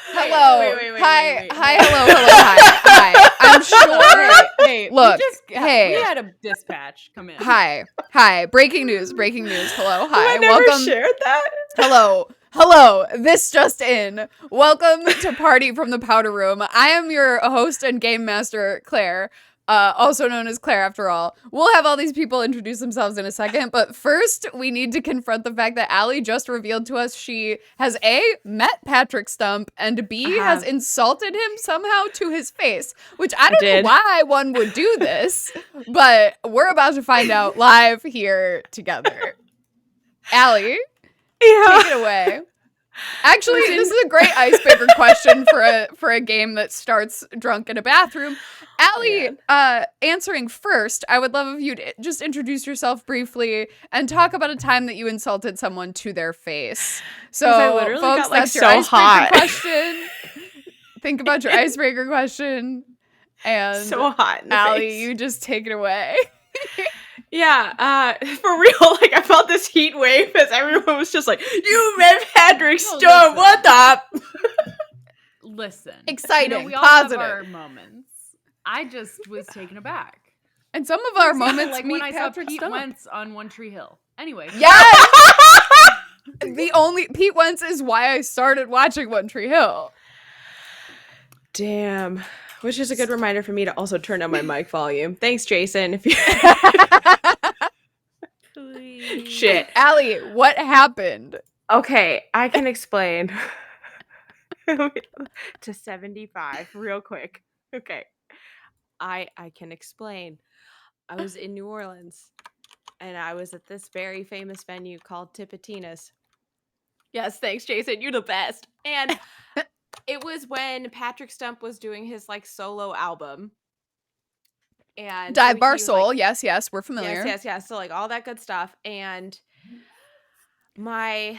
Hello. Wait. Hi. Hi. I'm sure. Hey, Look, we hey. had a dispatch come in. Hi. Breaking news. Hello. Hi. I never Welcome. shared that. Hello. This just in. Welcome to Party from the Powder Room. I am your host and game master, Claire. Also known as Claire, after all. We'll have all these people introduce themselves in a second, but first we need to confront the fact that Allie just revealed to us she has A, met Patrick Stump, and B, has insulted him somehow to his face, which I don't know why one would do this, but we're about to find out live here together. Allie, take it away. Actually, this is a great icebreaker question for a game that starts drunk in a bathroom. Allie, answering first, I would love if you'd just introduce yourself briefly and talk about a time that you insulted someone to their face. So, I literally folks, got, like, that's your so icebreaker hot. question. Think about your icebreaker question. And So hot in the Allie, face. you just take it away. Yeah, for real, like, I felt this heat wave as everyone was just like, you met Patrick Stump, listen. what up? Listen. Exciting, we all positive. have our moments. I just was taken aback. And some of our moments like meet when I saw Patrick Pete Stump. Wentz on One Tree Hill. Anyway. Yes! The only Pete Wentz is why I started watching One Tree Hill. Damn. Which is a good reminder for me to also turn down my mic volume. Thanks, Jason. If you Shit. Allie, what happened? Okay, I can explain. To 75 real quick. Okay. I can explain. I was in New Orleans and I was at this very famous venue called Tipitina's. Yes, thanks, Jason. You're the best. And it was when Patrick Stump was doing his like solo album. And Dive so Bar he was, Soul. like, Yes, we're familiar. Yes. So like all that good stuff. And my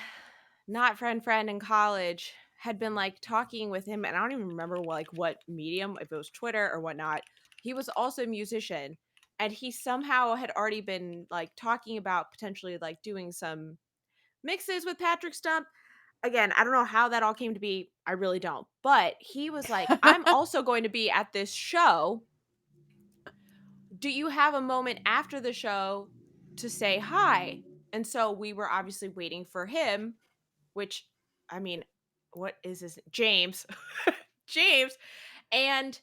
not friend in college had been like talking with him, and I don't even remember what medium, if it was Twitter or whatnot. He was also a musician, and he somehow had already been like talking about potentially like doing some mixes with Patrick Stump. Again, I don't know how that all came to be. I really don't. But he was like, I'm also going to be at this show. Do you have a moment after the show to say hi? And so we were obviously waiting for him, which, I mean, what is his James. James. And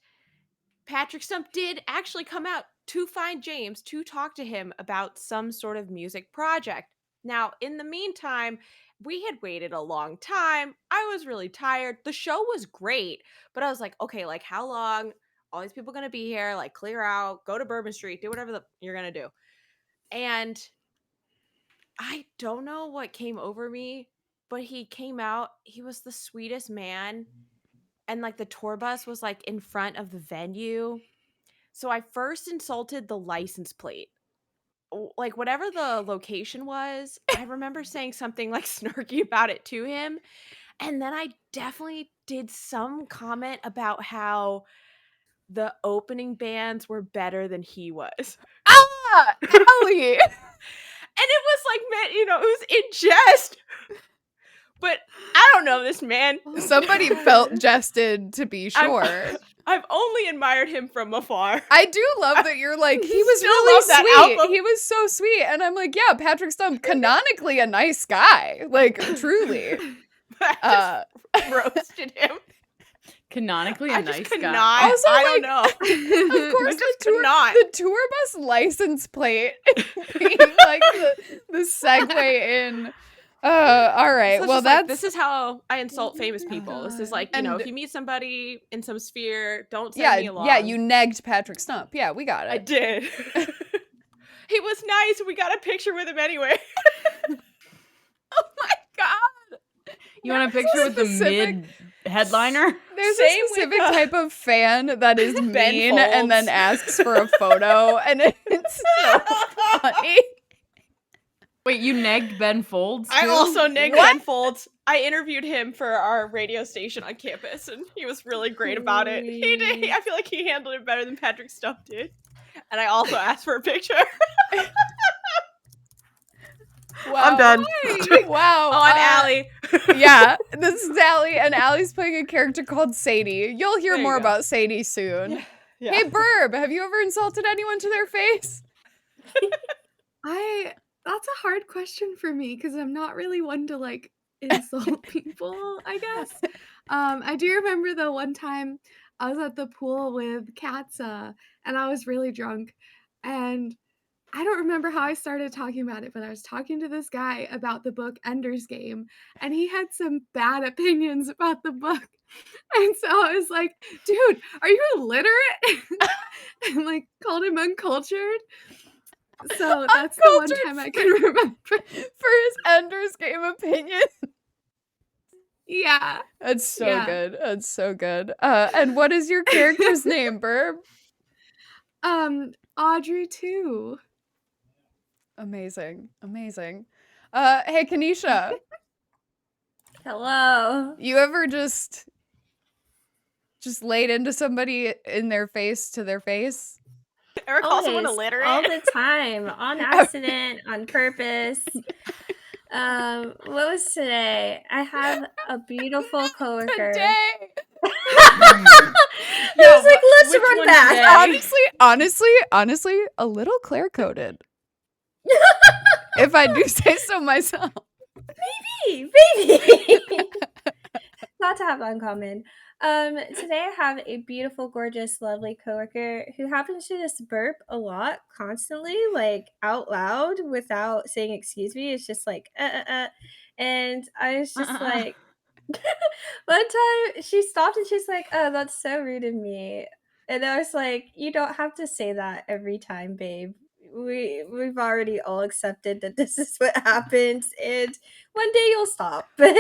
Patrick Stump did actually come out to find James to talk to him about some sort of music project. Now, in the meantime, we had waited a long time. I was really tired. The show was great, but I was like, okay, like how long? All these people going to be here, like clear out, go to Bourbon Street, do whatever you're going to do. And I don't know what came over me, but he came out. He was the sweetest man. And like the tour bus was like in front of the venue. So I first insulted the license plate. Like whatever the location was, I remember saying something like snarky about it to him. And then I definitely did some comment about how the opening bands were better than he was. Allie! And it was like, man, it was in jest. But I don't know this man. Somebody felt jested, to be sure. I've only admired him from afar. I do love that you're like, he was Still really love that sweet. album. He was so sweet. And I'm like, yeah, Patrick Stump, canonically a nice guy. Like, truly. I just roasted him. Canonically a nice guy. Also, I like, don't know. Of course, cannot. the tour bus license plate being like the segue in. All right. So well, that's this is how I insult famous people. This is like, And if you meet somebody in some sphere, don't send yeah, me along. yeah. You negged Patrick Stump. Yeah, we got it. I did. He was nice. We got a picture with him anyway. Oh my god! You want a picture with the mid headliner? There's a specific type of fan that is mean and then asks for a photo, and it's so funny. Wait, you negged Ben Folds too? I also negged Ben Folds. I interviewed him for our radio station on campus, and he was really great about it. He did. I feel like he handled it better than Patrick Stump did. And I also asked for a picture. Wow. I'm done. Wow. Oh, I'm Allie. Yeah, this is Allie, and Allie's playing a character called Sadie. You'll hear There you more go. about Sadie soon. Yeah. Hey, Birb, have you ever insulted anyone to their face? That's a hard question for me because I'm not really one to like insult people, I guess. I do remember the one time I was at the pool with Katza and I was really drunk and I don't remember how I started talking about it, but I was talking to this guy about the book Ender's Game, and he had some bad opinions about the book. And so I was like, dude, are you illiterate? And like called him uncultured. So that's the one Uncultured time I can remember. For his Ender's Game opinion. Yeah. That's so Yeah. good. That's so good. And what is your character's name, Birb? Audrey too. Amazing. Amazing. Hey, Kanisha, Hello. you ever just laid into somebody in their face to their face? Ever call someone Always, illiterate? all the time, on accident, on purpose. What was today? I have a beautiful coworker. Today. I was like, let's which run one back. today? Honestly, a little Claire coded. If I do say so myself. Baby. Not to have uncommon. Today I have a beautiful, gorgeous, lovely coworker who happens to just burp a lot constantly, like out loud without saying excuse me. It's just like and I was just like one time she stopped and she's like, oh, that's so rude of me. And I was like, you don't have to say that every time, babe. We've already all accepted that this is what happens, and one day you'll stop. But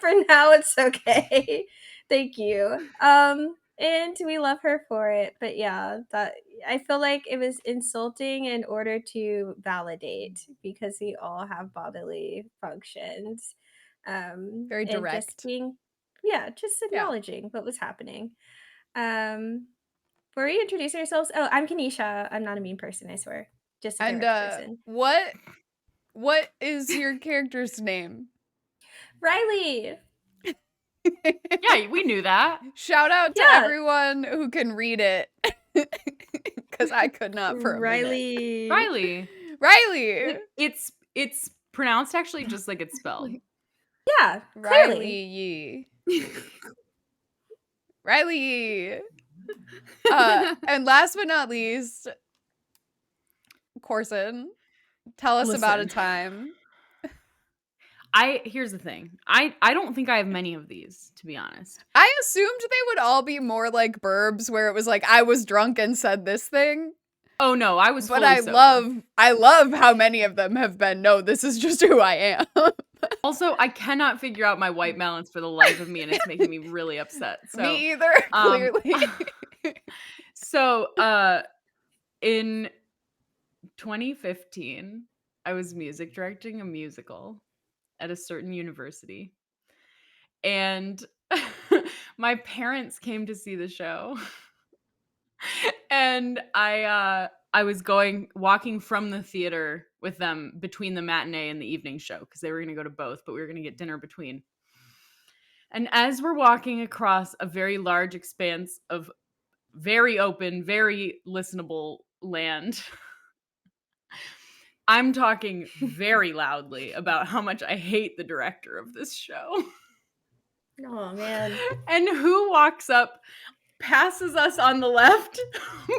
for now, it's okay. Thank you. And we love her for it. But yeah, that I feel like it was insulting in order to validate because we all have bodily functions. Very and direct. just being, just acknowledging what was happening. Were you introducing yourselves? Oh, I'm Kanisha. I'm not a mean person, I swear. Just a And direct person. what is your character's name? Riley. Yeah, we knew that. Shout out to Yeah. everyone who can read it. Because I could not for a minute. Riley. Riley. It's pronounced actually just like it's spelled. Yeah, clearly. Riley. Riley. And last but not least, Corson, tell us about a Listen. time. Here's the thing. I don't think I have many of these, to be honest. I assumed they would all be more like Burbs, where it was like I was drunk and said this thing. Oh no, I was. But fully sober. I love how many of them have been. No, this is just who I am. Also, I cannot figure out my white balance for the life of me, and it's making me really upset. So, Me either, clearly. So, in 2015, I was music directing a musical at a certain university, and my parents came to see the show, and I was walking from the theater with them between the matinee and the evening show because they were going to go to both, but we were going to get dinner between. And as we're walking across a very large expanse of very open, very listenable land, I'm talking very loudly about how much I hate the director of this show. Oh, man. And who walks up, passes us on the left,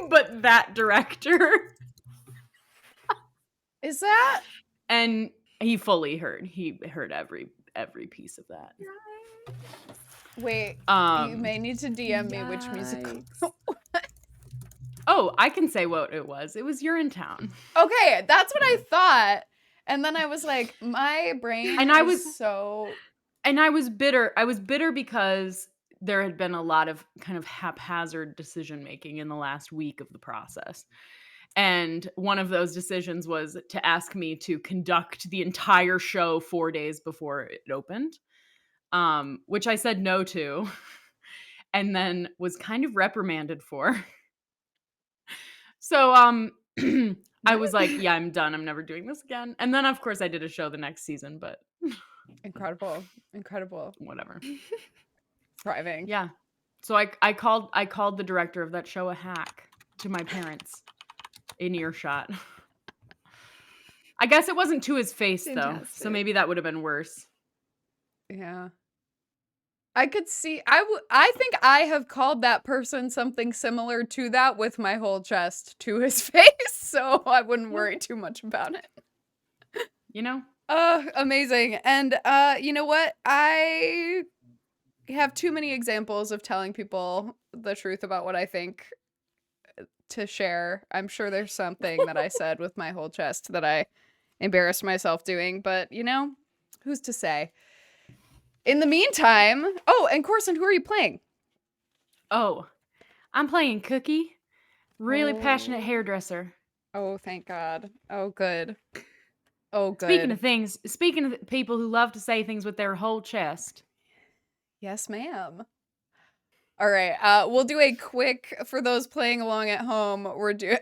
but that director. Is that? And he fully heard. He heard every piece of that. Wait, you may need to DM me which musical. Oh, I can say what it was. It was Urinetown. Okay, that's what I thought. And then I was like, my brain And I was bitter. I was bitter because there had been a lot of kind of haphazard decision making in the last week of the process. And one of those decisions was to ask me to conduct the entire show 4 days before it opened, which I said no to, and then was kind of reprimanded for. So I was like, yeah, I'm done. I'm never doing this again. And then, of course, I did a show the next season, but Incredible. whatever. Thriving. Yeah. So I called the director of that show a hack to my parents in earshot. I guess it wasn't to his face though, so Fantastic. maybe that would have been worse. Yeah. I could see. I think I have called that person something similar to that with my whole chest to his face, so I wouldn't worry too much about it. You know? Amazing. And you know what? I have too many examples of telling people the truth about what I think to share. I'm sure there's something that I said with my whole chest that I embarrassed myself doing, but you know, who's to say? In the meantime, oh, and Corson, who are you playing? Oh, I'm playing Cookie. Really passionate Oh. hairdresser. Oh, thank God. Oh, good. Oh, good. Speaking of people who love to say things with their whole chest. Yes, ma'am. All right. We'll do a quick for those playing along at home. We're doing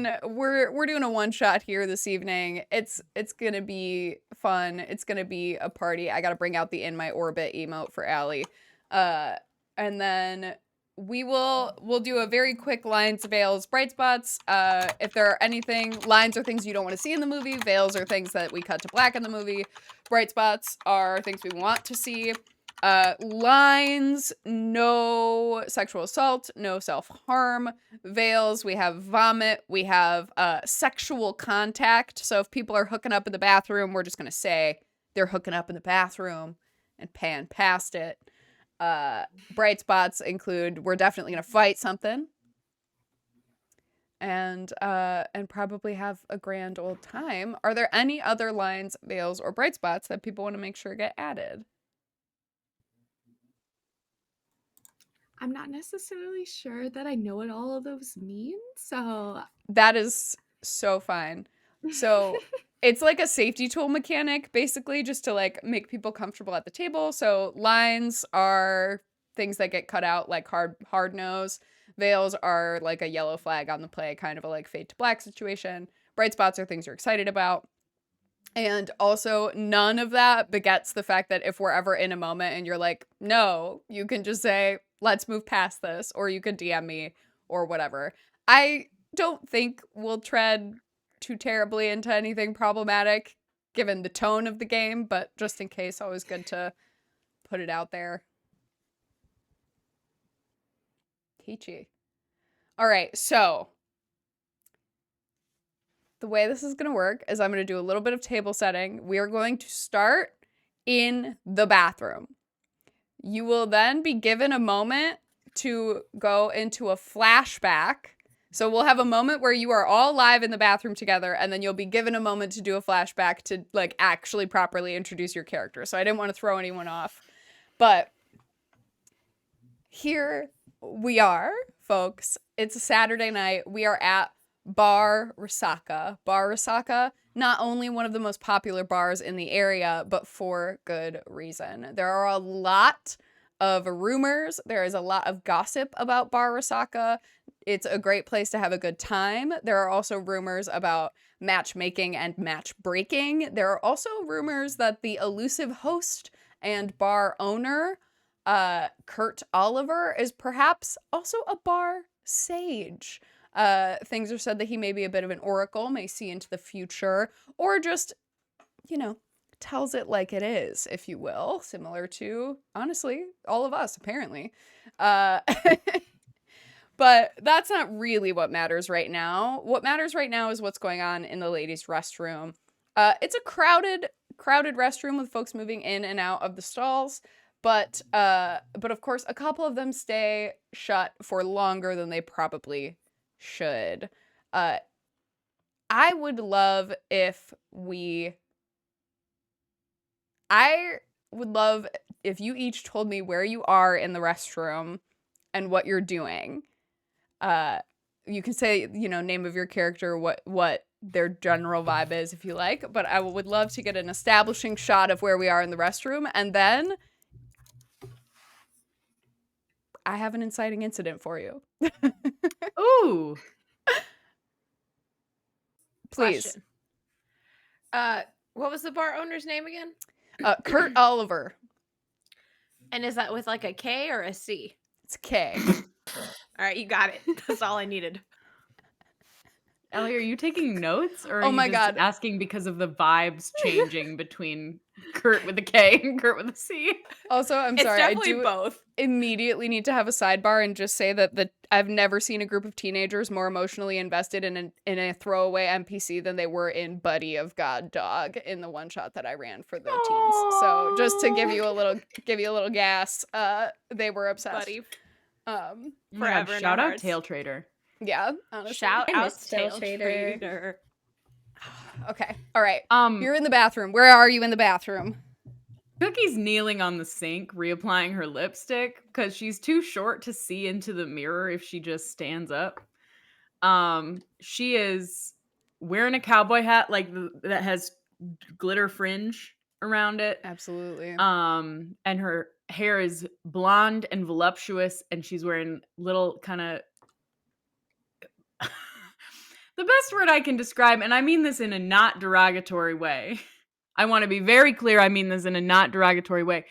a one shot here this evening. It's gonna be fun. It's gonna be a party. I gotta bring out the in my orbit emote for Allie. And then we'll do a very quick lines, veils, bright spots. If there are anything, lines are things you don't want to see in the movie. Veils are things that we cut to black in the movie. Bright spots are things we want to see. Lines, no sexual assault, no self-harm. Veils, we have vomit, we have sexual contact. So if people are hooking up in the bathroom, we're just gonna say they're hooking up in the bathroom and pan past it. Bright spots include we're definitely gonna fight something. And probably have a grand old time. Are there any other lines, veils, or bright spots that people want to make sure get added? I'm not necessarily sure that I know what all of those mean, so That is so fine. So it's like a safety tool mechanic, basically, just to like make people comfortable at the table. So lines are things that get cut out, like hard nose. Veils are like a yellow flag on the play, kind of a like fade to black situation. Bright spots are things you're excited about. And also, none of that begets the fact that if we're ever in a moment and you're like, no, you can just say, let's move past this, or you could DM me, or whatever. I don't think we'll tread too terribly into anything problematic, given the tone of the game, but just in case, always good to put it out there. Peachy. All right, so the way this is going to work is I'm going to do a little bit of table setting. We are going to start in the bathroom. You will then be given a moment to go into a flashback. So we'll have a moment where you are all live in the bathroom together, and then you'll be given a moment to do a flashback to like actually properly introduce your character. So I didn't want to throw anyone off. But here we are, folks. It's a Saturday night. We are at Bar Resaca. Bar Resaca, not only one of the most popular bars in the area, but for good reason. There are a lot of rumors. There is a lot of gossip about Bar Resaca. It's a great place to have a good time. There are also rumors about matchmaking and match breaking. There are also rumors that the elusive host and bar owner, Kurt Oliver, is perhaps also a bar sage. Things are said that he may be a bit of an oracle, may see into the future, or just, you know, tells it like it is, if you will, similar to, honestly, all of us, apparently. But that's not really what matters right now. What matters right now is what's going on in the ladies' restroom. It's a crowded restroom with folks moving in and out of the stalls. But of course, a couple of them stay shut for longer than they probably should. I would love if you each told me where you are in the restroom and what you're doing. You can say, you know, name of your character, what their general vibe is if you like, but I would love to get an establishing shot of where we are in the restroom, and then I have an inciting incident for you. Ooh. Please. Question. What was the bar owner's name again? Kurt Oliver. And is that with like a K or a C? It's K. All right, you got it. That's all I needed. Ellie, are you taking notes, or are Oh you my just God. asking because of the vibes changing between Kurt with a K and Kurt with a C? Also, I'm It's sorry, I definitely do both. immediately need to have a sidebar and just say that I've never seen a group of teenagers more emotionally invested in a throwaway NPC than they were in Buddy of God Dog in the one shot that I ran for the teens. So just to give you a little gas, they were obsessed. Buddy. Oh my God, Forever in shout our out hearts. Tail Trader. Yeah, honestly. Shout I out miss to Tail Tail Trader. Trader. Okay, all right. Um, You're in the bathroom. Where are you in the bathroom? Cookie's kneeling on the sink, reapplying her lipstick because she's too short to see into the mirror if she just stands up. She is wearing a cowboy hat that has glitter fringe around it. Absolutely. And her hair is blonde and voluptuous, and she's wearing little kind of the best word I can describe, and I mean this in a not derogatory way. I want to be very clear. I mean this in a not derogatory way.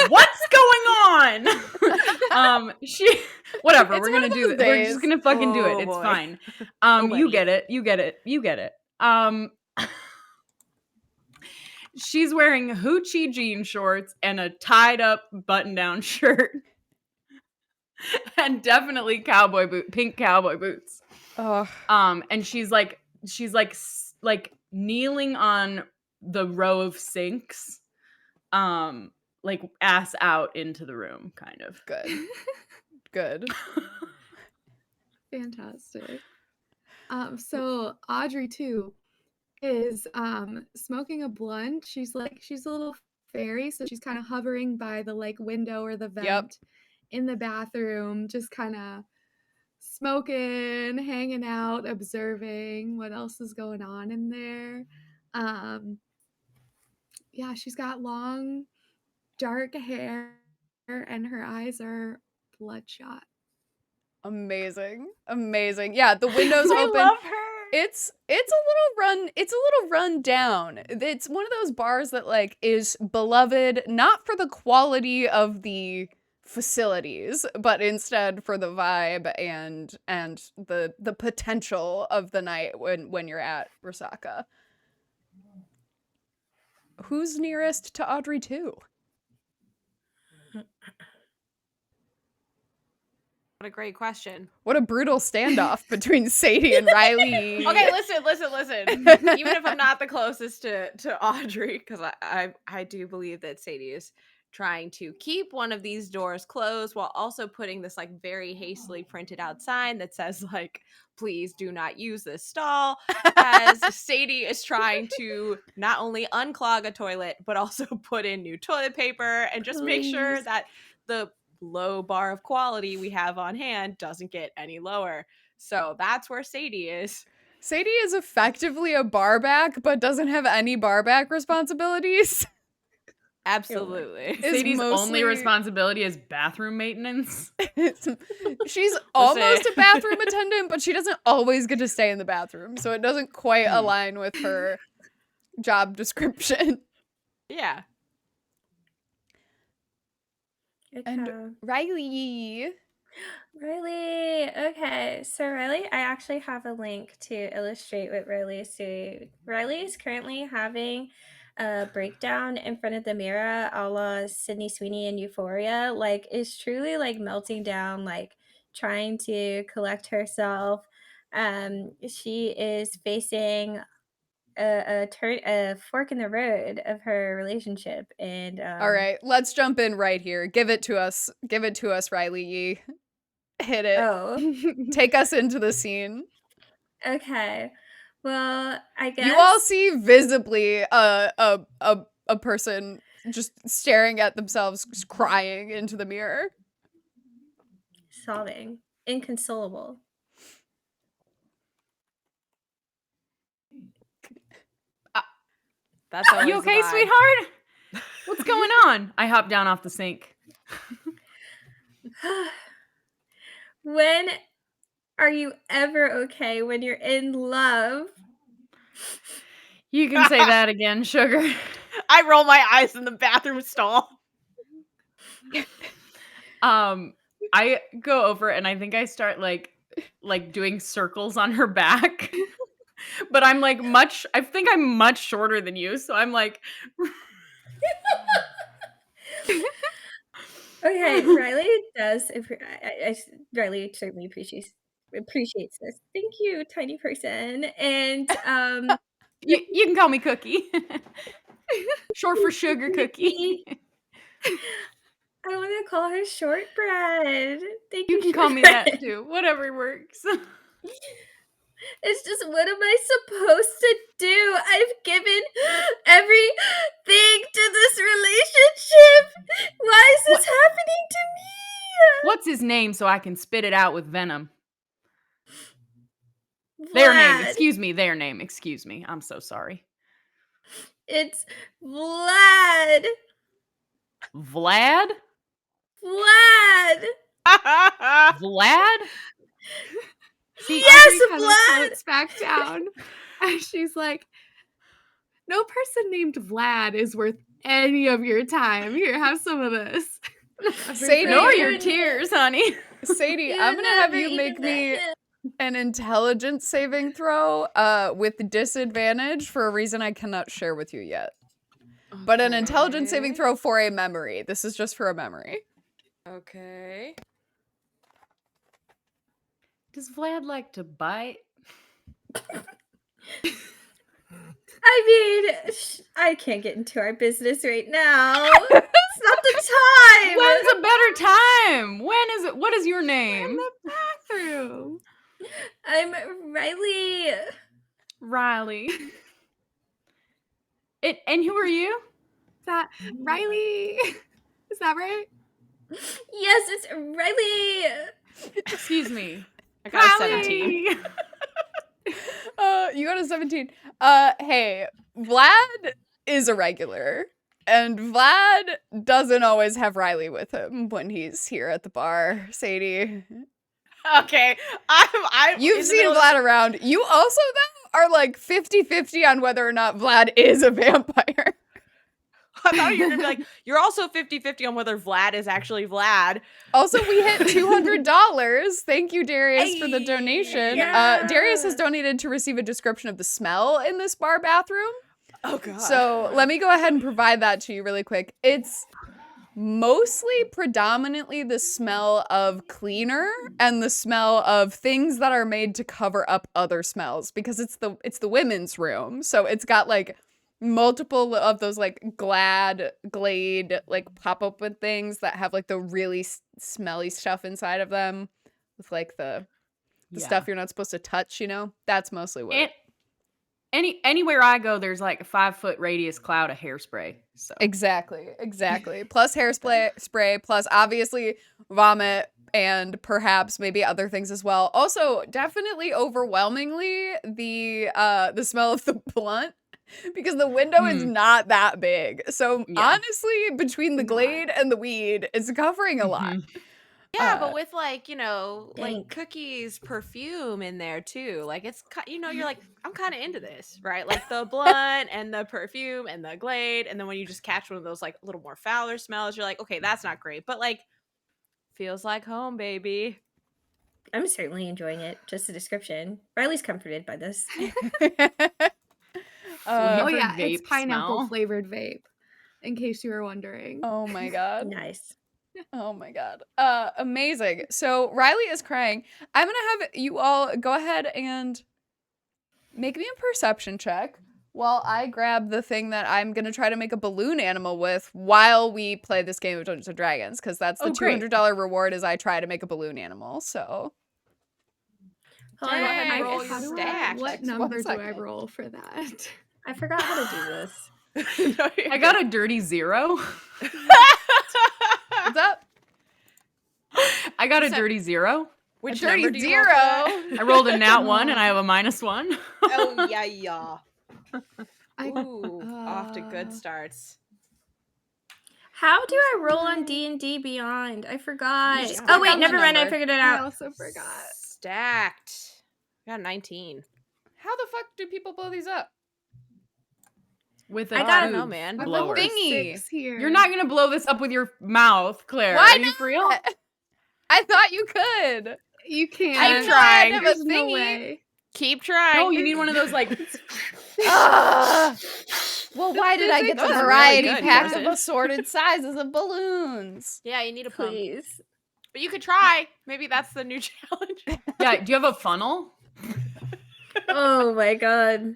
What's going on? Whatever. It's We're one gonna of do those it. We're just days. gonna fucking do it. Oh, It's boy. fine. Oh, You buddy. get it. You get it. You get it. She's wearing hoochie jean shorts and a tied up button down shirt, and definitely pink cowboy boots. Oh, And she's like kneeling on the row of sinks, like ass out into the room, kind of. good. Fantastic. So Audrey too is smoking a blunt. She's a little fairy, so she's kind of hovering by the like window or the vent in the bathroom, just kind of smoking, hanging out, observing what else is going on in there. Yeah, she's got long, dark hair, and her eyes are bloodshot. Amazing. Yeah, the window's I open. love her. It's a little run down. It's one of those bars that like is beloved not for the quality of the facilities, but instead for the vibe and the potential of the night when you're at Risaka. Who's nearest to Audrey 2? What a great question. What a brutal standoff between Sadie and Riley. Okay, listen. Even if I'm not the closest to Audrey, because I do believe that Sadie is trying to keep one of these doors closed while also putting this like very hastily printed out sign that says like, please do not use this stall, as Sadie is trying to not only unclog a toilet but also put in new toilet paper and just make sure that the low bar of quality we have on hand doesn't get any lower. So that's where Sadie is. Sadie is effectively a barback, but doesn't have any barback responsibilities. Absolutely. Sadie's only mostly- responsibility is bathroom maintenance. She's almost a bathroom attendant, but she doesn't always get to stay in the bathroom, so it doesn't quite align with her job description. Yeah. And Riley. Okay, so Riley, I actually have a link to illustrate what Riley is doing. Riley is currently having a breakdown in front of the mirror, a la Sydney Sweeney in Euphoria. Like, is truly like melting down, like trying to collect herself. She is facing a fork in the road of her relationship, and All right, let's jump in right here. Give it to us, Riley Yee. Hit it. Oh, Take us into the scene. okay. Well, I guess You all see visibly a person just staring at themselves, just crying into the mirror. sobbing, inconsolable. That's always You okay, the vibe. sweetheart? What's going on? I hop down off the sink. When Are you ever okay when you're in love? You can say that again, sugar. I roll my eyes in the bathroom stall. I go over and I think I start like doing circles on her back. But I'm like I think I'm much shorter than you, so I'm like Okay, Riley does. Riley certainly appreciates this. Thank you, tiny person. And you can call me Cookie. Short for sugar cookie. I want to call her shortbread. Thank You you. can call me that Shortbread. too. Whatever works. It's just, what am I supposed to do? I've given everything to this relationship. Why is this happening to me? What's his name so I can spit it out with venom? Their name, Vlad. excuse me, their name, excuse me. I'm so sorry. It's Vlad. Vlad? Vlad. Vlad? See, Yes, Audrey kind of Vlad. floats back down. And she's like, no person named Vlad is worth any of your time. Here, have some of this. Sadie, Ignore your tears, honey. Sadie, You I'm gonna have never you make even me met him. an intelligence saving throw with disadvantage for a reason I cannot share with you yet. But an intelligence saving Okay. throw for a memory. This is just for a memory. Okay. Does Vlad like to bite? I mean, I can't get into our business right now. It's not the time. When's a better time? When is it? What is your In name? the bathroom. I'm Riley. Riley. And who are you? Is that Riley? Is that right? Yes, it's Riley. Excuse me. I got a 17. You got a 17. Hey, Vlad is a regular. And Vlad doesn't always have Riley with him when he's here at the bar, Sadie. Okay. I'm You've in the seen middle of- Vlad around. You also, though, are like 50-50 on whether or not Vlad is a vampire. I thought you were gonna be like, you're also 50-50 on whether Vlad is actually Vlad. Also, we hit $200. Thank you, Darius, for the Hey, donation. yeah. Darius has donated to receive a description of the smell in this bar bathroom. Oh god. So let me go ahead and provide that to you really quick. It's mostly predominantly the smell of cleaner and the smell of things that are made to cover up other smells because it's the women's room. So it's got like multiple of those like glade like pop open things that have like the really smelly stuff inside of them with like the stuff you're not supposed to touch, you know? That's mostly what. Anywhere I go, there's like a 5-foot radius cloud of hairspray. So Exactly. Plus hairspray, plus obviously vomit, and perhaps maybe other things as well. Also, definitely overwhelmingly the smell of the blunt, because the window is not that big. So honestly, between the glade and the weed, it's covering a lot. Yeah, but with like, you know, like Dank. Cookie's perfume in there too. Like it's, you know, you're like, I'm kind of into this, right? Like the blunt and the perfume and the glade. And then when you just catch one of those like little more fouler smells, you're like, okay, that's not great. But like, feels like home, baby. I'm certainly enjoying it. Just a description. Riley's comforted by this. Oh Flavored yeah, it's vape pineapple smell. flavored vape. In case you were wondering. Oh my god. Nice. Oh my god. Amazing. So Riley is crying. I'm gonna have you all go ahead and make me a perception check while I grab the thing that I'm gonna try to make a balloon animal with while we play this game of Dungeons and Dragons, because that's the $200 reward as I try to make a balloon animal. So Hold on, go ahead and Dang, roll it's your stacked. What Just number one do I second. roll for that? I forgot how to do this. No, you're I got a dirty 0. what's up? I got a dirty 0. Which A dirty number do you roll for that? I rolled a nat 1 and I have a -1. Oh yeah. I, Ooh, off to good starts. How do I roll on D&D Beyond? I forgot. just Oh click wait, on the never mind. I number. figured it I out. also forgot. Stacked. I got 19. How the fuck do people blow these up? With a I tube got- I don't know, man. I've blower. got Thingy. 6 here. You're not gonna blow this up with your mouth, Claire. Why Are you for real? not? I thought you could. You can't. I didn't know I had to have a There's no thingy. way. Keep trying. No, you need one of those like. Ugh. Well, The why did I get physics the are really variety good, pack Corson. of assorted sizes of balloons? Yeah, you need a pump. Please. But you could try. Maybe that's the new challenge. Yeah. Do you have a funnel? Oh my god.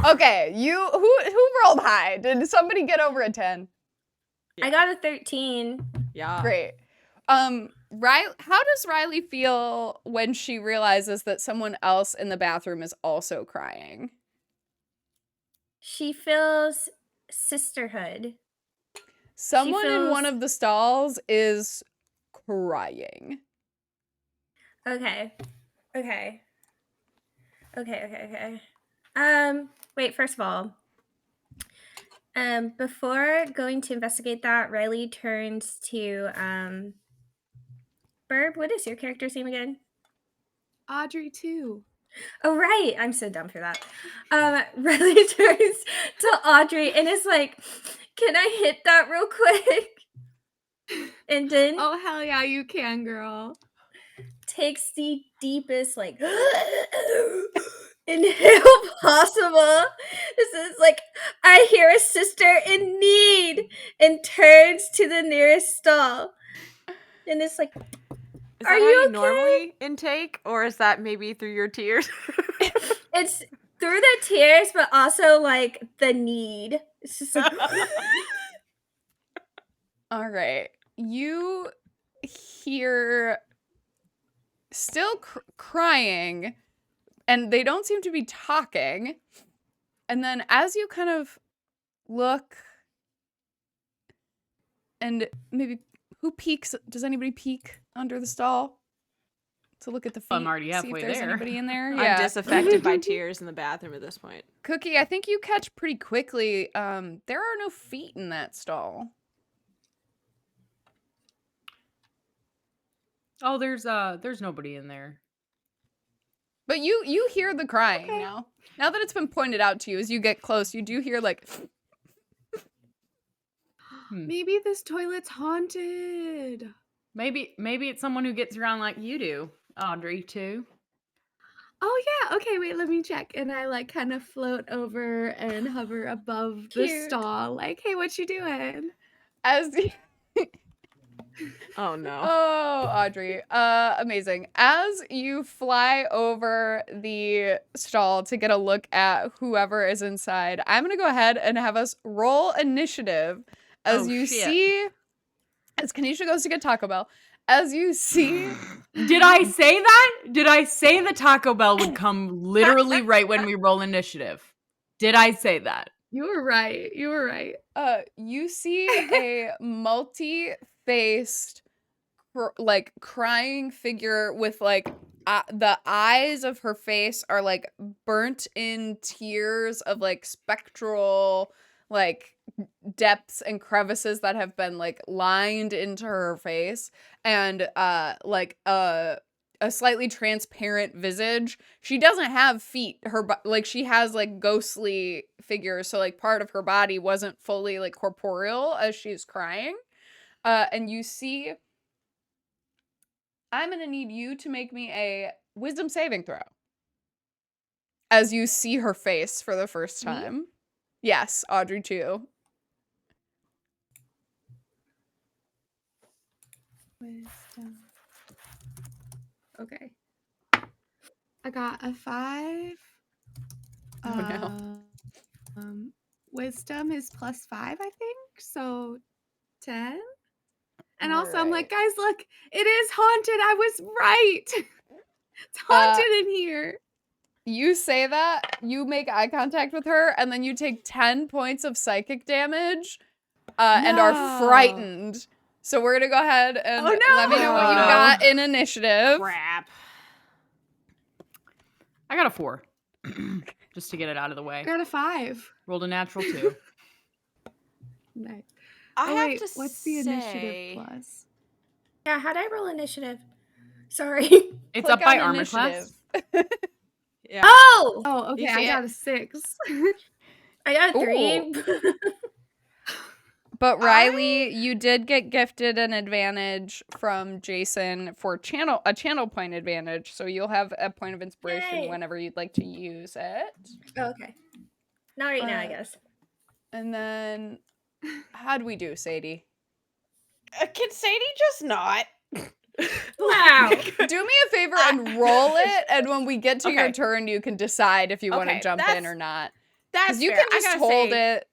Okay, who rolled high? Did somebody get over a 10? I got a 13. Yeah. Great. Riley, how does Riley feel when she realizes that someone else in the bathroom is also crying? She feels sisterhood. Someone in one feels- of the stalls is crying. Okay. Wait, first of all, before going to investigate that, Riley turns to Birb. What is your character's name again? Audrey too. Oh right, I'm so dumb for that. Riley turns to Audrey and is like, "Can I hit that real quick?" And then Oh hell yeah, you can, girl. takes the deepest like inhale possible. This is like, I hear a sister in need, and turns to the nearest stall. And it's like, Is Are that how you you okay? normally intake? Or is that maybe through your tears? it's through the tears, but also like the need. It's just like, All right. You hear still crying, and they don't seem to be talking. And then as you kind of look, and maybe who peeks? Does anybody peek under the stall to look at the feet? I'm already see halfway if there's there. anybody in there. I'm Yeah. disaffected by tears in the bathroom at this point. Cookie, I think you catch pretty quickly. There are no feet in that stall. Oh, there's nobody in there. But you hear the crying now. Now that it's been pointed out to you, as you get close, you do hear like. Maybe this toilet's haunted. Maybe it's someone who gets around like you do, Audrey too. Oh yeah, okay, wait, let me check. And I like kind of float over and hover above the Cute. stall, like, hey, what you doing? As you, Oh no. oh, Audrey, amazing. As you fly over the stall to get a look at whoever is inside, I'm gonna go ahead and have us roll initiative as Oh, you shit. see, as Kanisha goes to get Taco Bell, as you see. Did I say that? Did I say the Taco Bell would come literally right when we roll initiative? Did I say that? You were right. You were right. You see a multi-faced, like crying figure with like the eyes of her face are like burnt in tears of like spectral like depths and crevices that have been like lined into her face, and like a slightly transparent visage. She doesn't have feet. Like she has like ghostly figures, so like part of her body wasn't fully like corporeal as she's crying. And you see, I'm gonna need you to make me a wisdom saving throw as you see her face for the first Me? time. Yes, Audrey too. Wisdom. Okay. I got a 5. Oh, no. Wisdom is +5, I think. So 10. And also I'm like, guys, look, it is haunted. I was right. It's haunted in here. You say that, you make eye contact with her, and then you take 10 points of psychic damage and are No. frightened. So we're going to go ahead and Oh, no. let me know what you Oh, no. got in initiative. Crap. I got a 4. Just to get it out of the way. I got a 5. Rolled a natural 2. Nice. I Oh, have wait, to what's the say, initiative plus? yeah, how'd I roll initiative? Sorry. It's Click up by on armor class. initiative. Yeah. Oh! Oh, okay. You I see got it? a 6. I got a Ooh. 3. But Riley, you did get gifted an advantage from Jason for a channel point advantage, so you'll have a point of inspiration Yay. whenever you'd like to use it. Okay. Not right now, I Uh, guess. And then, how'd we do, Sadie? Can Sadie just not? Wow. Do me a favor and roll it, and when we get to your Okay. turn, you can decide if you want to Okay, jump in that's- or not. That's Because you fair. can just I gotta hold say, it.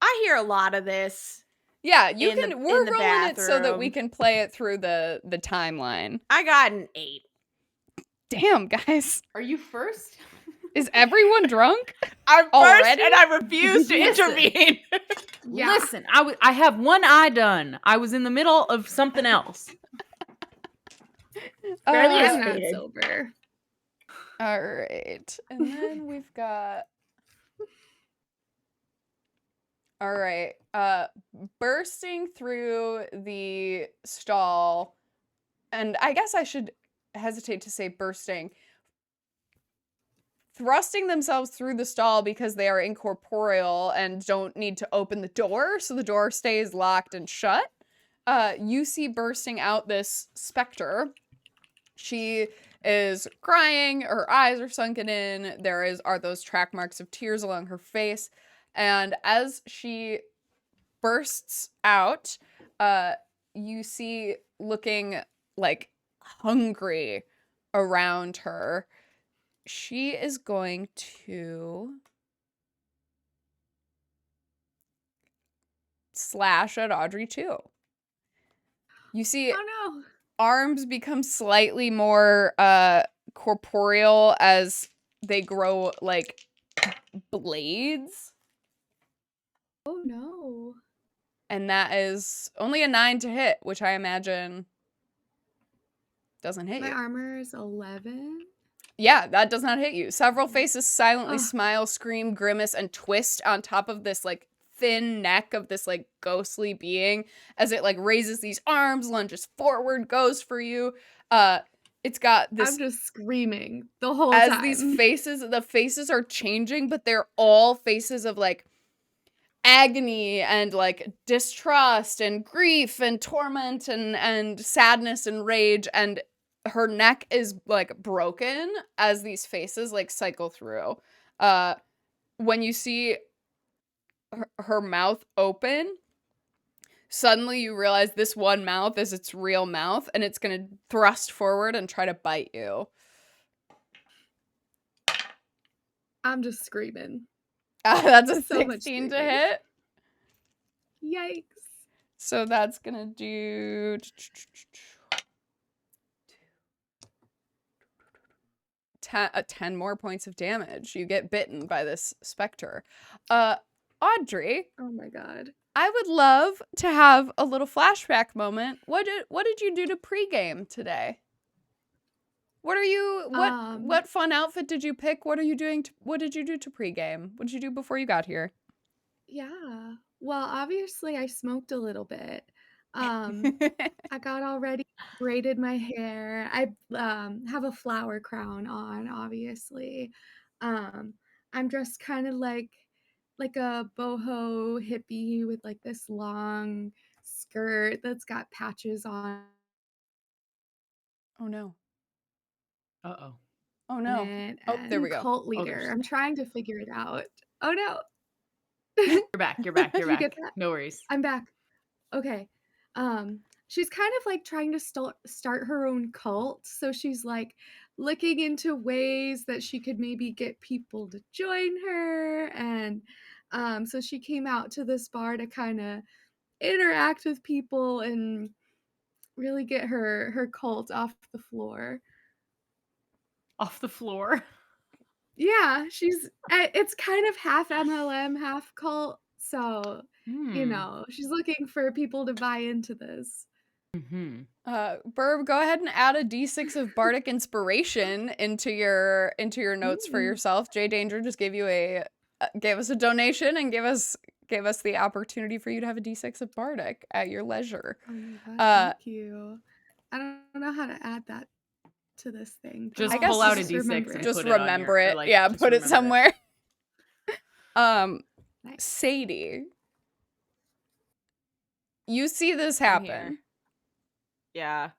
I hear a lot of this. Yeah, you in can. the- We're in the rolling it so that we bathroom. can play it through the timeline. I got an 8. Damn, guys, Are you first? is everyone drunk? I'm first, Already? and I refuse to Listen. intervene. Yeah. Listen, I have one eye done. I was in the middle of something else. Riley is I'm not faded. sober. All right, and then we've got. All right, bursting through the stall, and I guess I should hesitate to say bursting. Thrusting themselves through the stall because they are incorporeal and don't need to open the door, so the door stays locked and shut. You see bursting out this specter. She is crying, her eyes are sunken in, are those track marks of tears along her face, and as she bursts out, you see looking like hungry around her. She is going to slash at Audrey too. You see Oh no. arms become slightly more corporeal as they grow like blades, Oh no. and that is only a 9 to hit, which I imagine doesn't hit My you. armor is 11. Yeah, that does not hit you. Several faces silently Ugh. smile, scream, grimace, and twist on top of this like thin neck of this like ghostly being as it like raises these arms, lunges forward, goes for you. It's got this I'm just screaming the whole as time. the faces are changing, but they're all faces of like agony and like distrust and grief and torment and sadness and rage, and her neck is like broken as these faces like cycle through. When you see her mouth open, suddenly you realize this one mouth is its real mouth, and it's gonna thrust forward and try to bite you. I'm just screaming. That's a So much 16 to screaming. hit. Yikes. So that's gonna do 10 more points of damage. You get bitten by this specter. Audrey, Oh my god. I would love to have a little flashback moment. What did you do to pregame today? What fun outfit did you pick? What did you do to pregame? What did you do before you got here? Yeah. Well, obviously I smoked a little bit. I got all ready, braided my hair. I have a flower crown on, obviously. I'm dressed kind of like a boho hippie with like this long skirt that's got patches on Oh no. Uh-oh. Oh no. it. Oh, there we and go. Cult there's- leader. I'm trying to figure it out. Oh no. You're back. You're back. You're You back. get that? No worries. I'm back. Okay. She's kind of like trying to start her own cult. So she's like looking into ways that she could maybe get people to join her. And so she came out to this bar to kind of interact with people and really get her cult off the floor. Off the floor. Yeah, it's kind of half MLM, half cult. So, you Hmm. know, she's looking for people to buy into this. Mm-hmm. Birb, go ahead and add a d6 of bardic inspiration into your notes for Ooh. yourself. Jay Danger just gave us a donation and gave us the opportunity for you to have a d6 of bardic at your leisure. Oh my gosh, thank you. I don't know how to add that to this thing. but Just I guess pull out a just D6 remember and it. Just put it on remember your- it. like, Yeah, just put it remember somewhere. Nice. Sadie, you see this I'm happen. here. Yeah.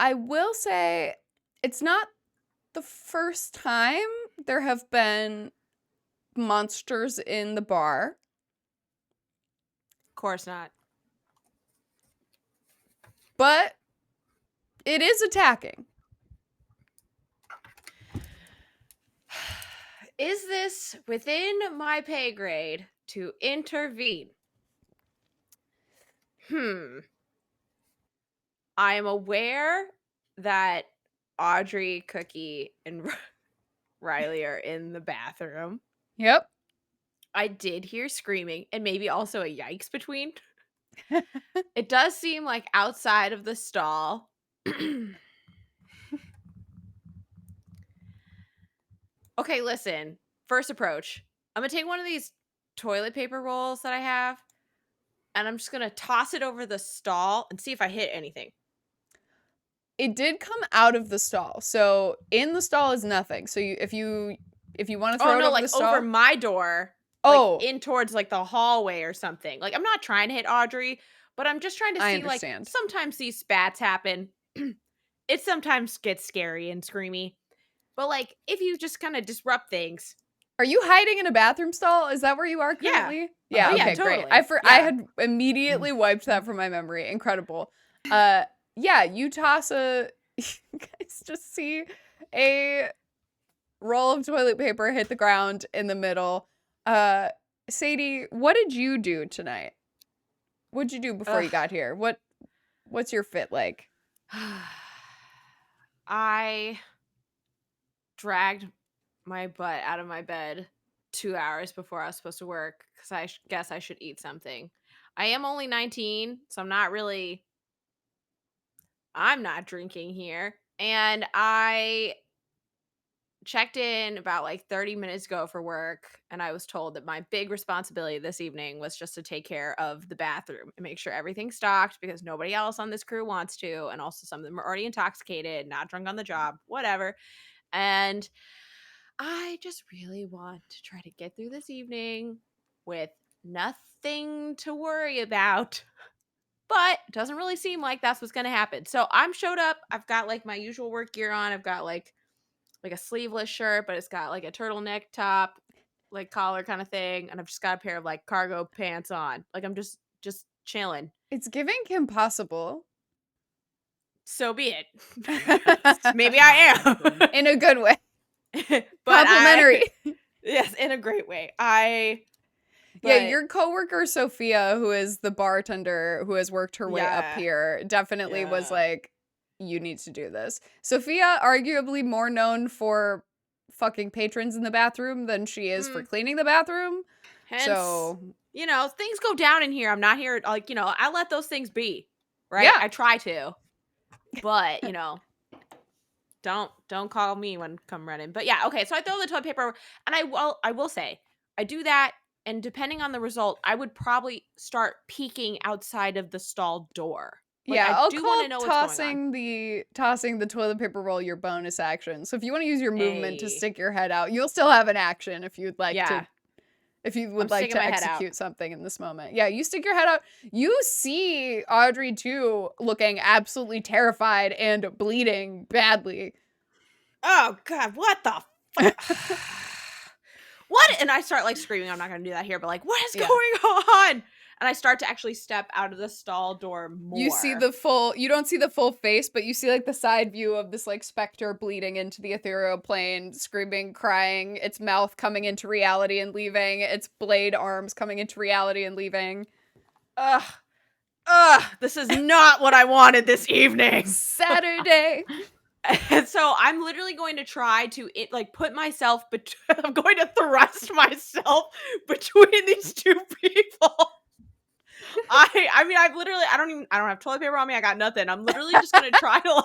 I will say it's not the first time there have been monsters in the bar. Of course not. But it is attacking. Is this within my pay grade to intervene? I am aware that Audrey, Cookie, and Riley are in the bathroom. Yep. I did hear screaming and maybe also a yikes between. It does seem like outside of the stall. Okay, listen. First approach. I'm going to take one of these toilet paper rolls that I have, and I'm just going to toss it over the stall and see if I hit anything. It did come out of the stall. So in the stall is nothing. So if you want to throw Oh, it no, over like the stall. over my door. Oh, Like in towards like the hallway or something. Like I'm not trying to hit Audrey, but I'm just trying to I see understand. like sometimes these spats happen. It sometimes gets scary and screamy. But like if you just kind of disrupt things. Are you hiding in a bathroom stall? Is that where you are Yeah. currently? Yeah. Oh, Okay, yeah, great. totally. I Yeah. had immediately wiped that from my memory. Incredible. Yeah, you toss a. You guys just see a roll of toilet paper hit the ground in the middle. Sadie, what did you do tonight? What'd you do before you got here? What's your fit like? I dragged my butt out of my bed 2 hours before I was supposed to work because I guess I should eat something. I am only 19, so I'm not drinking here. And I checked in about like 30 minutes ago for work, and I was told that my big responsibility this evening was just to take care of the bathroom and make sure everything's stocked because nobody else on this crew wants to, and also some of them are already intoxicated, not drunk on the job, whatever. And I just really want to try to get through this evening with nothing to worry about. But it doesn't really seem like that's what's going to happen. So I'm showed up. I've got like my usual work gear on. I've got like a sleeveless shirt, but it's got like a turtleneck top, like collar kind of thing. And I've just got a pair of like cargo pants on. Like I'm just chilling. It's giving Kim Possible. So be it. Maybe I am. In a good way. But Complimentary. Yes, in a great way. Yeah, your coworker Sophia, who is the bartender who has worked her way up here, definitely was like, you need to do this. Sophia, arguably more known for fucking patrons in the bathroom than she is for cleaning the bathroom. Hence, so, things go down in here. I'm not here, like, I let those things be, right? Yeah. I try to, but, don't call me when come running. But yeah, okay, so I throw the toilet paper, and I will say, I do that, and depending on the result, I would probably start peeking outside of the stall door. Like, yeah, I'll do call wanna know what's going on. tossing the toilet paper roll your bonus action. So if you want to use your movement to stick your head out, you'll still have an action if you'd like to. If you would like to execute something in this moment. Yeah, you stick your head out. You see Audrey, too, looking absolutely terrified and bleeding badly. Oh, God, what the fuck? What? And I start, like, screaming. I'm not going to do that here, but, like, what is going on? And I start to actually step out of the stall door more. You see you don't see the full face, but you see, like, the side view of this, like, specter bleeding into the ethereal plane, screaming, crying, its mouth coming into reality and leaving, its blade arms coming into reality and leaving. This is not what I wanted this evening. Saturday. And so I'm literally going to try to put myself, I'm going to thrust myself between these two people. I don't have toilet paper on me. I got nothing. I'm literally just going to try to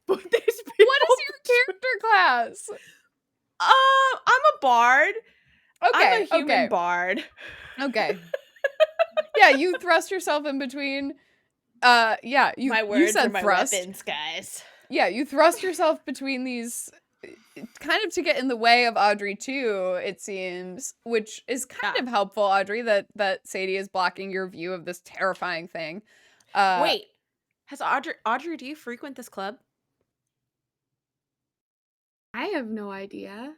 put these people. What is your character class? I'm a bard. Okay. I'm a human bard. Okay. Yeah, you thrust yourself in between Yeah, you My words said are my thrust. weapons, guys. Yeah, you thrust yourself between these, kind of to get in the way of Audrey too, it seems, which is kind of helpful, Audrey, that Sadie is blocking your view of this terrifying thing. Wait, has Audrey, do you frequent this club? I have no idea.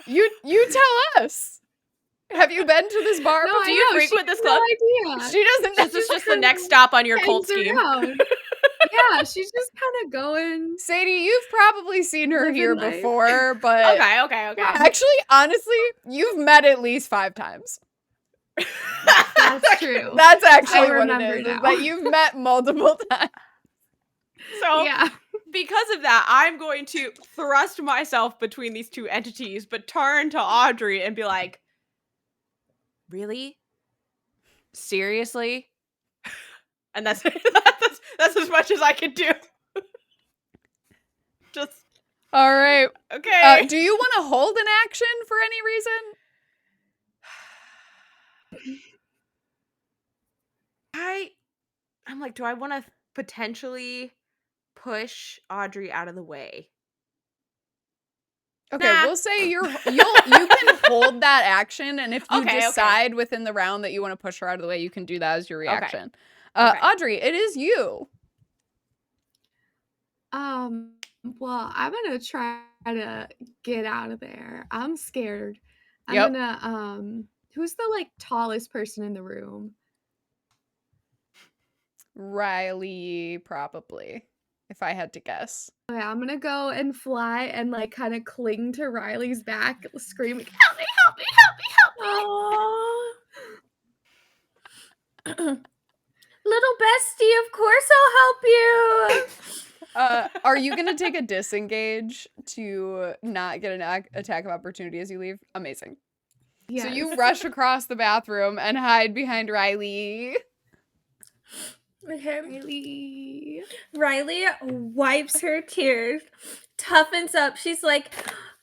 You tell us. Have you been to this bar? No, before? Do you frequent this club? No idea. She doesn't know. This is just the next stop on your cult Hangs scheme. around. Yeah, she's just kind of going. Sadie, you've probably seen her Living here life. before, but Okay. actually, honestly, you've met at least 5 times. That's true. That's actually what it remember is. now. That you've met multiple times. So Yeah. because of that, I'm going to thrust myself between these two entities, but turn to Audrey and be like, really? Seriously? And that's as much as I can do. Just All right. okay. Do you want to hold an action for any reason? I'm like, do I want to potentially push Audrey out of the way? Okay, Nah. we'll say you can hold that action, and if you Okay. decide within the round that you want to push her out of the way, you can do that as your reaction. Okay. Audrey, it is you. Well, I'm gonna try to get out of there. I'm scared. I'm Yep. gonna who's the like tallest person in the room? Riley, probably, if I had to guess. Okay, I'm gonna go and fly and like kind of cling to Riley's back, screaming, "Help me! Help me! Help me! Help me!" Little bestie, of course I'll help you. Are you gonna take a disengage to not get an attack of opportunity as you leave? Amazing. Yes. So you rush across the bathroom and hide behind Riley. Okay. Riley wipes her tears, toughens up. She's like,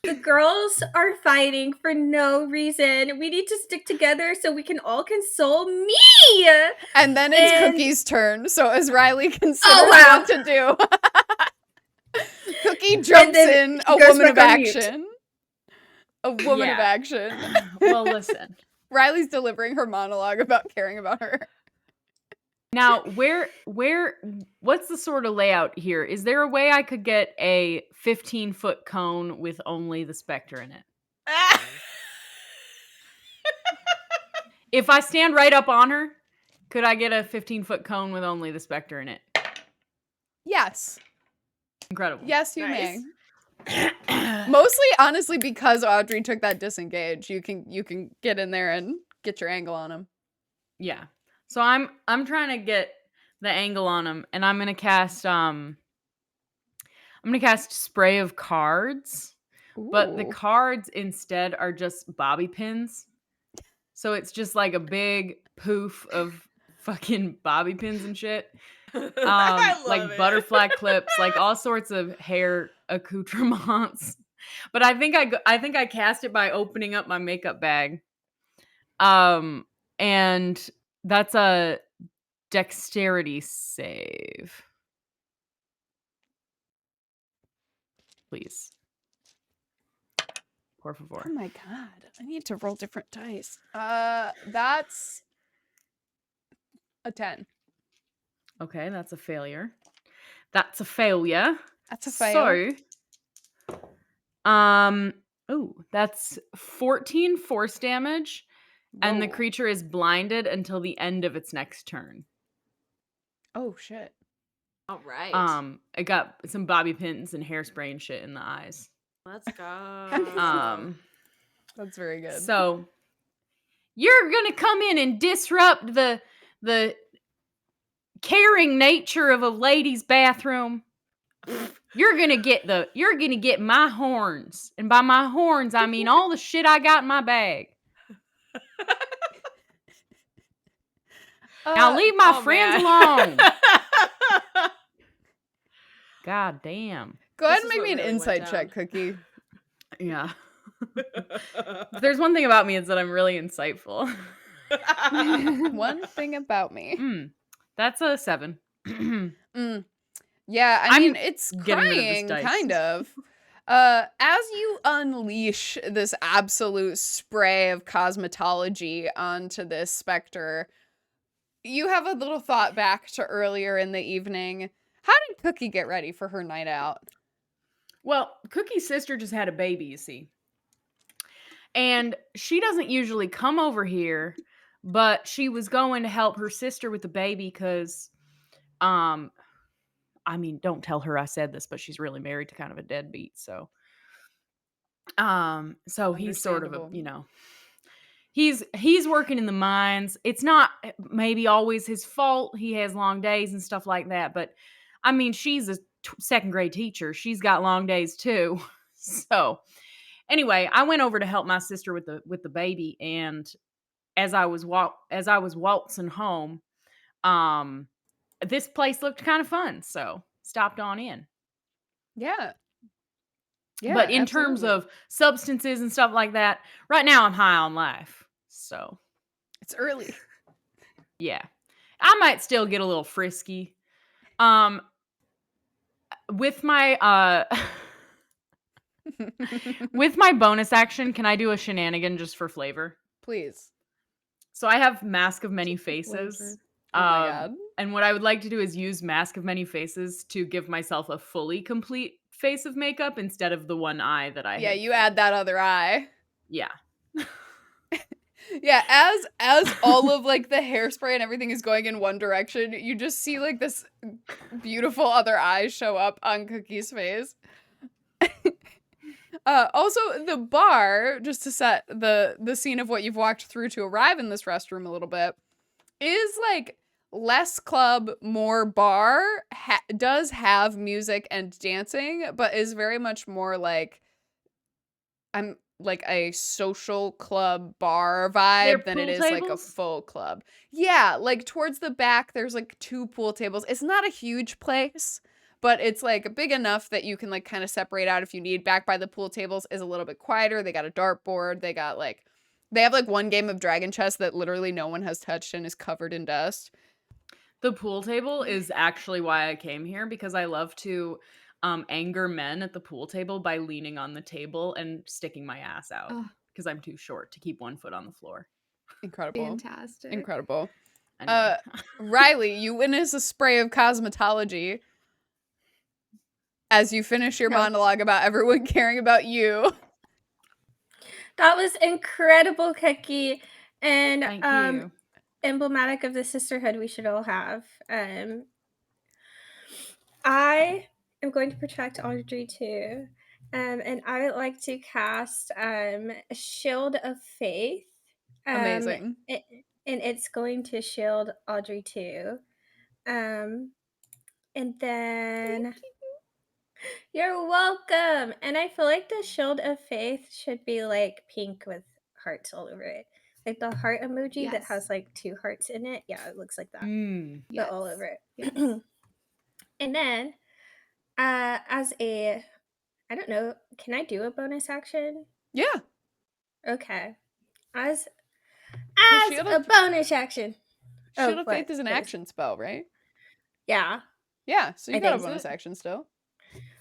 the girls are fighting for no reason. We need to stick together so we can all console me. And then it's And- Cookie's turn. So as Riley considers wow. what to do, Cookie jumps then in, a goes woman of back on mute. action. A woman of Yeah. action. Well, listen. Riley's delivering her monologue about caring about her. Now, what's the sort of layout here? Is there a way I could get a 15-foot cone with only the specter in it? If I stand right up on her, could I get a 15-foot cone with only the specter in it? Yes. Incredible. Yes, you Nice. may. Mostly, honestly, because Audrey took that disengage, you can get in there and get your angle on him. Yeah. So I'm trying to get the angle on him, and I'm gonna cast spray of cards, but the Ooh. cards instead are just bobby pins. So it's just like a big poof of fucking bobby pins and shit. I love Like it. butterfly clips, like all sorts of hair accoutrements. But I think I cast it by opening up my makeup bag. And that's a dexterity save. Please. Por favor. Oh my god, I need to roll different dice. That's a 10. Okay, that's a failure. That's a failure. That's a fail. So, that's 14 force damage, and the Whoa. creature is blinded until the end of its next turn. Oh shit. All right. I got some bobby pins and hairspray and shit in the eyes. Let's go. That's very good. So you're gonna come in and disrupt the caring nature of a lady's bathroom. You're gonna get my horns, and by my horns I mean all the shit I got in my bag. Now leave my friends alone. God damn. Go ahead This and is make what me an really went insight down. check, Cookie. Yeah. If there's one thing about me, it's that I'm really insightful. One thing about me. That's a 7. Yeah, I I'm mean, it's getting rid of this crying, dice. kind of. As you unleash this absolute spray of cosmetology onto this specter, you have a little thought back to earlier in the evening. How did Cookie get ready for her night out? Well, Cookie's sister just had a baby, you see. And she doesn't usually come over here, but she was going to help her sister with the baby because, I mean, don't tell her I said this, but she's really married to kind of a deadbeat. So he's sort of a, Understandable. he's working in the mines. It's not maybe always his fault. He has long days and stuff like that. But I mean, she's a second grade teacher. She's got long days too. So anyway, I went over to help my sister with the baby, and as I was waltzing home, this place looked kind of fun, so stopped on in. Yeah. Yeah, But in terms absolutely. of substances and stuff like that, right now I'm high on life. So, It's early. yeah. I might still get a little frisky. With my with my bonus action, can I do a shenanigan just for flavor? Please. So I have Mask of Many Just for Faces. flavor. Oh my god. And what I would like to do is use Mask of Many Faces to give myself a fully complete face of makeup instead of the one eye that I Yeah, had. you add that other eye. Yeah. Yeah, as all of like the hairspray and everything is going in one direction, you just see like this beautiful other eye show up on Cookie's face. Also the bar, just to set the scene of what you've walked through to arrive in this restroom a little bit, is like less club, more bar, does have music and dancing, but is very much more like I'm like a social club bar vibe than it pool is like a tables? full club. Yeah, like towards the back there's like 2 pool tables. It's not a huge place, but it's like big enough that you can like kind of separate out if you need. Back by the pool tables is a little bit quieter. They got a dartboard. They have like one game of Dragon Chess that literally no one has touched and is covered in dust. The pool table is actually why I came here, because I love to anger men at the pool table by leaning on the table and sticking my ass out Oh, because I'm too short to keep one foot on the floor. Incredible. fantastic. Incredible. Anyway. Riley, you witness a spray of cosmetology as you finish your No. monologue about everyone caring about you. That was incredible, Cookie, and Thank you. emblematic of the sisterhood we should all have. I am going to protect Audrey too, and I would like to cast a Shield of Faith. Amazing. And it's going to shield Audrey too. And then you're welcome. And I feel like the Shield of Faith should be like pink with hearts all over it. Like the heart emoji that has Yes. like 2 hearts in it. Yeah, it looks like that. Yes. But all over it. Yes. And then as a I don't know, can I do a bonus action? Yeah. Okay. As Shield a of- bonus action. Shield of what? Faith is an What is- action spell, right? Yeah. Yeah, so you I got a think so. bonus action still.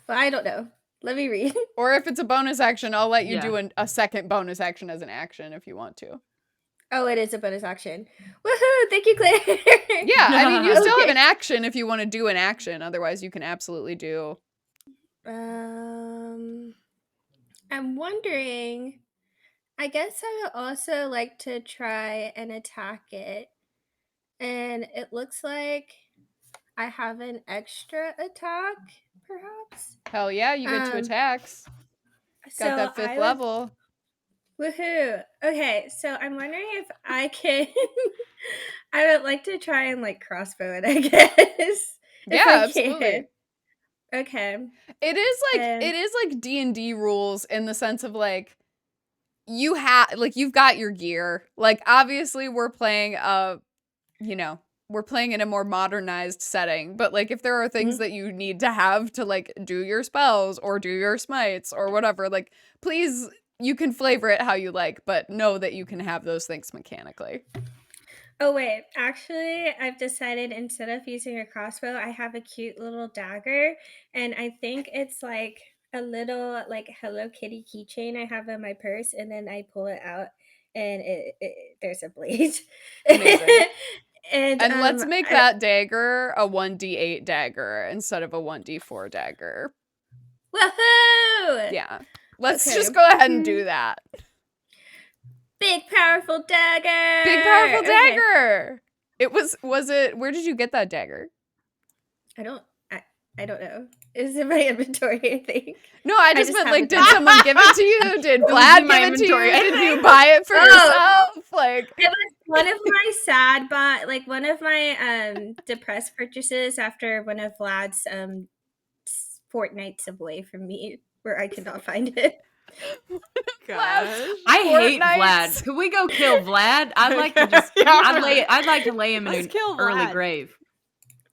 Well, I don't know. Let me read. Or if it's a bonus action, I'll let you Yeah. do a second bonus action as an action if you want to. Oh, it is a bonus action. Woohoo! Thank you, Claire. Yeah, I mean, you still have Okay. an action if you want to do an action. Otherwise, you can absolutely do. I'm wondering. I guess I would also like to try and attack it. And it looks like I have an extra attack, perhaps. Hell yeah, you get 2 attacks. Got that 5th level. Woohoo! Okay, so I'm wondering if I can. I would like to try and like crossbow it, I guess. Yeah, if I absolutely. can. Okay. It is like D&D rules in the sense of like you've got your gear. Like obviously we're playing we're playing in a more modernized setting, but like if there are things that you need to have to like do your spells or do your smites or whatever, like please, you can flavor it how you like, but know that you can have those things mechanically. Oh wait, actually, I've decided instead of using a crossbow, I have a cute little dagger, and I think it's like a little like Hello Kitty keychain I have in my purse, and then I pull it out, and there's a blade. Amazing. and And let's make that dagger a 1d8 dagger instead of a 1d4 dagger. Woohoo! Yeah. Let's Okay. just go ahead and do that. Big powerful dagger. Big powerful Okay. dagger. It was it, where did you get that dagger? I don't know. It's in my inventory, I think. No, I just just meant have like, it did there. someone give it to you? Did was Vlad in my give it to you? inventory, I Did you think. buy it for Oh. yourself? Like, It was one of my sad one of my depressed purchases after one of Vlad's fortnights away from me where I could not find it. Gosh. I hate Fortnights. Vlad. Could we go kill Vlad? I'd like to just. Yeah. I'd like to lay him in Let's an kill early Vlad. grave.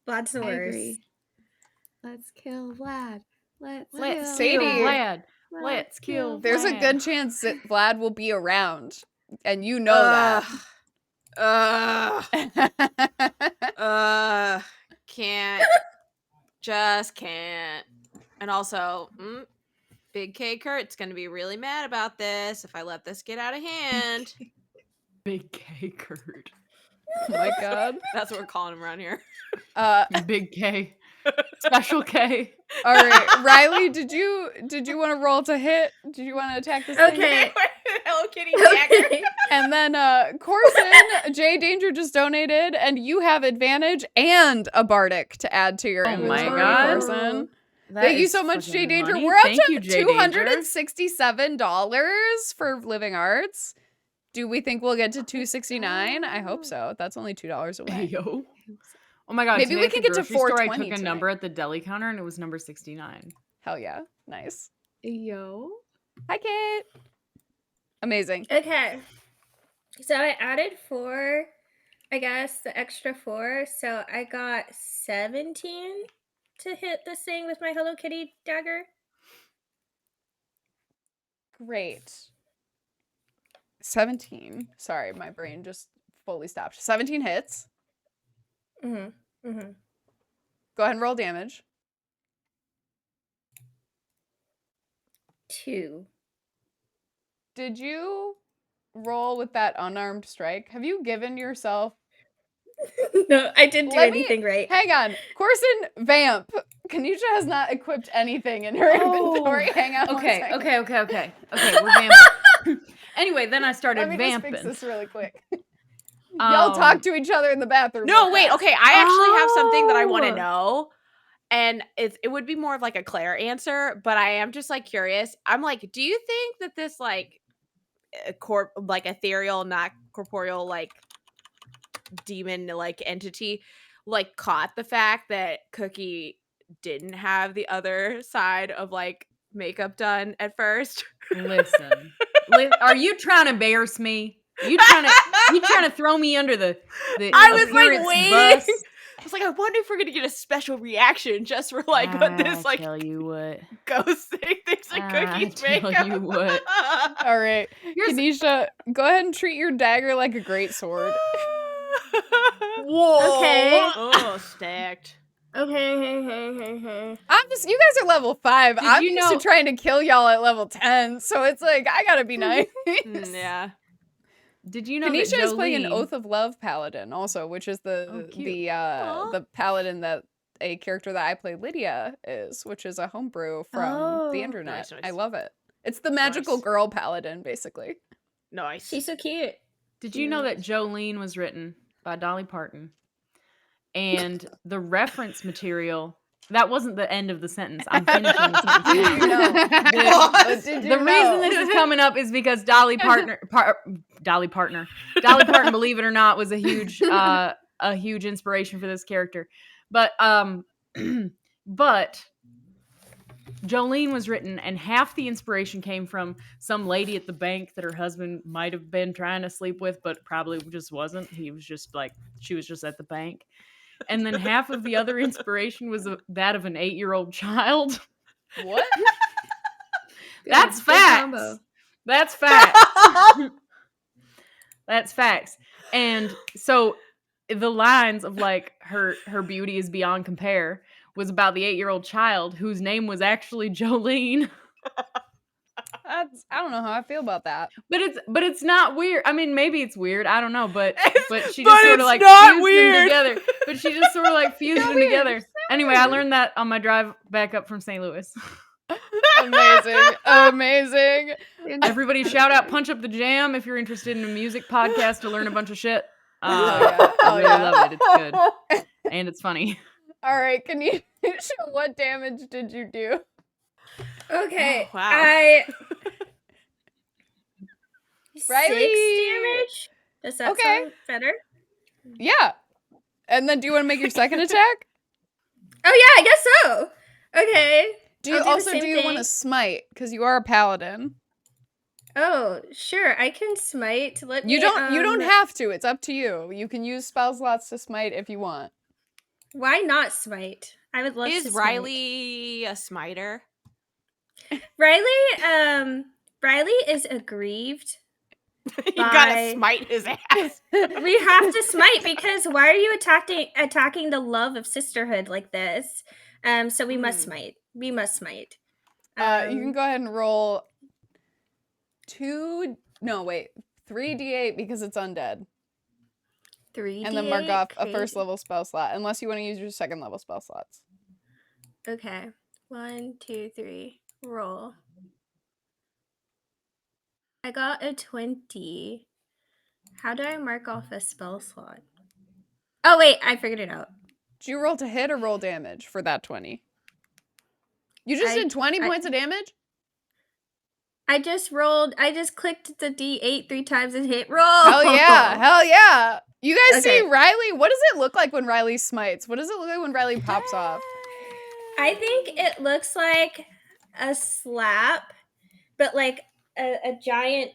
Vlad's the I worst. agree. Let's kill Vlad. Let's Let's kill Sadie. kill Vlad. Vlad. Let's kill. there's a Vlad. good chance that Vlad will be around. And you know Ugh. that. Can't. Just can't. And also, Big K Kurt's gonna be really mad about this if I let this get out of hand. Big K Kurt. Oh my god. That's what we're calling him around here. Big K. Special K. All right, Riley, did you want to roll to hit? Did you want to attack this thing? Okay. Hello Kitty dagger. Okay. And then Corson, Jay Danger just donated, and you have advantage and a bardic to add to your Oh my inventory, God. Corson. That Thank you is so much, Jay fucking Danger. money. We're up Thank to you, Jay Danger. $267 for Living Arts. Do we think we'll get to $269? I hope so. That's only $2 away. Yo. Oh my god. Maybe today we at can the get to grocery store, I 420 took a tonight. number at the deli counter and it was number 69. Hell yeah. Nice. Yo. Hi, Kate. Amazing. Okay. So I added 4, I guess, the extra 4. So I got 17 to hit this thing with my Hello Kitty dagger. Great. 17. Sorry, my brain just fully stopped. 17 hits. Mm-hmm. Mm-hmm. Go ahead and roll damage. 2. Did you roll with that unarmed strike? Have you given yourself... No, I didn't do Let me- anything right. Hang on. Corson, vamp. Kanisha has not equipped anything in her Oh. inventory. Hang on one Okay, second. okay, we're vamping. Anyway, then I started Let me just vamping. fix this really quick. Y'all talk to each other in the bathroom. No, real wait. fast. Okay, I actually have something that I want to Oh. know, and it would be more of like a Claire answer, but I am just like curious. I'm like, do you think that this like ethereal, not corporeal, like demon like entity, like caught the fact that Cookie didn't have the other side of like makeup done at first? Listen, are you trying to embarrass me? You trying to throw me under the I was like, appearance wait. bus? I was like, I wonder if we're gonna get a special reaction just for like what this like tell you what. ghost thing thinks like Cookie's I tell makeup. you what. All right. Here's- Kanisha, go ahead and treat your dagger like a great sword. Whoa. Okay. Oh, stacked. Okay. I'm just, you guys are level 5. Did I'm you used to know- trying to kill y'all at level 10, so it's like, I gotta be nice. Yeah. Did you know Kanisha that is playing an Jolene- Oath of Love paladin also, which is Oh, cute. the paladin that a character that I play, Lydia, is, which is a homebrew from the Oh. internet. Nice. I love it. It's the magical Nice. girl paladin, basically. Nice. She's so cute. Did you know that Jolene was written by Dolly Parton? And the reference material, that wasn't the end of the sentence. I'm finishing the sentence. Did you know? What? Did you The know? reason this is coming up is because Dolly Parton, believe it or not, was a huge inspiration for this character. But Jolene was written, and half the inspiration came from some lady at the bank that her husband might have been trying to sleep with, but probably just wasn't. He was just like, she was just at the bank. And then half of the other inspiration was that of an 8-year-old child. What? That's Good facts. combo. That's facts. That's facts. And so the lines of like her beauty is beyond compare was about the 8-year-old child whose name was actually Jolene. I don't know how I feel about that. But it's not weird. I mean, maybe it's weird. I don't know, but she But just sort it's of like not fused weird. them together. But she just sort of like fused not them weird. together. It's not Anyway, I weird. learned that on my drive back up from St. Louis. Amazing. Everybody shout out Punch Up the Jam if you're interested in a music podcast to learn a bunch of shit. yeah. I really love it. It's good. And it's funny. All right, can you show what damage did you do? Okay. Oh, wow. Riley. 6 damage? Does that Okay. sound better? Yeah. And then do you want to make your second attack? Oh yeah, I guess so. Okay. Do you I'll also the do same you want to thing. smite? Because you are a paladin. Oh, sure. I can smite. Let You me, don't have to. It's up to you. You can use spell slots to smite if you want. Why not smite? I would love to Is smite. Riley a smiter? Riley is aggrieved. You gotta Bye. smite his ass. We have to smite because why are you attacking the love of sisterhood like this? So we must smite. We must smite. You can go ahead and roll 3d8 because it's undead. 3d8. And then mark off a great. first level spell slot, unless you want to use your second level spell slots. Okay. 1, 2, 3. Roll. I got a 20. How do I mark off a spell slot? Oh, wait. I figured it out. Did you roll to hit or roll damage for that 20? You just did 20 points of damage? I just clicked the D8 3 times and hit roll. Hell yeah. Hell yeah. You guys see Okay. Riley? What does it look like when Riley smites? What does it look like when Riley pops off? I think it looks like a slap, but like a giant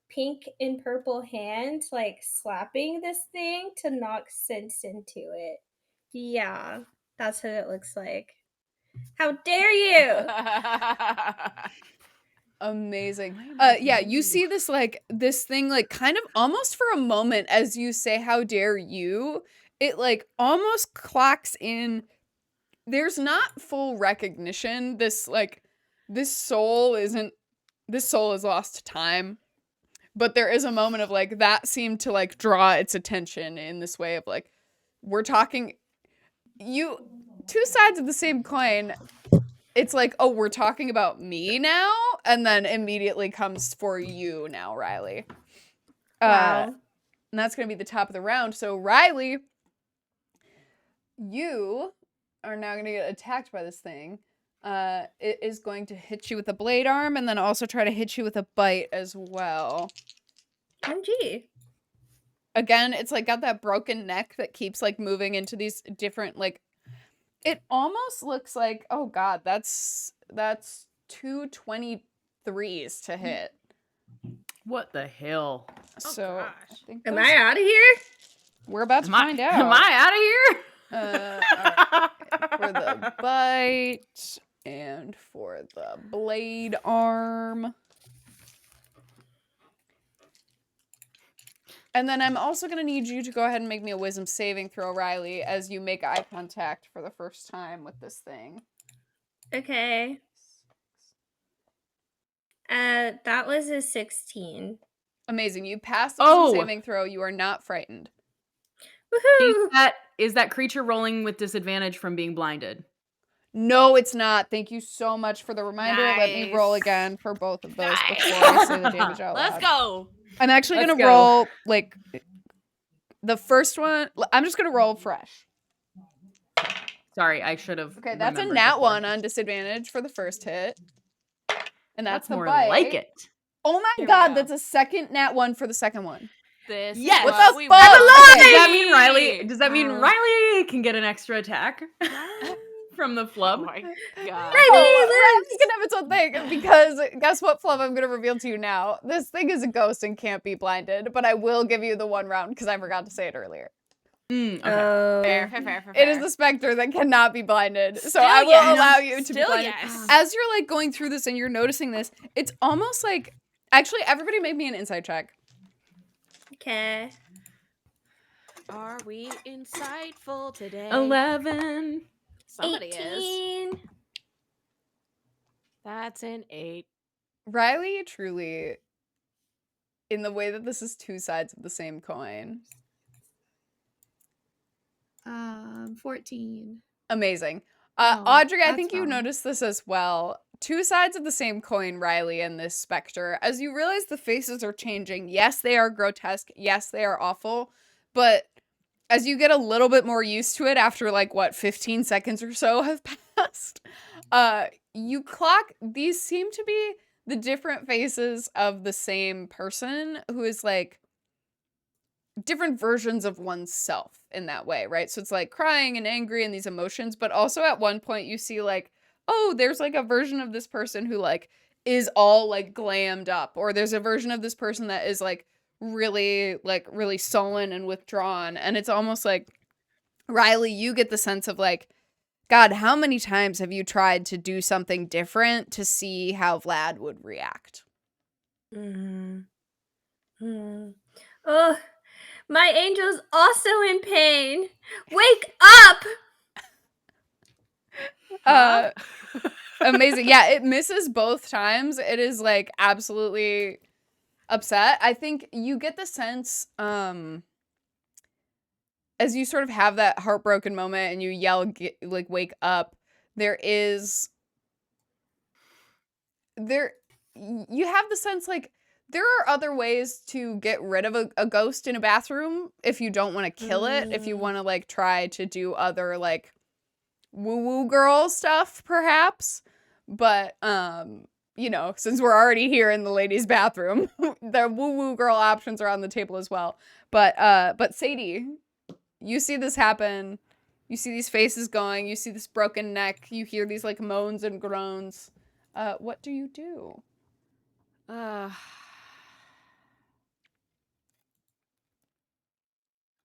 pink and purple hand like slapping this thing to knock sense into it. Yeah, that's what it looks like. How dare you? Amazing. Yeah, you see this thing like kind of almost for a moment as you say how dare you, it like almost clocks in. There's not full recognition. This soul is lost to time. But there is a moment of like that seemed to like draw its attention in this way of like we're talking two sides of the same coin. It's like, oh, we're talking about me now, and then immediately comes for you now, Riley. Wow. And that's going to be the top of the round. So, Riley, you are now going to get attacked by this thing. It is going to hit you with a blade arm, and then also try to hit you with a bite as well. OMG. Again, it's like got that broken neck that keeps like moving into these different like. It almost looks like, oh god, that's 2 23s to hit. What the hell? So gosh. I think Am those- I out of here? we're about to Am find out. Am I out of here? For the bite and for the blade arm. And then I'm also going to need you to go ahead and make me a wisdom saving throw, Riley, as you make eye contact for the first time with this thing. Okay. That was a 16. Amazing. You passed the wisdom Oh! saving throw. You are not frightened. Woohoo! Is that creature rolling with disadvantage from being blinded? No, it's not. Thank you so much for the reminder. Let me roll Nice. again for both of those Nice. before I say the damage out loud. Let's go. I'm actually Let's going to go. roll, like, the first one. I'm just going to roll fresh. Sorry, I should have. Okay, that's a remembered nat before. 1 on disadvantage for the first hit. And that's the more bite. like it. Oh my Here we god, go. that's a second nat 1 for the second one. This Yes. is What the we fuck? want. I'm Does that mean Riley? Does that mean Wow. Riley can get an extra attack from the Oh flub? my god. Riley's gonna have its own thing, because guess what, Flub, I'm gonna reveal to you now. This thing is a ghost and can't be blinded, but I will give you the one round because I forgot to say it earlier. Okay. Oh. Fair, fair, fair, fair. It is the specter that cannot be blinded, so Still I will yes. allow you to be Still blinded. yes. As you're like going through this and you're noticing this, it's almost like, actually, everybody make me an insight check. Okay. Are we insightful today? 11. Somebody is. 18. That's an 8. Riley truly, in the way that this is two sides of the same coin. 14. Amazing. Oh, Audrey, I that's think you wrong. noticed this as well. Two sides of the same coin, Riley, and this specter. As you realize the faces are changing, yes, they are grotesque. Yes, they are awful. But as you get a little bit more used to it after, 15 seconds or so have passed, you clock these seem to be the different faces of the same person who is, different versions of oneself in that way, right? So it's crying and angry and these emotions, but also at one point you see oh, there's a version of this person who is all glammed up, or there's a version of this person that is really sullen and withdrawn. And it's almost Riley, you get the sense of God, how many times have you tried to do something different to see how Vlad would react? Oh, my angel's also in pain. Wake up! Amazing. Yeah, it misses both times. It is absolutely upset. I think you get the sense as you sort of have that heartbroken moment and you yell wake up, you have the sense there are other ways to get rid of a ghost in a bathroom if you don't want to kill it, if you want to try to do other woo-woo girl stuff perhaps. But since we're already here in the ladies' bathroom, the woo-woo girl options are on the table as well. But Sadie, you see this happen. You see these faces going, you see this broken neck, you hear these moans and groans. What do you do?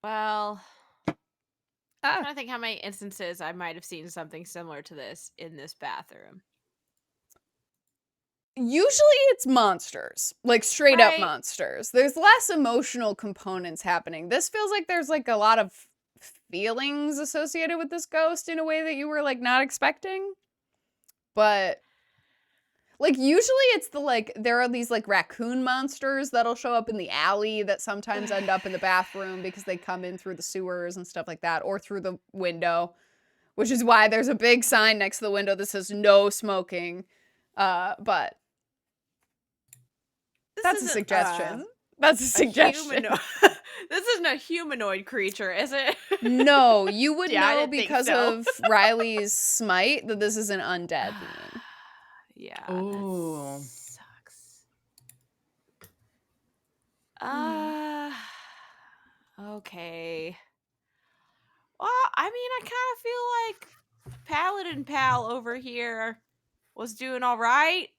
Well, I'm trying to think how many instances I might have seen something similar to this in this bathroom. Usually it's monsters, straight up Right. monsters. There's less emotional components happening. This feels like there's a lot of feelings associated with this ghost in a way that you were not expecting. But usually it's there are these raccoon monsters that'll show up in the alley that sometimes end up in the bathroom because they come in through the sewers and stuff like that, or through the window, which is why there's a big sign next to the window that says no smoking. But that's a suggestion. That's a suggestion. This isn't a humanoid creature, is it? No, you would Yeah, I know didn't think because so. of Riley's smite that this is an undead being. Yeah. Ooh. That sucks. Okay. Well, I mean, I kind of feel like Paladin Pal over here was doing all right.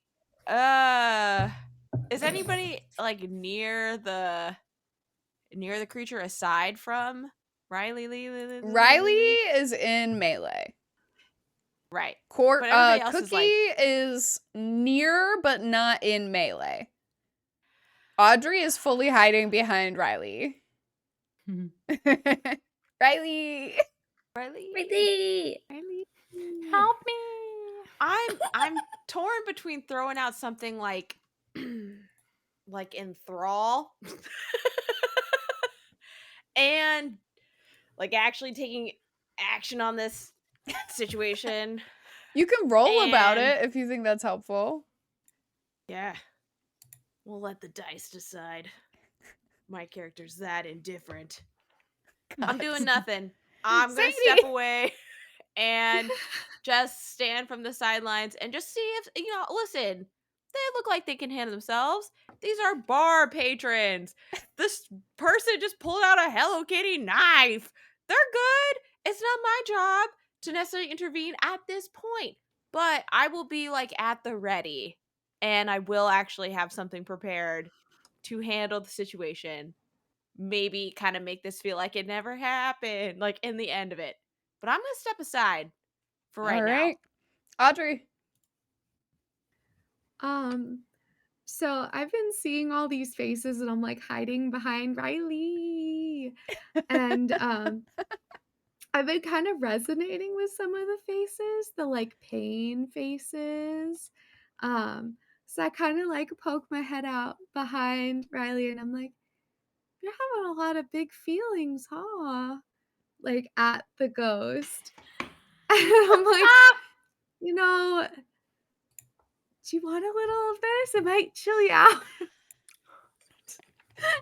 Is anybody near the creature aside from Riley? Riley is in melee. Right. But everybody else Cookie is is near but not in melee. Audrey is fully hiding behind Riley. Riley. Riley! Help me. I'm torn between throwing out something like enthrall and actually taking action on this situation. You can roll about it if you think that's helpful. Yeah. We'll let the dice decide. My character's that indifferent. God. I'm doing nothing. I'm going to Sadie. step away and just stand from the sidelines and just see if, listen, they look like they can handle themselves. These are bar patrons. This person just pulled out a Hello Kitty knife. They're good. It's not my job to necessarily intervene at this point, but I will be at the ready, and I will actually have something prepared to handle the situation. Maybe kind of make this feel like it never happened, in the end of it. But I'm going to step aside for right now. Audrey. So I've been seeing all these faces and I'm hiding behind Riley. me. And I've been kind of resonating with some of the faces, the like pain faces. So I kind of like poke my head out behind Riley and I'm like, you're having a lot of big feelings, huh? Like at the ghost. And I'm like, you know, do you want a little of this? It might chill you out.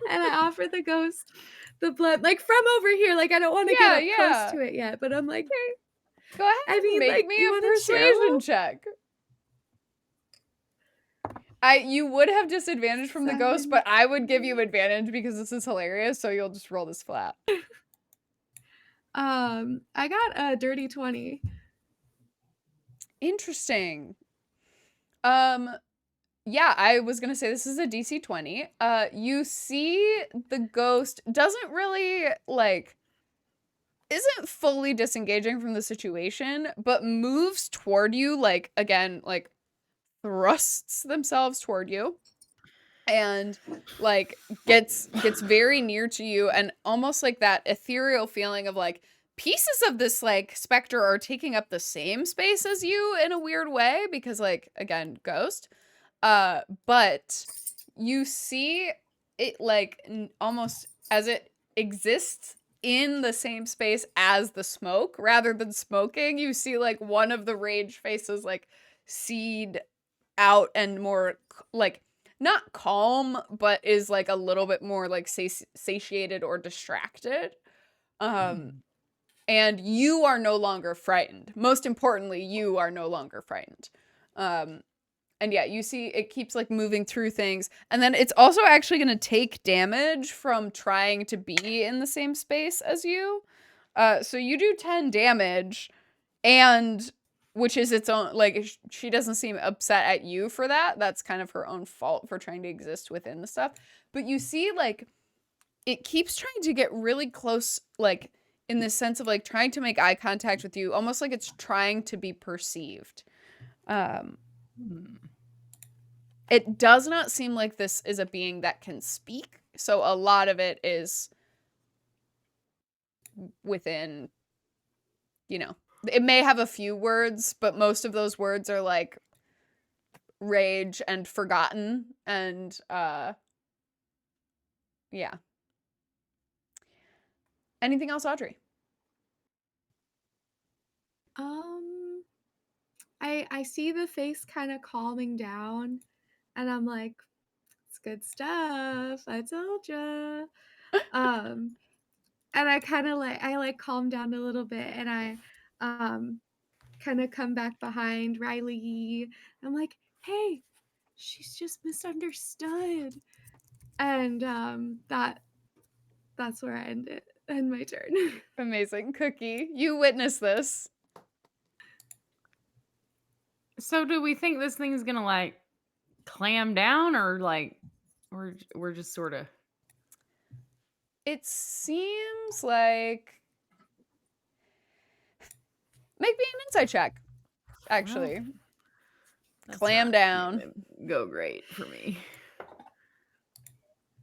And I offer the ghost the blood, like from over here. Like I don't want to get up close to it yet, but I'm like, Go ahead I mean, and make like, me you a wanna share a persuasion little? check. You would have disadvantage from the ghost, 7. but I would give you advantage because this is hilarious, so you'll just roll this flat. I got a dirty 20. Interesting. Yeah, I was gonna say this is a DC 20. You see the ghost doesn't really isn't fully disengaging from the situation, but moves toward you, like again, like thrusts themselves toward you and like gets very near to you, and almost like that ethereal feeling of like pieces of this like specter are taking up the same space as you in a weird way because like again, ghost. But you see it like almost as it exists in the same space as the smoke rather than smoking. You see like one of the rage faces like seed out and more like not calm, but is like a little bit more like satiated or distracted. And you are no longer frightened. Most importantly, you are no longer frightened. And yeah, you see it keeps like moving through things. And then it's also actually going to take damage from trying to be in the same space as you. So you do 10 damage, and which is its own, like, she doesn't seem upset at you for that. That's kind of her own fault for trying to exist within the stuff. But you see, like, it keeps trying to get really close, like, in the sense of, like, trying to make eye contact with you, almost like it's trying to be perceived. It does not seem like this is a being that can speak. So a lot of it is within, you know, it may have a few words, but most of those words are like rage and forgotten and yeah. Anything else, Audrey? I see the face kind of calming down, and I'm like, it's good stuff. I told ya. And I kind of like calm down a little bit, and I kind of come back behind Riley. I'm like, hey, she's just misunderstood. And that's where I end my turn. Amazing. Cookie, you witnessed this. So do we think this thing's gonna like clam down, or like we're just sort of? It seems like make me an insight check. Actually, That's clam not down. gonna go great for me.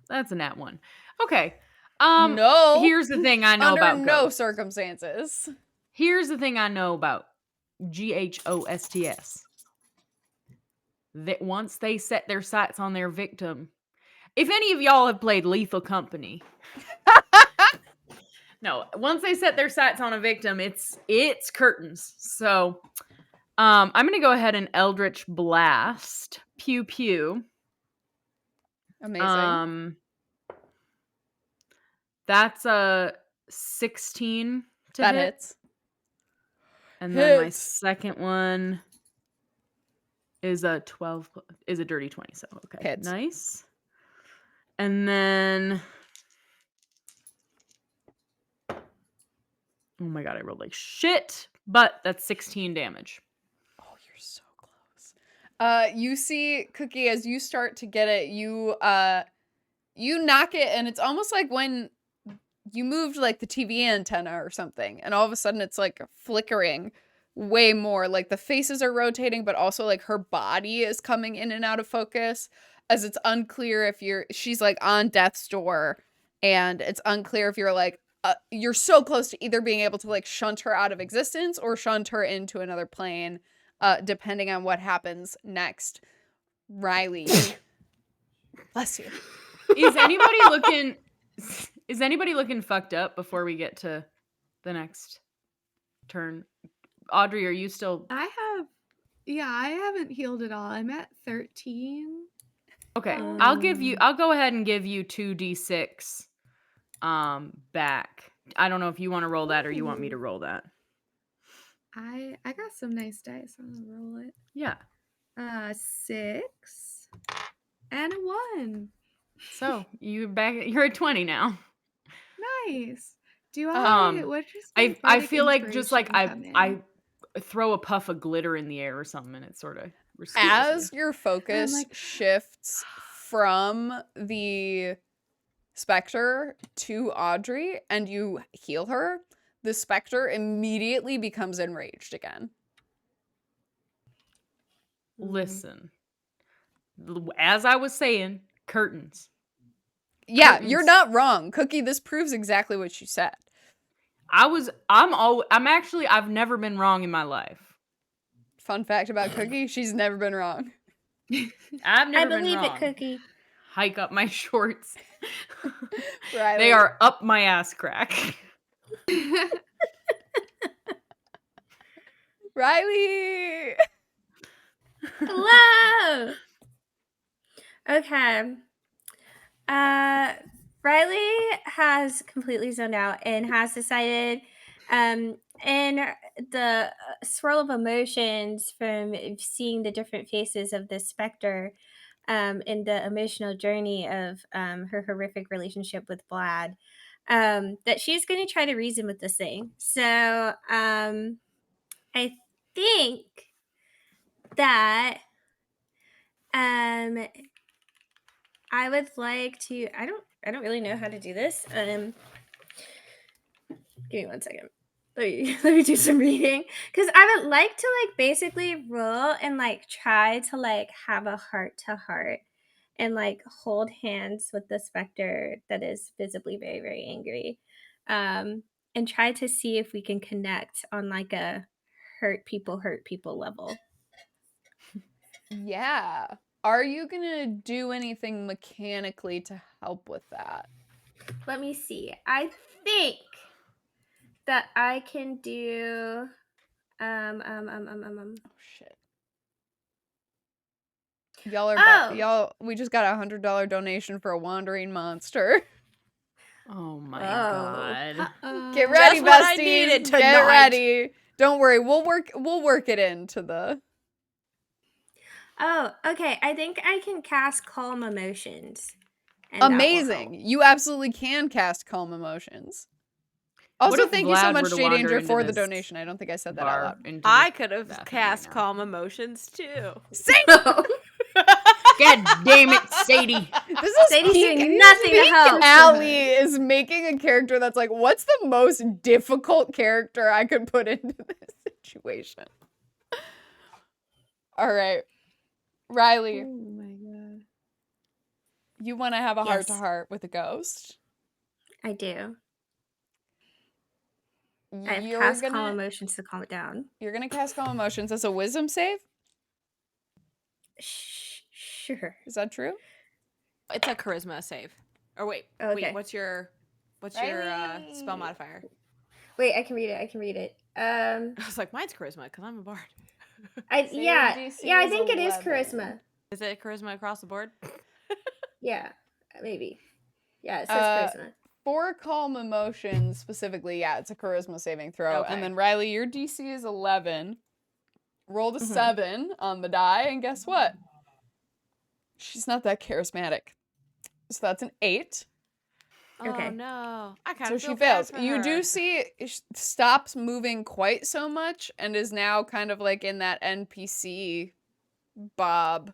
That's a nat 1. Okay. No. Here's the thing I know Under about no ghosts. circumstances. Here's the thing I know about ghosts. That once they set their sights on their victim, if any of y'all have played Lethal Company, no, once they set their sights on a victim, it's curtains. So, I'm gonna go ahead and Eldritch Blast. Pew pew. Amazing. That's a 16 to That hit. hits. And then my Hits. second one is a 12, is a dirty 20. So, okay. Hits. Nice. And then, oh my God, I rolled like shit, but that's 16 damage. Oh, you're so close. You see, Cookie, as you start to get it, you knock it, and it's almost like when you moved like the TV antenna or something, and all of a sudden it's like flickering way more. Like the faces are rotating, but also like her body is coming in and out of focus, as it's unclear if she's like on death's door, And it's unclear if you're like, you're so close to either being able to like shunt her out of existence or shunt her into another plane, depending on what happens next. Riley, bless you. Is anybody looking fucked up before we get to the next turn? Audrey, are you still I haven't healed at all. I'm at 13. okay? I'll go ahead and give you 2d6 back. I don't know if you want to roll that or you want me to roll that. I got some nice dice. I'm gonna roll it. Yeah. 6 and a 1. So you're at 20 now. Nice. Do I? What just? I feel like just like I throw a puff of glitter in the air or something, and it sort of as your focus shifts from the specter to Audrey and you heal her, the specter immediately becomes enraged again. Listen, as I was saying, curtains. Yeah, you're not wrong. Cookie, this proves exactly what you said. I've never been wrong in my life. Fun fact about Cookie, she's never been wrong. I've never been wrong. I believe it, Cookie. Hike up my shorts. Riley. They are up my ass crack. Riley! Hello! Okay. Riley has completely zoned out and has decided, in the swirl of emotions from seeing the different faces of the specter, in the emotional journey of her horrific relationship with Vlad, that she's going to try to reason with this thing. So I think that I would like to. I don't really know how to do this. Give me 1 second. Let me do some reading, because I would like to like basically roll and like try to like have a heart to heart and like hold hands with the specter that is visibly very, very angry, and try to see if we can connect on like a hurt people level. Yeah. Are you gonna do anything mechanically to help with that? Let me see. I think that I can do Oh shit. Y'all we just got $100 donation for a wandering monster. Oh my god. Get ready, Just what I besties. needed Get tonight. ready. Don't worry, we'll work it into the Oh, okay. I think I can cast Calm Emotions. And amazing. You absolutely can cast Calm Emotions. Also, if thank you so Vlad much, were to J wander Danger, into for the this donation. I don't think I said that out bar loud. into I the could have bathroom cast right now. Calm Emotions too. God damn it, Sadie. This is Sadie's peak, doing nothing to peak help. Allie is making a character that's like, what's the most difficult character I could put into this situation? All right. Riley, Oh my god. you want to have a Yes. heart-to-heart with a ghost? I do. I've You're cast Calm gonna Emotions to calm it down. cast Calm Emotions as a wisdom save? Sure. Is that true? It's a charisma save. Or wait, Okay. what's your Riley. spell modifier? Wait, I can read it. I was like, mine's charisma because I'm a bard. So your Yeah, DC I is think it is 11. charisma. Is it charisma across the board? Yeah, maybe. Yeah, it says charisma. For Calm Emotions specifically, yeah, it's a charisma saving throw. Okay. And then Riley, your DC is 11. Rolled a 7 on the die, and guess what? She's not that charismatic. So that's an 8. Okay. Oh no. I kind So of she feel fails. bad for You her. do see it stops moving quite so much and is now kind of like in that NPC Bob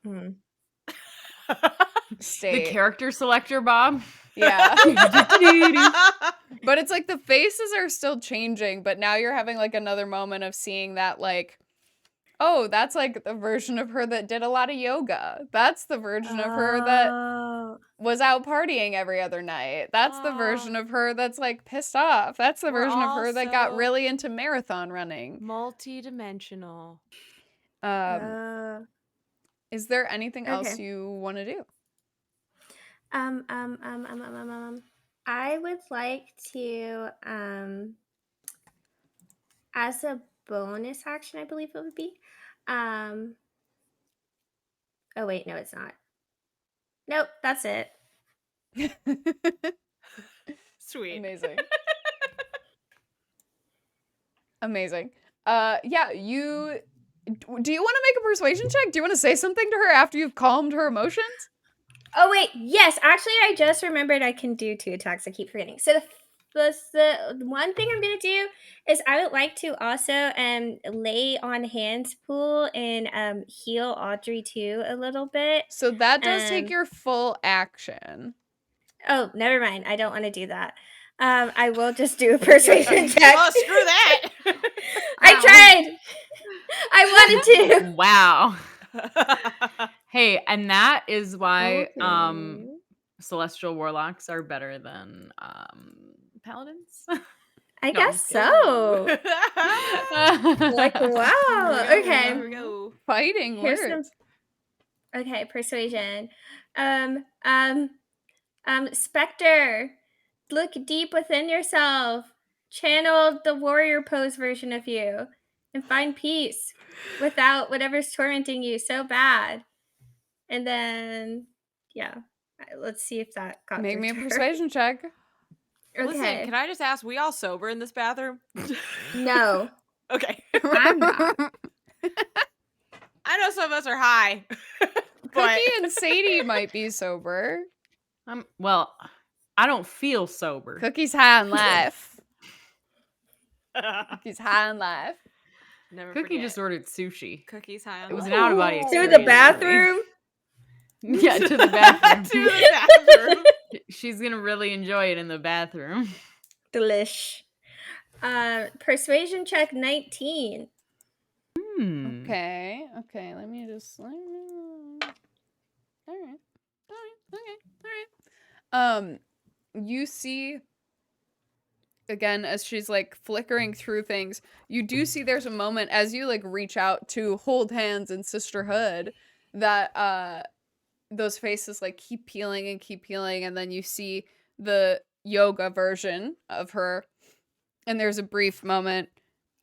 state. The character selector, Bob. Yeah. But it's like the faces are still changing, but now you're having like another moment of seeing that like, oh, that's like the version of her that did a lot of yoga. That's the version of her that was out partying every other night. That's the version of her that's like pissed off. That's the We're version of her that got also really into marathon running. multi-dimensional. Is there anything else Okay. you want to do? I would like to, as a bonus action, I believe it would be. Oh wait, no, it's not. Nope, that's it. Sweet. Amazing. Amazing. Yeah, do you want to make a persuasion check? Do you want to say something to her after you've calmed her emotions? Oh wait, yes, actually, I just remembered I can do 2 attacks. I keep forgetting. So the one thing I'm gonna do is I would like to also lay on hands pool and heal Audrey too a little bit. So that does take Um, your full action. Oh, never mind. I don't want to do that. I will just do a persuasion check. Oh, screw that. I tried. I wanted to. Wow. Hey, and that is why Okay. celestial warlocks are better than paladins. I No, I'm guess just so. Like, wow. Here Okay. we go. Fighting Here's words. some. Okay, persuasion. Spectre, look deep within yourself. Channel the warrior pose version of you and find peace without whatever's tormenting you so bad. And then, yeah, let's see if that got Make through me a to her. persuasion check. Okay. Listen, can I just ask, we all sober in this bathroom? No. Okay. I'm not. I know some of us are high. but Cookie and Sadie might be sober. Well, I don't feel sober. Cookie's high on life. Cookie's high on life. never Cookie forget. just ordered sushi. Cookies high on It was life. an out of body To To experience. the for me. bathroom? Yeah, to the bathroom. To the bathroom. She's gonna really enjoy it in the bathroom. Delish. Persuasion check 19. Okay, let me just. All right. You see, again, as she's like flickering through things, you do see there's a moment as you like reach out to hold hands in sisterhood that those faces like keep peeling, and then you see the yoga version of her, and there's a brief moment,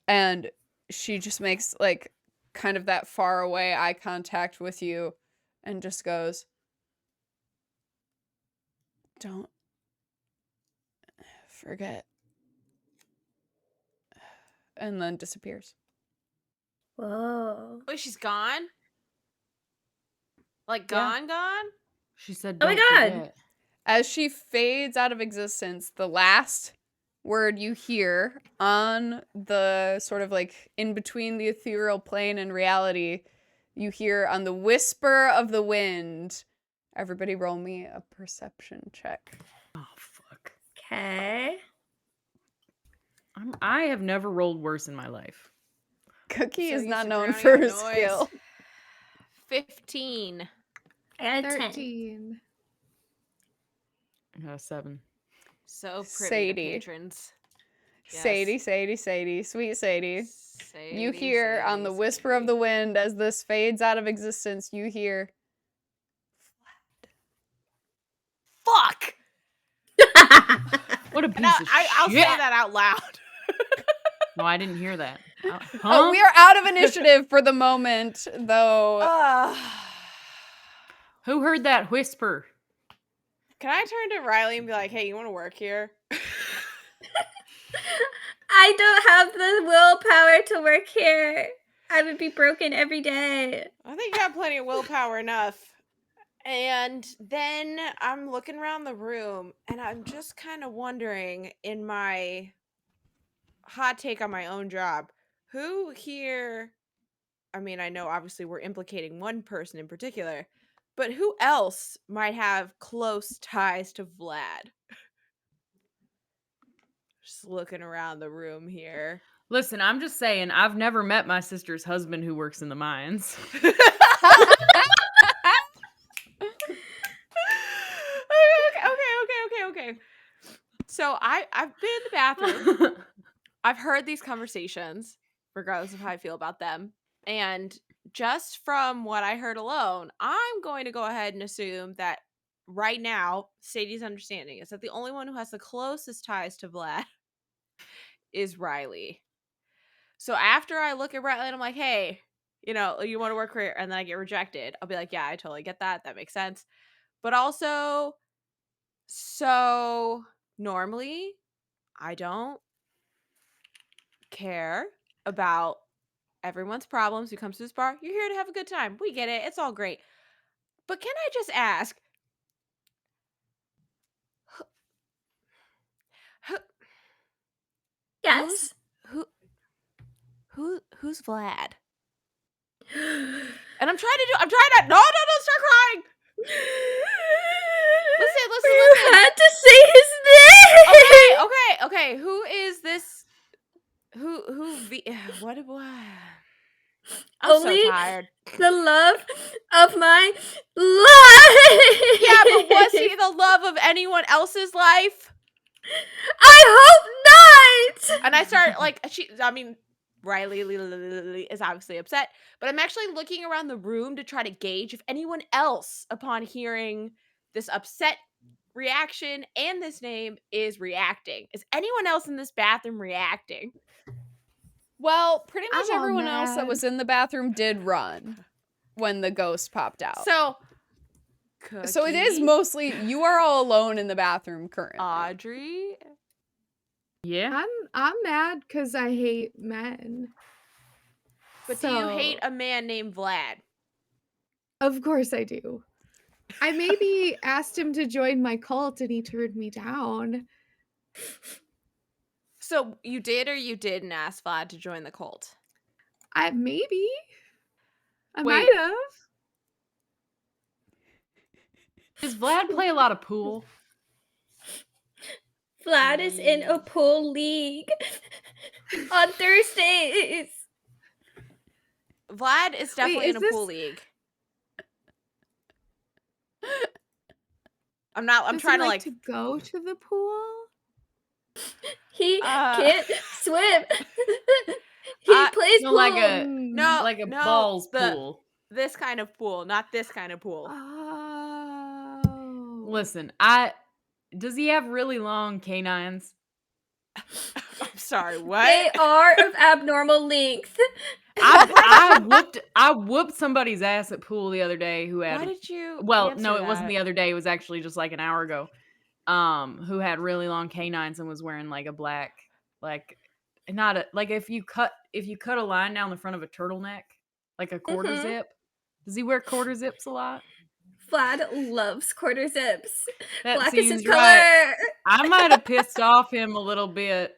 and she just makes like kind of that far away eye contact with you and just goes, "Don't forget," and then disappears. Whoa. Wait, she's gone? Like Yeah. gone? She said, Oh my "Don't God. forget." As she fades out of existence, the last word you hear on the sort of like in between the ethereal plane and reality, you hear on the whisper of the wind. Everybody roll me a perception check. Oh fuck! Okay. I have never rolled worse in my life. Cookie So is used not to known drowning for out her noise. skill. 15. I got a 10. 13. I got a 7. So pretty Sadie. to patrons. Yes. Sadie, sweet Sadie. You Sadie, hear on Sadie, the whisper of Sadie. the wind as this fades out of existence, you hear, Fuck! What a piece Now, of I'll shit! say that out loud. No, I didn't hear that. Oh, Huh? we are out of initiative for the moment, though. Who heard that whisper? Can I turn to Riley and be like, hey, you want to work here? I don't have the willpower to work here. I would be broken every day. I think you have plenty of willpower enough. And then I'm looking around the room and I'm just kind of wondering, in my hot take on my own job, who here, I mean, I know obviously we're implicating one person in particular, but who else might have close ties to Vlad? Just looking around the room here. Listen, I'm just saying, I've never met my sister's husband who works in the mines. So I've been in the bathroom. I've heard these conversations, regardless of how I feel about them. And just from what I heard alone, I'm going to go ahead and assume that right now, Sadie's understanding is that the only one who has the closest ties to Vlad is Riley. So after I look at Riley and I'm like, hey, you want to work here, and then I get rejected, I'll be like, yeah, I totally get that. That makes sense. But also, so normally I don't care about everyone's problems who comes to this bar. You're here to have a good time. We get it. It's all great. But can I just ask, Yes. who's Vlad? And I'm trying to no, start crying. Listen. You had to say his name. Okay. Who is this? What? I'm Only so tired. the love of my life. Yeah, but was he the love of anyone else's life? I hope not. And I start Riley is obviously upset, but I'm actually looking around the room to try to gauge if anyone else, upon hearing this upset reaction and this name, is reacting. Is anyone else in this bathroom reacting? Well, pretty much I'm all everyone else that mad. was in the bathroom did run when the ghost popped out. So it is mostly you are all alone in the bathroom currently. Audrey. Yeah. I'm mad because I hate men. But do you hate a man named Vlad? Of course I do. I maybe asked him to join my cult and he turned me down. So you did or you didn't ask Vlad to join the cult? Maybe. I Wait. might have. Does Vlad play a lot of pool? Vlad is in a pool league on Thursdays. Vlad is definitely is in a pool league. I'm Does trying he to to go to the pool? He can't swim. He plays no, pool. like a no, like a no, balls pool. This kind of pool, not this kind of pool. Oh. Listen, does he have really long canines? I'm sorry, what? They are of abnormal length. I whooped somebody's ass at pool the other day who had Why did you well, no, answer it wasn't that? the other day, it was actually just like an hour ago. Who had really long canines and was wearing like a black, like not a like if you cut a line down the front of a turtleneck, like a quarter Mhm. zip. Does he wear quarter zips a lot? Vlad loves quarter zips. That Black is his seems color. right. I might have pissed off him a little bit.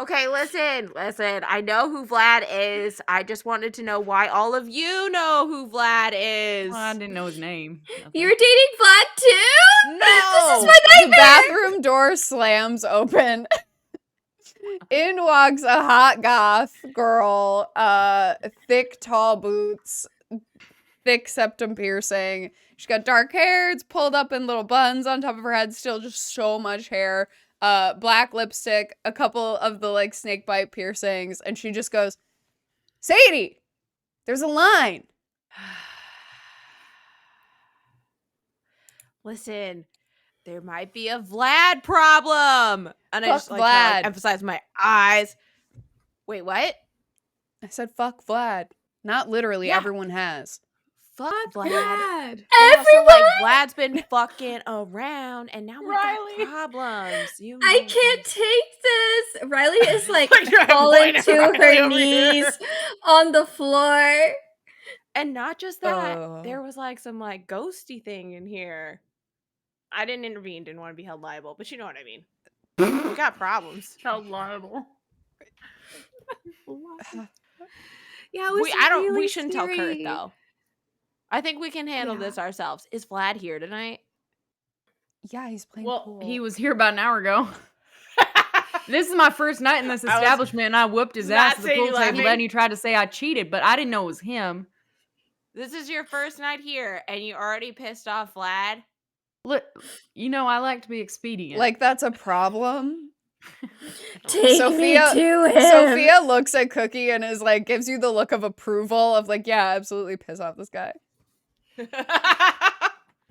Okay, listen. I know who Vlad is. I just wanted to know why all of you know who Vlad is. Well, I didn't know his name. You're dating Vlad too? No! This is my The nightmare. bathroom door slams open. In walks a hot goth girl, thick, tall boots, thick septum piercing. She's got dark hair. It's pulled up in little buns on top of her head. Still just so much hair. Black lipstick, a couple of the like snake bite piercings, and she just goes, "Sadie, there's a line." Listen, there might be a Vlad problem. And I Fuck just kinda, Vlad. emphasize my eyes. Wait, what? I said, "Fuck Vlad." Not literally. Yeah. Everyone has. Fuck Vlad. Vlad. But also, Everyone. Vlad's been fucking around, and now we Riley. got problems. I can't take this. Riley is like You're falling pointing to Riley her over here. knees on the floor. And not just that, Oh. there was like some like ghosty thing in here. I didn't intervene, didn't want to be held liable, but you know what I mean. We got problems. Held liable. Yeah, it was We really shouldn't tell Kurt scary. though. I think we can handle Yeah. this ourselves. Is Vlad here tonight? Yeah, he's playing Well, pool. he was here about an hour ago. This is my first night in this I was establishment, and I whooped his not ass at the saying pool you table. laughing. Then he tried to say I cheated, but I didn't know it was him. This is your first night here, and you already pissed off Vlad? Look, I like to be expedient. Like that's a problem. Take Sophia- me to him. Sophia looks at Cookie and is like, gives you the look of approval of like, yeah, absolutely piss off this guy.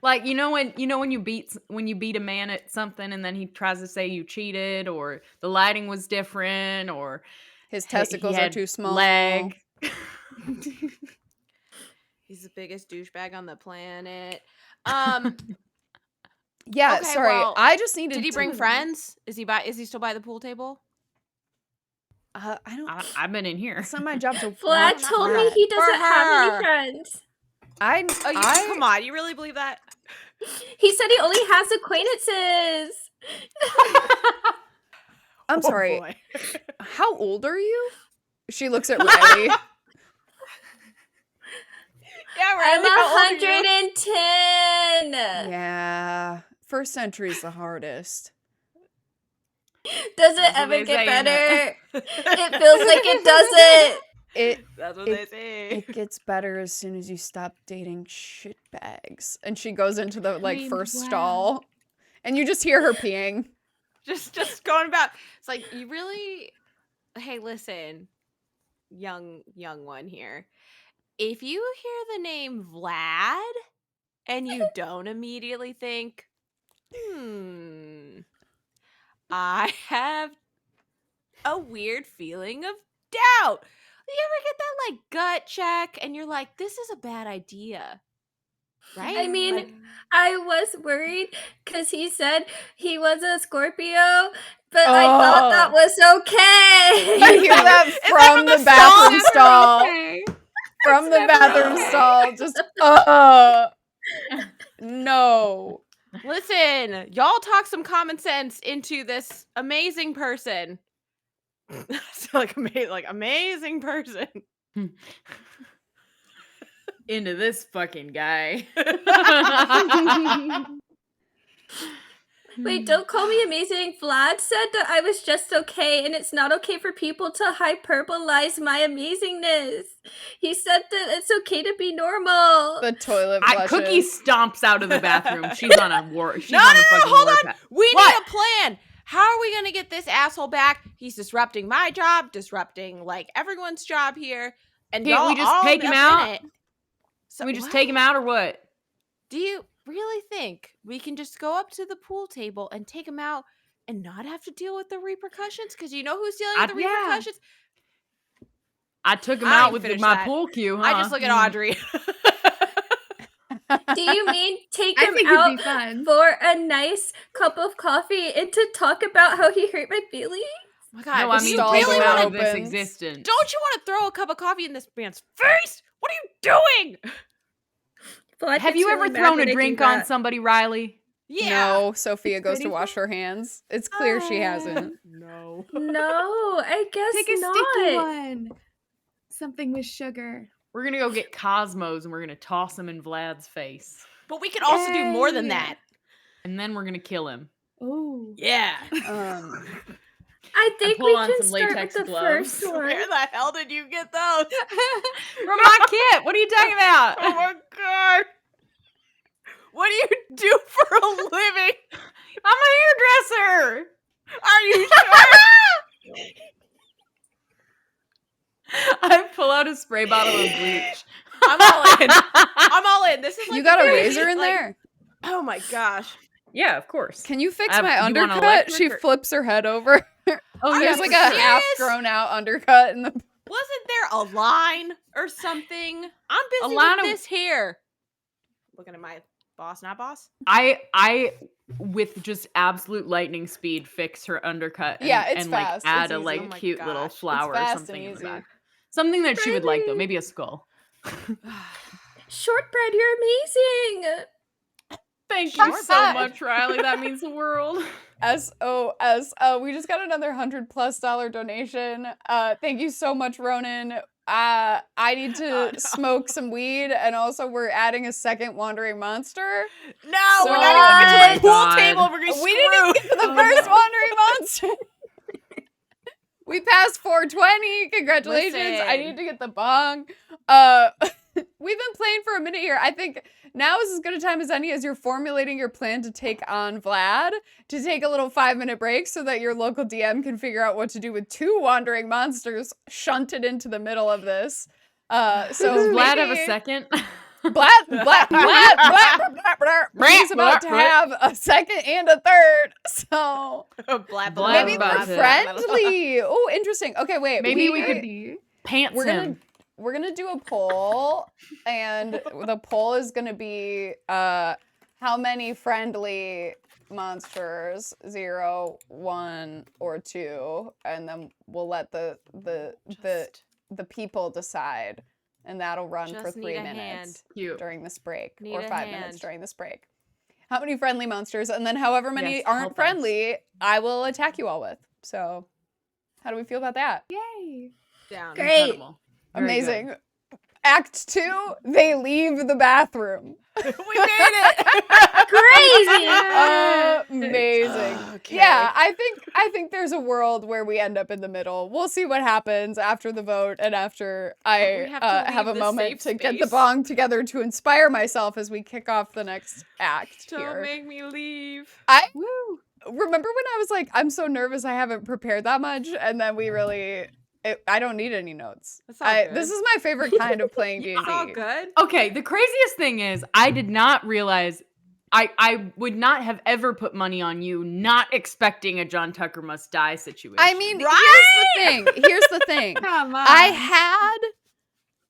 Like when you beat a man at something and then he tries to say you cheated or the lighting was different or His he testicles are had too small. leg. He's the biggest douchebag on the planet. Yeah, Okay, sorry. well, I just needed Did he to bring friends? Is he still by the pool table? I don't I've been in here. It's not my job to Vlad watch told me that. he doesn't For have any her. friends. Come on, you really believe that? He said he only has acquaintances. I'm Oh, sorry. boy. How old are you? She looks at Riley. Yeah, I'm Riley, how old are you? 110. Yeah. First century's the hardest. Does it That's what ever they get say, better? It feels like it doesn't. That's what It- they say. It gets better as soon as you stop dating shitbags. And she goes into the mean, first wow. stall. And you just hear her peeing. just going about. It's like you really. Hey, listen, young one here. If you hear the name Vlad and you don't immediately think, I have a weird feeling of doubt. You ever get that like gut check and you're like, this is a bad idea. Right? I mean, Like, I was worried because he said he was a Scorpio, but I thought that was okay. I hear that from the bathroom stall. Okay. From the never bathroom okay. stall. Just, no. listen, y'all talk some common sense into this amazing person. So amazing person. Into this fucking guy. Wait, don't call me amazing. Vlad said that I was just okay, and it's not okay for people to hyperbolize my amazingness. He said that it's okay to be normal. The toilet flushes. Cookie stomps out of the bathroom. She's on a war. She's No, on a no, fucking hold on. warpath. We What? need a plan. How are we gonna get this asshole back? He's disrupting my job, disrupting like everyone's job here, and Can't y'all we just all take him up in out? it. So Can we just what? take him out or what? Do you really think we can just go up to the pool table and take him out and not have to deal with the repercussions? Because you know who's dealing with the Yeah. repercussions? I took him I out ain't with finished my that. pool cue, huh? I just look at Audrey. Do you mean take I him think out it'd be fun. for a nice cup of coffee and to talk about how he hurt my feelings? Oh my God, No, I do mean you stall take really him door out want of to? this opens. existence. Don't you want to throw a cup of coffee in this man's face? What are you doing? Vlad Have gets you really ever mad thrown when a I do drink on that. somebody, Riley? Yeah. No, Sophia goes to Pretty wash her hands. It's clear she hasn't. No. No, I guess Take a not. sticky one. Something with sugar. We're gonna go get Cosmos and we're gonna toss him in Vlad's face, But we can also do more than Yay. that. and then we're gonna kill him. Ooh. Yeah. I think pull we on can some start with latex the gloves. first one. Where the hell did you get those? From my kit. What are you talking about? Oh my God. What do you do for a living? I'm a hairdresser. Are you sure? I pull out a spray bottle of bleach. I'm all in. I'm all in. This is like You got a crazy, razor in like- there? Oh my gosh. Yeah, of course. Can you fix you my want undercut? electric She or- flips her head over. Oh, Are There's you like a serious? half grown out undercut in the. Wasn't there a line or something? I'm busy line with of- this here. Looking at my boss, not boss. I with just absolute lightning speed fix her undercut and, Yeah, it's and fast. like add It's a easy. like Oh my cute little gosh. It's flower or fast something and in the easy. back. Something that she would like though, Riley. maybe a skull. Shortbread, you're amazing. Thank you so Shortbread. much, Riley. That means the world. SOS. We just got another $100+ donation. Thank you so much, Ronan. I need to Oh, no. smoke some weed, and also we're adding a second wandering monster. No, So- we're not even getting to the pool God. table. We're gonna We didn't even get to the first wandering monster. We passed 420. Congratulations. I Listen. need to get the bong. we've been playing for a minute here. I think now is as good a time as any as you're formulating your plan to take on Vlad, to take a little 5-minute break so that your local DM can figure out what to do with 2 wandering monsters shunted into the middle of this. So Does Vlad have a maybe- second? Vlad, he's about to have a second and a third. So Blah, blah, maybe blah, they're blah. friendly. Oh, interesting. Okay, wait. Maybe we could pants We're gonna him. we're gonna do a poll, and the poll is gonna be how many friendly monsters, 0, 1, or 2, and then we'll let the people decide, and that'll run for Just 3 need a minutes hand. Cute. during this break, Need or a 5 minutes hand. during this break. How many friendly monsters, and then however many Yes, aren't help us. friendly, I will attack you all with. So, how do we feel about that? Yay. Down. Great. Incredible. Very good. Amazing. Act 2, they leave the bathroom. We made it. Crazy. Amazing. Okay. Yeah, I think there's a world where we end up in the middle. We'll see what happens after the vote and after I We have to have a leave the moment safe to get the space. bong together to inspire myself as we kick off the next act Don't here. make me leave. Woo! Remember when I was like, I'm so nervous I haven't prepared that much, and then we really I don't need any notes. That's all good. This is my favorite kind of playing D&D. It's all good. Okay, the craziest thing is I did not realize I would not have ever put money on you not expecting a John Tucker Must Die situation. I mean, Right? here's the thing. Come on.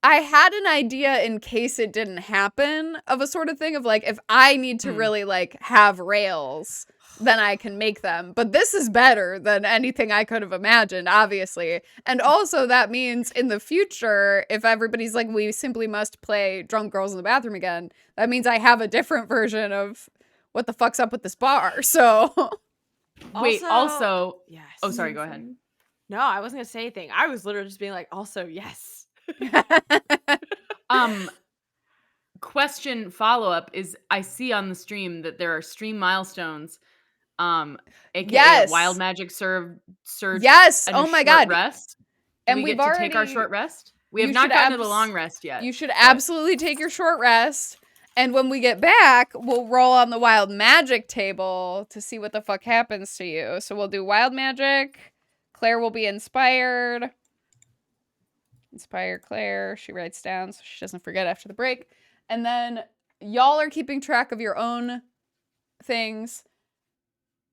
I had an idea in case it didn't happen of a sort of thing of like, if I need to really like have rails, then I can make them. But this is better than anything I could have imagined, obviously. And also that means in the future, if everybody's like, we simply must play Drunk Girls in the Bathroom again, that means I have a different version of what the fuck's up with this bar. So Wait, also Yes. oh sorry, go ahead. No, I wasn't gonna say anything. I was literally just being like, also, yes. Question follow-up is I see on the stream that there are stream milestones, aka Yes. Wild Magic Surge. Yes. And Oh a my short God. Rest. And Do we we've get to take our already- short rest? We have You not should gotten to the abs- long rest yet. You should absolutely take your short rest. And when we get back, we'll roll on the wild magic table to see what the fuck happens to you. So we'll do wild magic. Claire will be inspired. Inspire Claire. She writes down so she doesn't forget after the break. And then y'all are keeping track of your own things.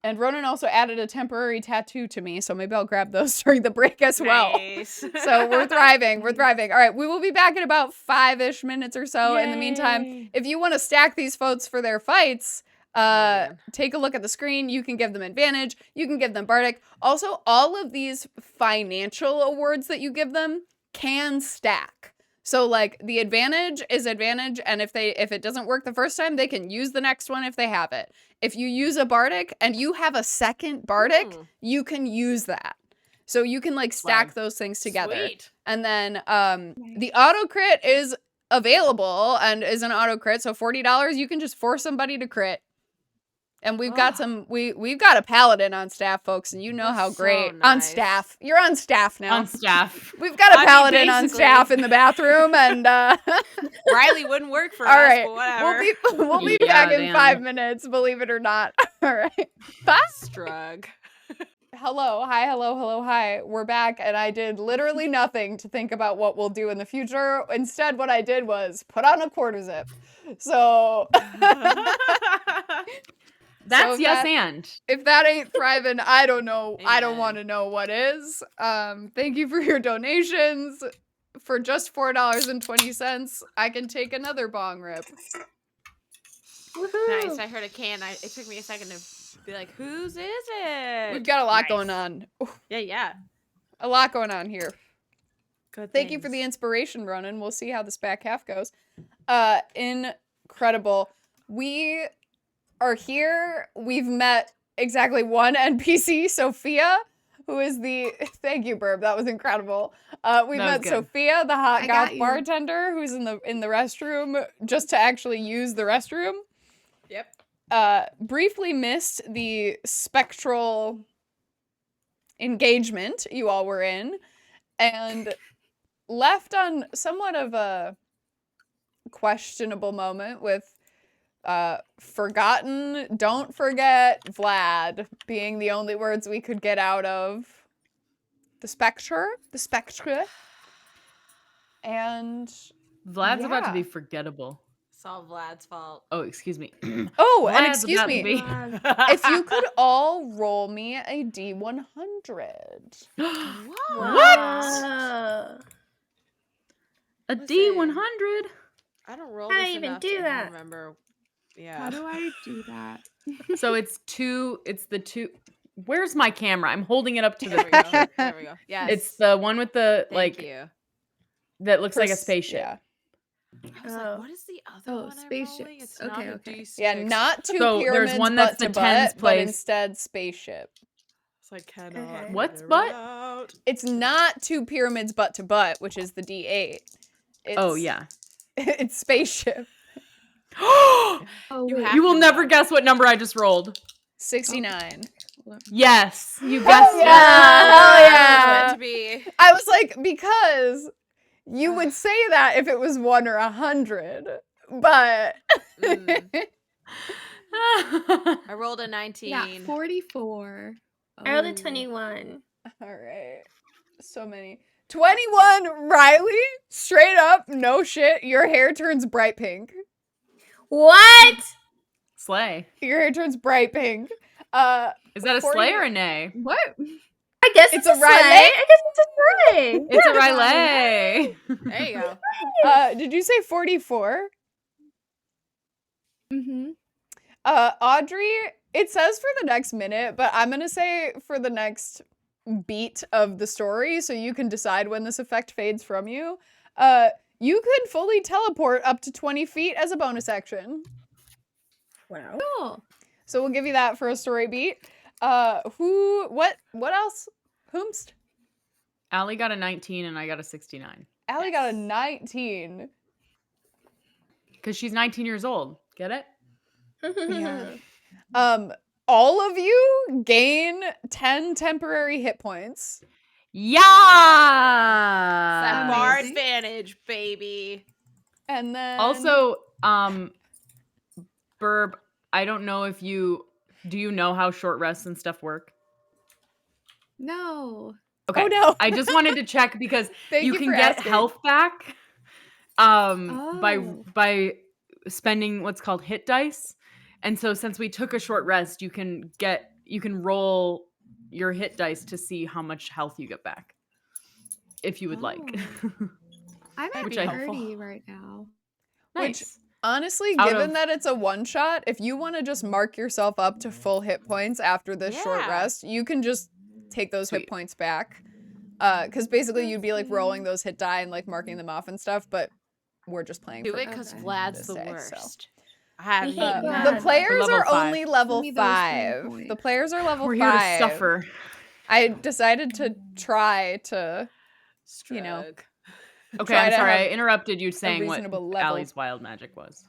And Ronan also added a temporary tattoo to me, so maybe I'll grab those during the break as well. Nice. So we're thriving. We're thriving. All right, we will be back in about 5-ish minutes or so. In the meantime, Yay. if you want to stack these folks for their fights, man. take a look at the screen. You can give them advantage. You can give them Bardic. Also, all of these financial awards that you give them can stack. So like the advantage is advantage, and if it doesn't work the first time, they can use the next one if they have it. If you use a Bardic and you have a second Bardic, you can use that. So you can like stack Swag. those things together. Sweet. And then the auto crit is available and is an auto crit. So $40, you can just force somebody to crit. And we've got we've got a paladin on staff, folks, and you know That's how so great on nice. staff. You're on staff now. on staff. We've got a I mean, paladin on basically. staff in the bathroom, and Riley wouldn't work for all us, right, but whatever. we'll be Yeah, back in damn. 5 minutes. Believe it or not. All right, bye. Strug. Hello, hi, hello, hi. We're back, and I did literally nothing to think about what we'll do in the future. Instead, what I did was put on a quarter zip. So That's So yes that- and. if that ain't thriving, I don't know. I don't Amen. want to know what is. Thank you for your donations. For just $4.20, I can take another bong rip. Woohoo. Nice. I heard a can. It took me a second to be like, whose is it? We've got a lot Nice. going on. Yeah. A lot going on here. Good. Thank you for the inspiration, Ronan. We'll see how this back half goes. Incredible. We are here. We've met exactly one NPC, Sophia, who is the... Thank you, Birb. That was incredible. We've That was met good. Sophia, the hot I got goth you. bartender, who's in the restroom just to actually use the restroom. Yep. Briefly missed the spectral engagement you all were in, and left on somewhat of a questionable moment with forgotten, don't forget, Vlad being the only words we could get out of the spectre. And Vlad's about to yeah. be forgettable. It's all Vlad's fault. Oh, excuse me. Oh, and Vlad's excuse about to me. be- If you could all roll me a D100. What? A Listen. D100? I don't roll How do this you even enough do to that? remember. Yeah. How do I do that? So it's the two. Where's my camera? I'm holding it up to There the we go. picture. There we go. Yes. It's the one with the Thank you. that looks like a spaceship. Yeah. I was like, what is the other Oh, one I'm rolling? spaceships. It's not Okay, a okay. D6. Yeah, not two So there's pyramids one that's butt the to tens butt, but place. instead spaceship. So I cannot. Okay. What's figure butt? it out. It's not two pyramids butt to butt, which is the D8. It's, Oh yeah. It's spaceship. Oh, You wait. have You will to never know. guess what number I just rolled. 69. Yes, you guessed yeah. it. Hell It's yeah. meant to be. I was like, because you would say that if it was 1 or 100, but I rolled a 19. Yeah, 44. I rolled a Oh. 21. all right. So many. 21, Riley, straight up, no shit, your hair turns bright pink. What? Slay. Your hair turns bright pink. Is that a 40 slay or a nay? What? I guess It's it's, a a slay. Riley? I guess it's a slay. It's a Yeah. Riley. There you go. Did you say 44? Mm-hmm. Audrey, it says for the next minute, but I'm gonna say for the next beat of the story, so you can decide when this effect fades from you. You could fully teleport up to 20 feet as a bonus action. Wow. Cool. So we'll give you that for a story beat. What else? Whomst? Allie got a 19 and I got a 69. Allie got a 19. Because she's 19 years old. Get it? Yeah. All of you gain 10 temporary hit points. Yeah. That bar Amazing. advantage, baby. And then Also, Birb, I don't know if do you know how short rests and stuff work? No. Okay. Oh no. I just wanted to check because Thank you you can for get asking. health back Oh. by spending what's called hit dice. And so since we took a short rest, you can roll your hit dice to see how much health you get back. If you would like. I'm at Which 30 I helpful. right now. Nice. Honestly, Out given of- that it's a one shot, if you want to just mark yourself up to full hit points after this short Yeah. rest, you can just take those hit Sweet. points back. Because basically you'd be like rolling those hit die and like marking them off and stuff, but we're just playing Do for it because Okay. Vlad's this the day, worst. I have We hate eaten Vlad. The Vlad. players Level are 5. only level Give me those 10 5. points. The players are level We're 5. here to suffer. I decided to try to, you know, Strug. Okay, try I'm to sorry. I have interrupted you saying what reasonable level. Allie's wild magic was.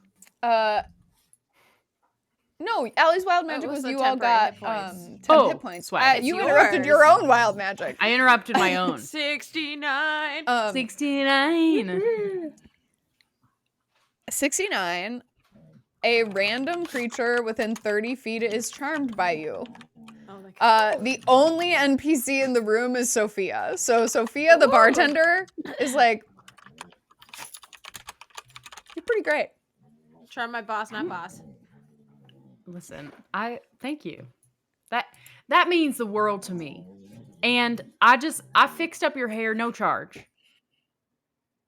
No, Allie's wild What magic was was the you all temporary got hit points? 10 Oh, hit points. swag. You It's interrupted your yours. own wild magic. I interrupted my own. 69. 69. 69. A random creature within 30 feet is charmed by you. Oh my God. The only NPC in the room is Sophia. So Sophia, the bartender, is like, you're pretty great. Charm my boss, not boss. Listen, thank you. That means the world to me. And I fixed up your hair, no charge.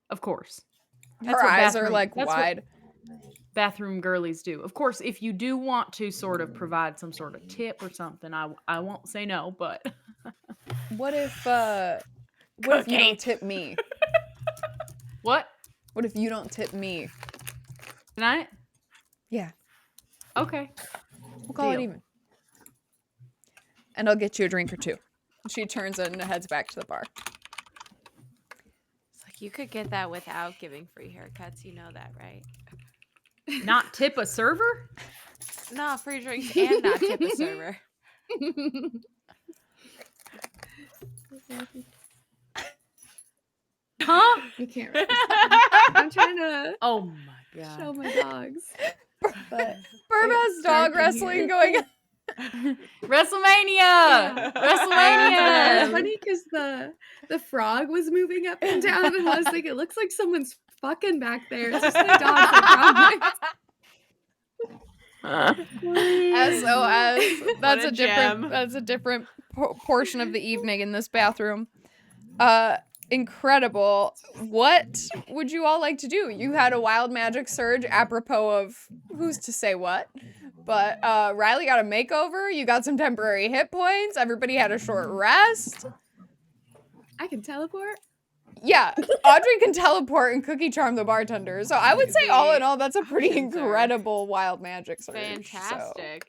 Of course. Her what eyes are bathroom- like that's what wide. bathroom girlies do. Of course, if you do want to sort of provide some sort of tip or something, I won't say no, but What if you don't tip me? what? What if you don't tip me? Tonight? Yeah, Okay. we'll call it Deal. even. And I'll get you a drink or two. She turns and heads back to the bar. It's like you could get that without giving free haircuts. You know that, right? Not tip a server? No, free drinks and not tip a server. Huh? You can't. I'm trying to. Oh my God. show my dogs. But Birb has it's dog dark in wrestling here. going on. WrestleMania! Yeah. It's WrestleMania! funny because the frog was moving up and down, and I was like, it looks like someone's fucking back there. It's just my dogs like around SOS. That's a a different. gem. That's a different portion of the evening in this bathroom. Incredible. What would you all like to do? You had a wild magic surge apropos of who's to say what. But Riley got a makeover. You got some temporary hit points. Everybody had a short rest. I can teleport. Yeah, Audrey can teleport and cookie charm the bartender. So I would say all in all, that's a pretty Options are incredible wild magic surge. Fantastic.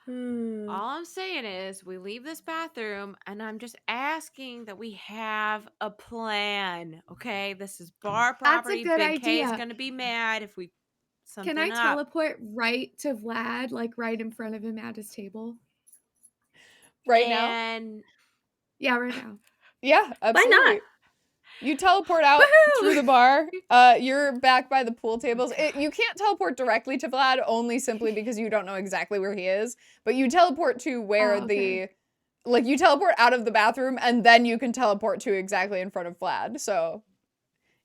Hmm. All I'm saying is we leave this bathroom and I'm just asking that we have a plan. Okay? This is bar That's a property. good Big K is idea. gonna be mad if we something Can I up. teleport right to Vlad, like right in front of him at his table? Right now? And Yeah, right now. Yeah, absolutely. not? You teleport out Woohoo! through the bar. You're back by the pool tables. You can't teleport directly to Vlad, only simply because you don't know exactly where he is. But you teleport to where Oh, okay. you teleport out of the bathroom, and then you can teleport to exactly in front of Vlad. So,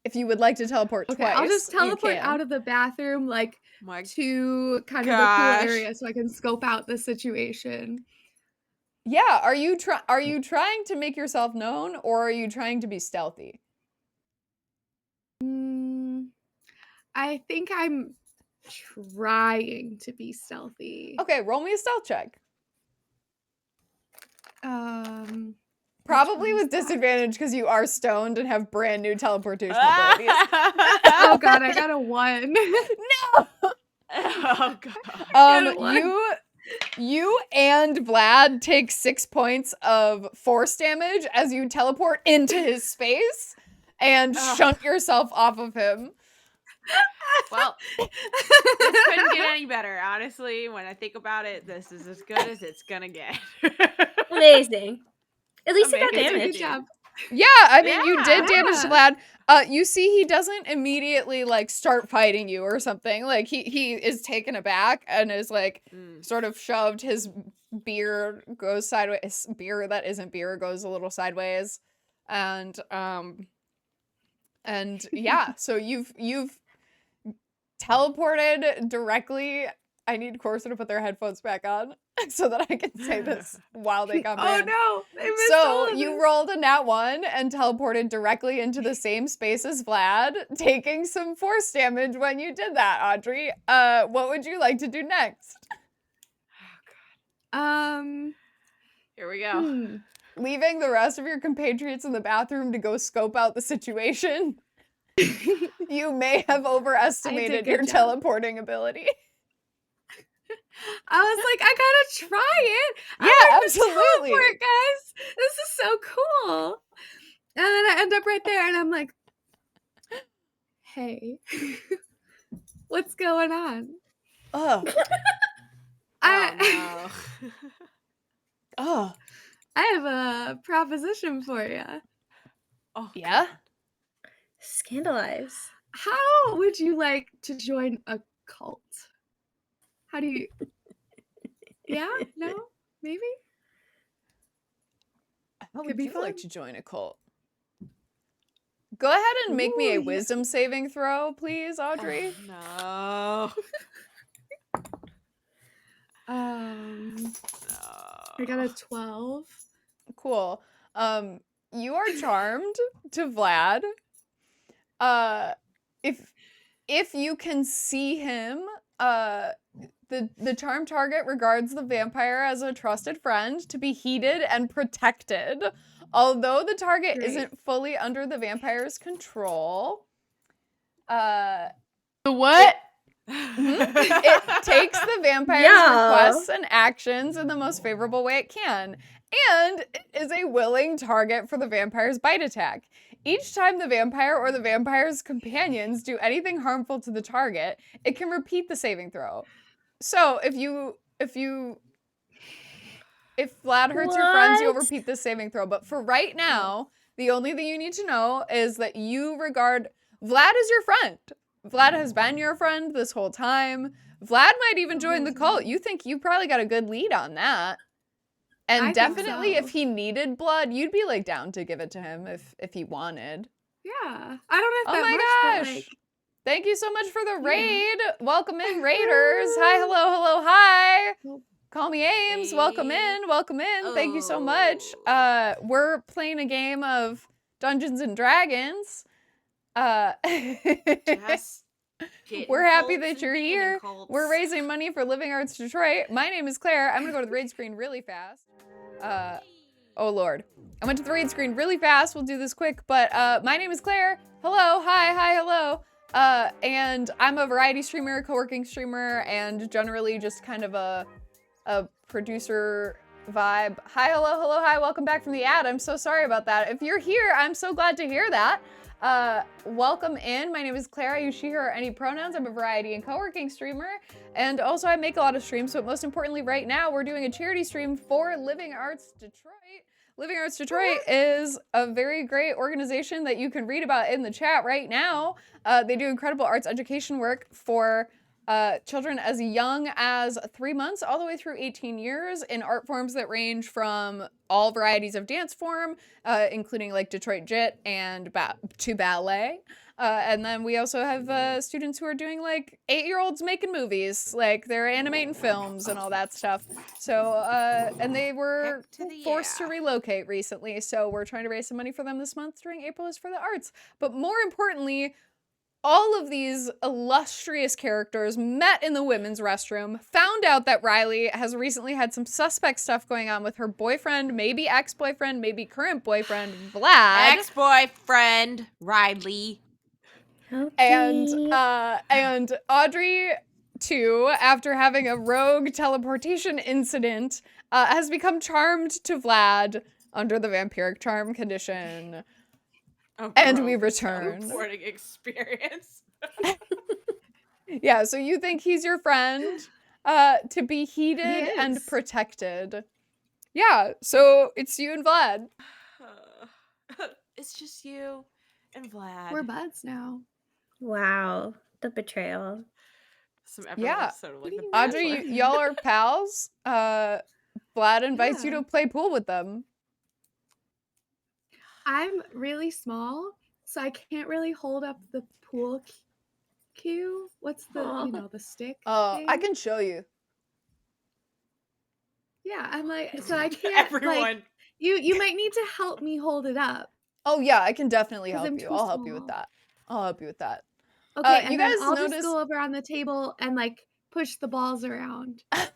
if you would like to teleport Okay, twice, I'll just teleport you can. out of the bathroom, like my to kind of the gosh. pool area, so I can scope out the situation. Yeah, are you trying to make yourself known, or are you trying to be stealthy? I think I'm trying to be stealthy. Okay, roll me a stealth check. one Probably is with that? disadvantage because you are stoned and have brand new teleportation abilities. Oh god, I got a 1. No! Oh god. Got a 1. You and Vlad take 6 points of force damage as you teleport into his space and shunt yourself off of him. Well, this couldn't get any better, honestly. When I think about it, this is as good as it's gonna get. Amazing. At least he got Amazing. damage. Good job. Yeah, I mean, you did damage to Yeah. Vlad. You see he doesn't immediately, like, start fighting you or something. Like, he is taken aback and is, like, sort of shoved. His beard goes sideways. His beer that isn't beer goes a little sideways. And yeah, so you've teleported directly. I need Corson to put their headphones back on so that I can say this while they come Oh in. no! I missed all So of you this. rolled a nat 1 and teleported directly into the same space as Vlad, taking some force damage when you did that, Audrey. What would you like to do next? Here we go. Leaving the rest of your compatriots in the bathroom to go scope out the situation? You may have overestimated your good job. teleporting ability. I was like, I gotta try it. I Yeah, learned to absolutely. teleport, guys. This is so cool. And then I end up right there, and I'm like, hey, what's going on? Oh, I oh, I have a proposition for you. Oh yeah? Scandalize. How would you like to join a cult? How do you? Yeah? No? Maybe? How Could would be you like fun. to join a cult? Go ahead and make me Ooh, a yeah. wisdom saving throw, please, Audrey. No. I got a 12. Cool. You are charmed to Vlad. If you can see him, the charmed target regards the vampire as a trusted friend to be heeded and protected. Although the target Great. isn't fully under the vampire's control, The what? it takes the vampire's Yeah. requests and actions in the most favorable way it can, and it is a willing target for the vampire's bite attack. Each time the vampire or the vampire's companions do anything harmful to the target, it can repeat the saving throw. So if Vlad hurts your friends, you'll What? repeat the saving throw. But for right now, the only thing you need to know is that you regard Vlad as your friend. Vlad has been your friend this whole time. Vlad might even join the cult. You think you probably got a good lead on that. And I think definitely so. if he needed blood, you'd be like down to give it to him if he wanted. Yeah. I don't know Oh if that my much, gosh. but like, Thank you so much for the Yeah. raid. Welcome in, Raiders. Hi, hello, hi. Well, Call me Ames. Welcome Hey. in, welcome in. Thank you so much. We're playing a game of Dungeons and Dragons. Just getting We're happy cults that and you're being in here. cults. We're raising money for Living Arts Detroit. My name is Claire. I'm gonna go to the raid screen really fast. Oh Lord. I went to the raid screen really fast. We'll do this quick, but my name is Claire. Hello, hi, hello. And I'm a variety streamer, co-working streamer, and generally just kind of a producer vibe. Hi, hello, hi, welcome back from the ad. I'm so sorry about that. If you're here, I'm so glad to hear that. Welcome in. My name is Claire. I use she, her, any pronouns. I'm a variety and co-working streamer. And also I make a lot of streams, but most importantly right now we're doing a charity stream for Living Arts Detroit. Living Arts Detroit is a very great organization that you can read about in the chat right now. They do incredible arts education work for children as young as 3 months all the way through 18 years in art forms that range from all varieties of dance form, including like Detroit Jit and to ballet. And then we also have students who are doing like 8-year-olds making movies, like they're animating films and all that stuff. So, and they were Heck to the forced to yeah. relocate recently. So we're trying to raise some money for them this month during April is for the Arts. But more importantly, all of these illustrious characters met in the women's restroom, found out that Riley has recently had some suspect stuff going on with her boyfriend, maybe ex-boyfriend, maybe current boyfriend, Vlad. Ex-boyfriend Riley. And Audrey, too, after having a rogue teleportation incident, has become charmed to Vlad under the vampiric charm condition. And we return. Teleporting experience. Yeah, so you think he's your friend, to be heeded He and is. protected. Yeah, so it's you and Vlad. It's just you and Vlad. we're buds now. Wow, the betrayal. Some Yeah. episode of like What do The you Audrey, Bachelor. y'all are pals. Vlad invites you Yeah. to play pool with them. I'm really small, so I can't really hold up the pool cue. What's the, Aw. the stick? I thing? can show you. Yeah, I'm like, so I can't, Everyone. like, you might need to help me hold it up. Oh yeah, I can definitely 'Cause help I'm you. too I'll help you with small. that. I'll help you with that. Okay, you and then guys I'll notice- just go over on the table and, like, push the balls around. Make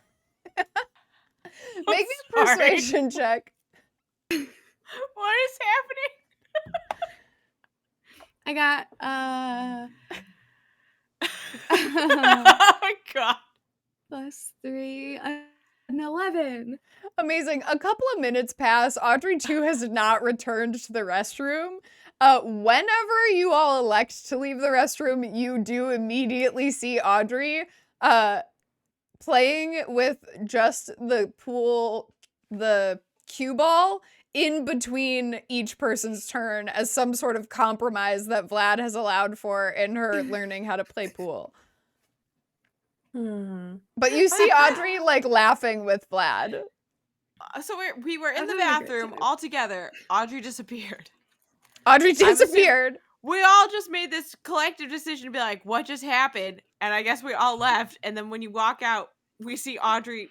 me a sorry. persuasion check. What is happening? I got, Oh my god. +3, an 11. Amazing. A couple of minutes pass. Audrey, too, has not returned to the restroom. Whenever you all elect to leave the restroom, you do immediately see Audrey playing with just the cue ball in between each person's turn as some sort of compromise that Vlad has allowed for in her learning how to play pool. But you see Audrey like laughing with Vlad. So we were in I'm the having a great bathroom time. all together. Audrey disappeared. Audrey assuming- disappeared. We all just made this collective decision to be like, what just happened? And I guess we all left. And then when you walk out, we see Audrey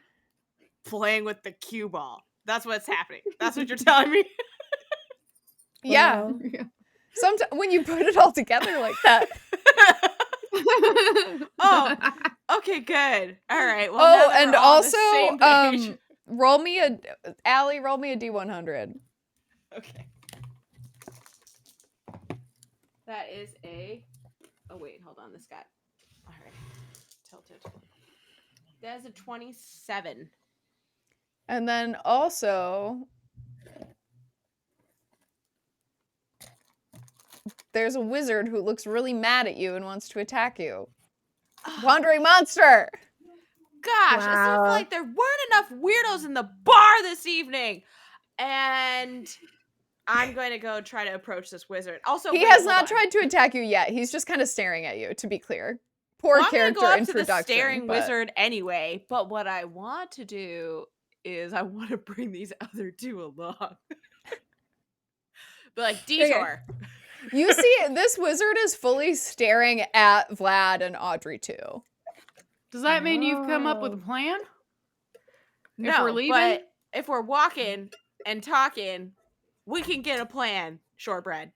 playing with the cue ball. That's what's happening. That's what you're telling me. Yeah. Wow. Sometimes when you put it all together like that. Oh, okay, good. All right. Well, Oh, now that and we're all on the also, same page. roll me a D100. Okay. That is a. Oh wait, hold on. This got. All right, tilted. That is a 27. And then also, there's a wizard who looks really mad at you and wants to attack you. Wandering monster! Gosh, it seems Wow. like there weren't enough weirdos in the bar this evening. And I'm going to go try to approach this wizard. Also, He wait, has hold not on. tried to attack you yet. He's just kind of staring at you, to be clear. Poor Well, I'm gonna character go up to introduction. the staring but- wizard anyway. But what I want to do is I want to bring these other two along. But like detour. You see, this wizard is fully staring at Vlad and Audrey too. Does that mean you've come up with a plan? If No, we're leaving? but if we're walking and talking, we can get a plan. Shortbread.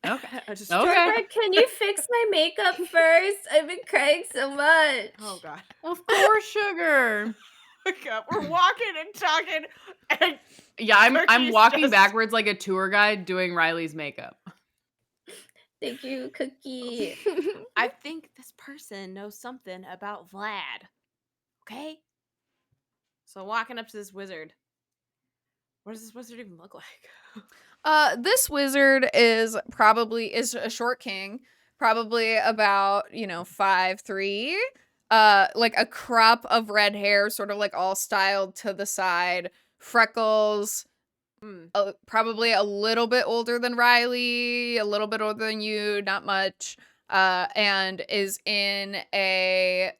Okay. I just- Okay. Shortbread, can you fix my makeup first? I've been crying so much. Oh god. Of course, sugar. We're walking and talking, and Yeah, I'm Turkey's walking just- backwards like a tour guide doing Riley's makeup. Thank you, Cookie. I think this person knows something about Vlad. Okay? So walking up to this wizard. What does this wizard even look like? This wizard is a short king, probably about 5'3", like a crop of red hair, sort of like all styled to the side, freckles, probably a little bit older than Riley, a little bit older than you, not much, and is in a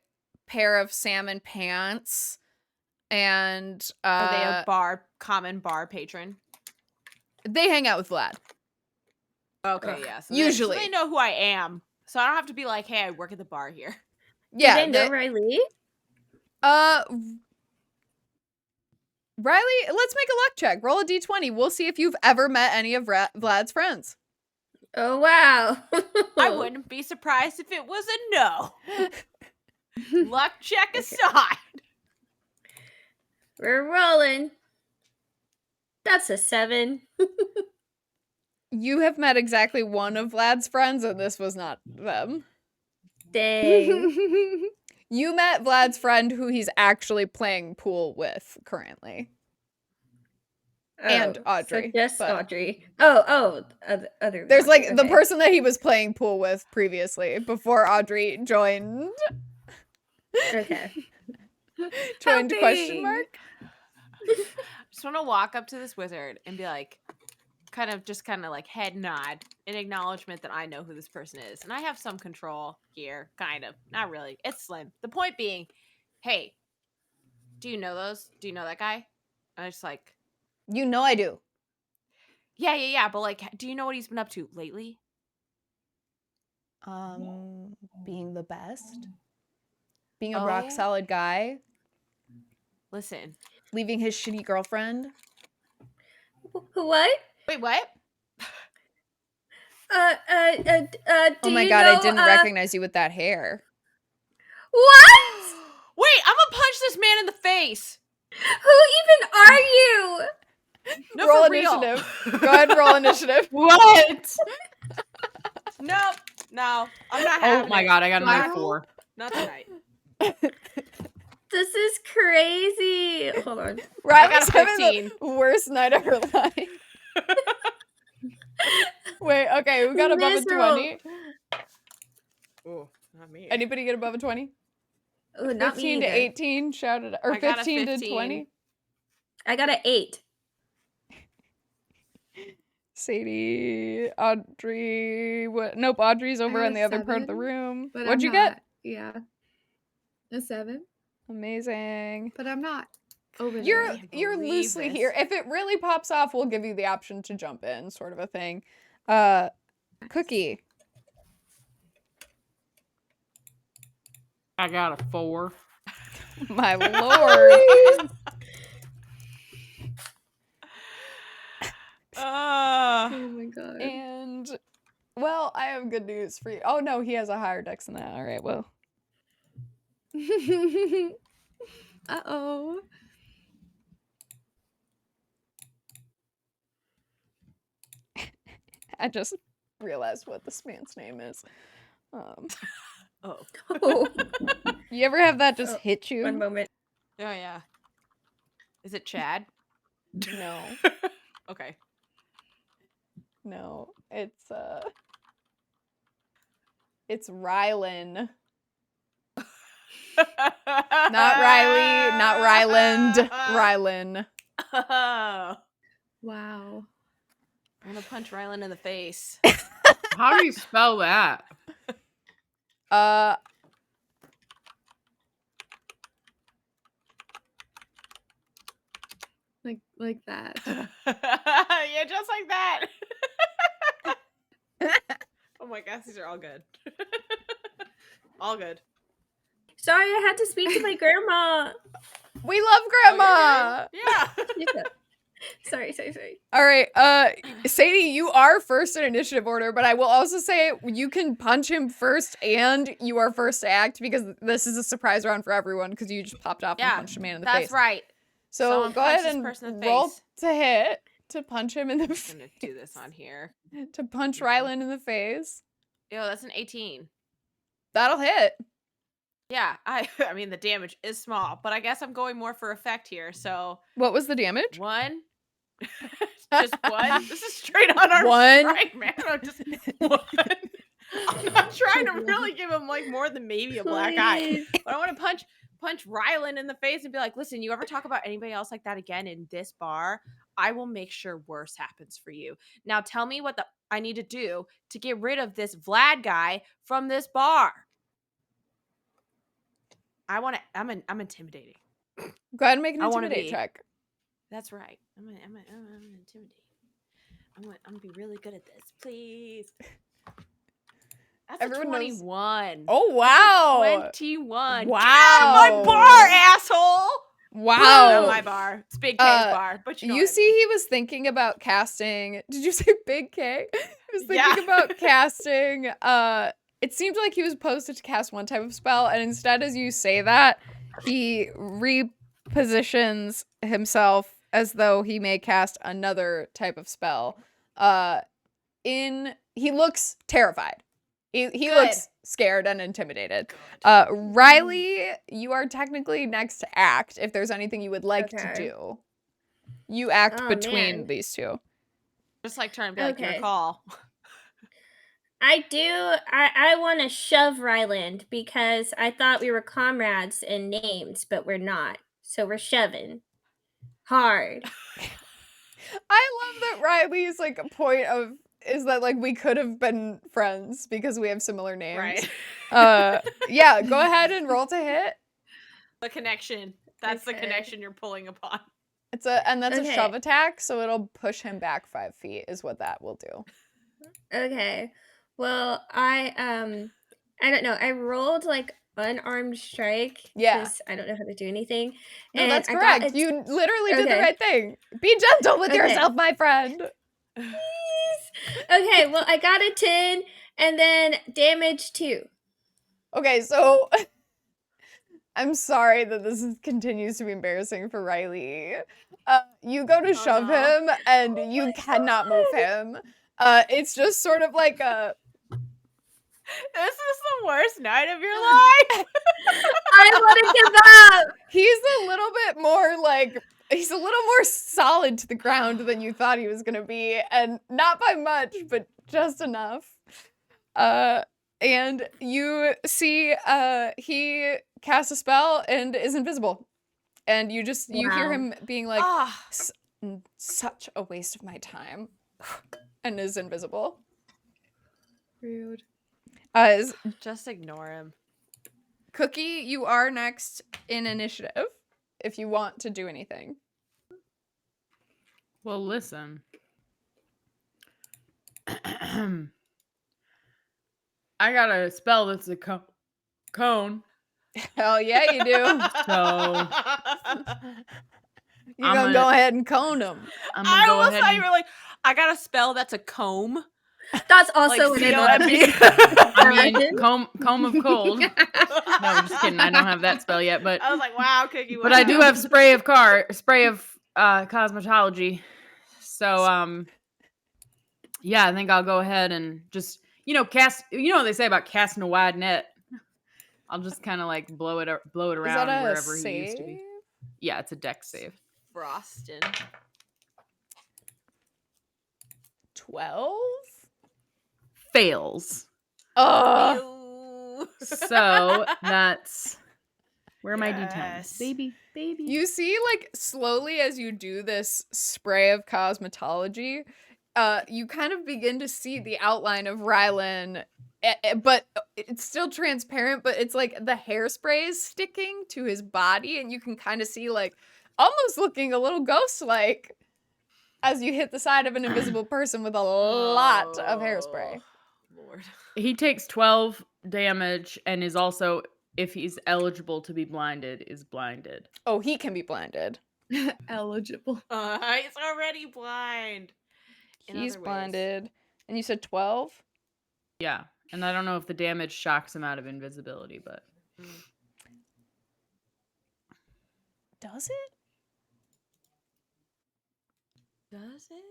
pair of salmon pants. And Are they a common bar patron? they hang out with Vlad. Okay, Ugh. yeah. So Usually. they know who I am. So I don't have to be like, hey, I work at the bar here. Yeah. Do they know Riley? Riley, let's make a luck check. Roll a d20. We'll see if you've ever met any of Vlad's friends. Oh, wow. I wouldn't be surprised if it was a no. Luck check aside. We're rolling. That's a 7. You have met exactly one of Vlad's friends, and this was not them. Dang. You met Vlad's friend who he's actually playing pool with currently. And Audrey, So just but- Audrey. Oh, other than There's Audrey, like the okay. person that he was playing pool with previously before Audrey joined. Okay. Joined question Helping. mark? Just want to walk up to this wizard and be like, kind of like head nod in acknowledgement that I know who this person is. And I have some control here, kind of. Not really. It's slim. The point being, hey, do you know those? Do you know that guy? And I just like, You know I do. yeah. But like, do you know what he's been up to lately? Being the best. Being a Oh. rock solid guy. Listen. Leaving his shitty girlfriend. What? Wait, what? Do Oh my you god, know, I didn't recognize you with that hair. What? Wait, I'm gonna punch this man in the face. Who even are you? No, Roll for real. initiative. Go ahead and roll initiative. What? Nope. No, I'm not Oh having my it. god, I got another Wow. 4. Not tonight. This is crazy. Hold on. Riley's got a having 15. the worst night of her life. Wait, okay, who got above a Miserable. 20? Oh, not me. Anybody get above a 20? Oh, not 15 me to either. 18, shout it, or I got a 15 to 15. 20? I got an 8. Sadie, Audrey, what? Nope, Audrey's over got on a the other part of the 7, room. But What'd I'm you get? not- Yeah. A 7. Amazing. But I'm not over You're there. can't you're believe loosely this. here. If it really pops off, we'll give you the option to jump in, sort of a thing. Cookie. I got a 4. My lord. Oh my god. And well, I have good news for you. Oh no, he has a higher dex than that. All right, well. Uh-oh. I just realized what this man's name is. Oh. Oh, You ever have that just Oh, hit you? one moment. Oh yeah. Is it Chad? No, Okay. no, it's Rylan. Not Riley, not Ryland, Rylan. Oh. Wow. I'm gonna punch Rylan in the face. How do you spell that? Like that. Yeah, just like that. Oh my gosh, these are all good. All good. Sorry, I had to speak to my grandma. We love Grandma. Yeah. Sorry. All right, Sadie, you are first in initiative order, but I will also say you can punch him first and you are first to act because this is a surprise round for everyone because you just popped off and punched a man in the face. That's right. So Someone go punch ahead this and person in the roll face. to hit to punch him in the I'm face. gonna do this on here. To punch Rylan in the face. Yo, that's an 18. That'll hit. Yeah, I mean the damage is small, but I guess I'm going more for effect here. So What was the damage? 1, just 1. This is straight on our One. strike, man. I'm just 1. I'm not trying to really give him like more than maybe a black eye, Please. but I want to punch Rylan in the face and be like, listen, you ever talk about anybody else like that again in this bar, I will make sure worse happens for you. Now tell me what I need to do to get rid of this Vlad guy from this bar. I'm intimidating. Go ahead and make an I wanna intimidate be. check. That's right. I'm intimidating. I'm gonna be really good at this, please. That's Everyone a knows- 21. Oh, wow. 21. Wow. Get out of my bar, asshole. Wow. Not my bar. It's Big K's bar. But you know You what I see, he was thinking about casting. Did you say Big K? He was thinking Yeah. about casting. It seemed like he was posted to cast one type of spell, and instead, as you say that, he repositions himself as though he may cast another type of spell. He looks terrified. He Good. looks scared and intimidated. Riley, you are technically next to act if there's anything you would like to Okay. do. You act Oh, between man. these two. Just like turn and be like, your Okay. call. I want to shove Ryland because I thought we were comrades in names, but we're not. So we're shoving. Hard. I love that Riley's like a point of is that like we could have been friends because we have similar names. Right. Yeah, go ahead and roll to hit. The connection. That's the Okay. connection you're pulling upon. That's a Okay. shove attack, so it'll push him back 5 feet is what that will do. Okay. Well, I don't know. I rolled like unarmed strike. Yeah. 'cause I don't know how to do anything. No, and that's I got correct. a You literally did the Okay. right thing. Be gentle with Okay. yourself, my friend. Okay, well, I got a 10 and then damage 2. Okay, so I'm sorry that continues to be embarrassing for Riley. You go to shove no. him and you cannot move him. It's just sort of like a This is the worst night of your life. I want to give up. he's a little bit more like he's a little more solid to the ground than you thought he was gonna be, and not by much, but just enough. And you see he casts a spell and is invisible. And you hear Wow. him being like, Ah, such a waste of my time. And is invisible. Rude. just ignore him. Cookie, you are next in initiative if you want to do anything. Well, listen. I got a spell that's a cone. Hell yeah, you do. So You're I'm gonna gonna- go ahead and cone them. I'm I gonna go almost ahead thought and you were like, I got a spell that's a comb. That's Like also what I C-O-M-B. thought. I mean, comb of cold. No, I'm just kidding. I don't have that spell yet, but I was like, wow, Cookie. but I do have spray of cosmetology. So yeah, I think I'll go ahead and just cast. You know what they say about casting a wide net. I'll just kind of like blow it Is around that a wherever he save? used to be. Yeah, it's a dex save. Frostin'. 12? Fails. Oh. Ew. So that's where are my Yes. d10s? Baby. You see, like, slowly as you do this spray of cosmetology, you kind of begin to see the outline of Rylan, but it's still transparent, but it's like the hairspray is sticking to his body, and you can kind of see like almost looking a little ghost-like as you hit the side of an invisible person with a lot of hairspray. Lord. He takes 12 damage and is also, if he's eligible to be blinded, is blinded. Oh, he can be blinded. Eligible. He's already blind. In He's other ways. blinded. And you said 12? Yeah. And I don't know if the damage shocks him out of invisibility, but Does it? Does it?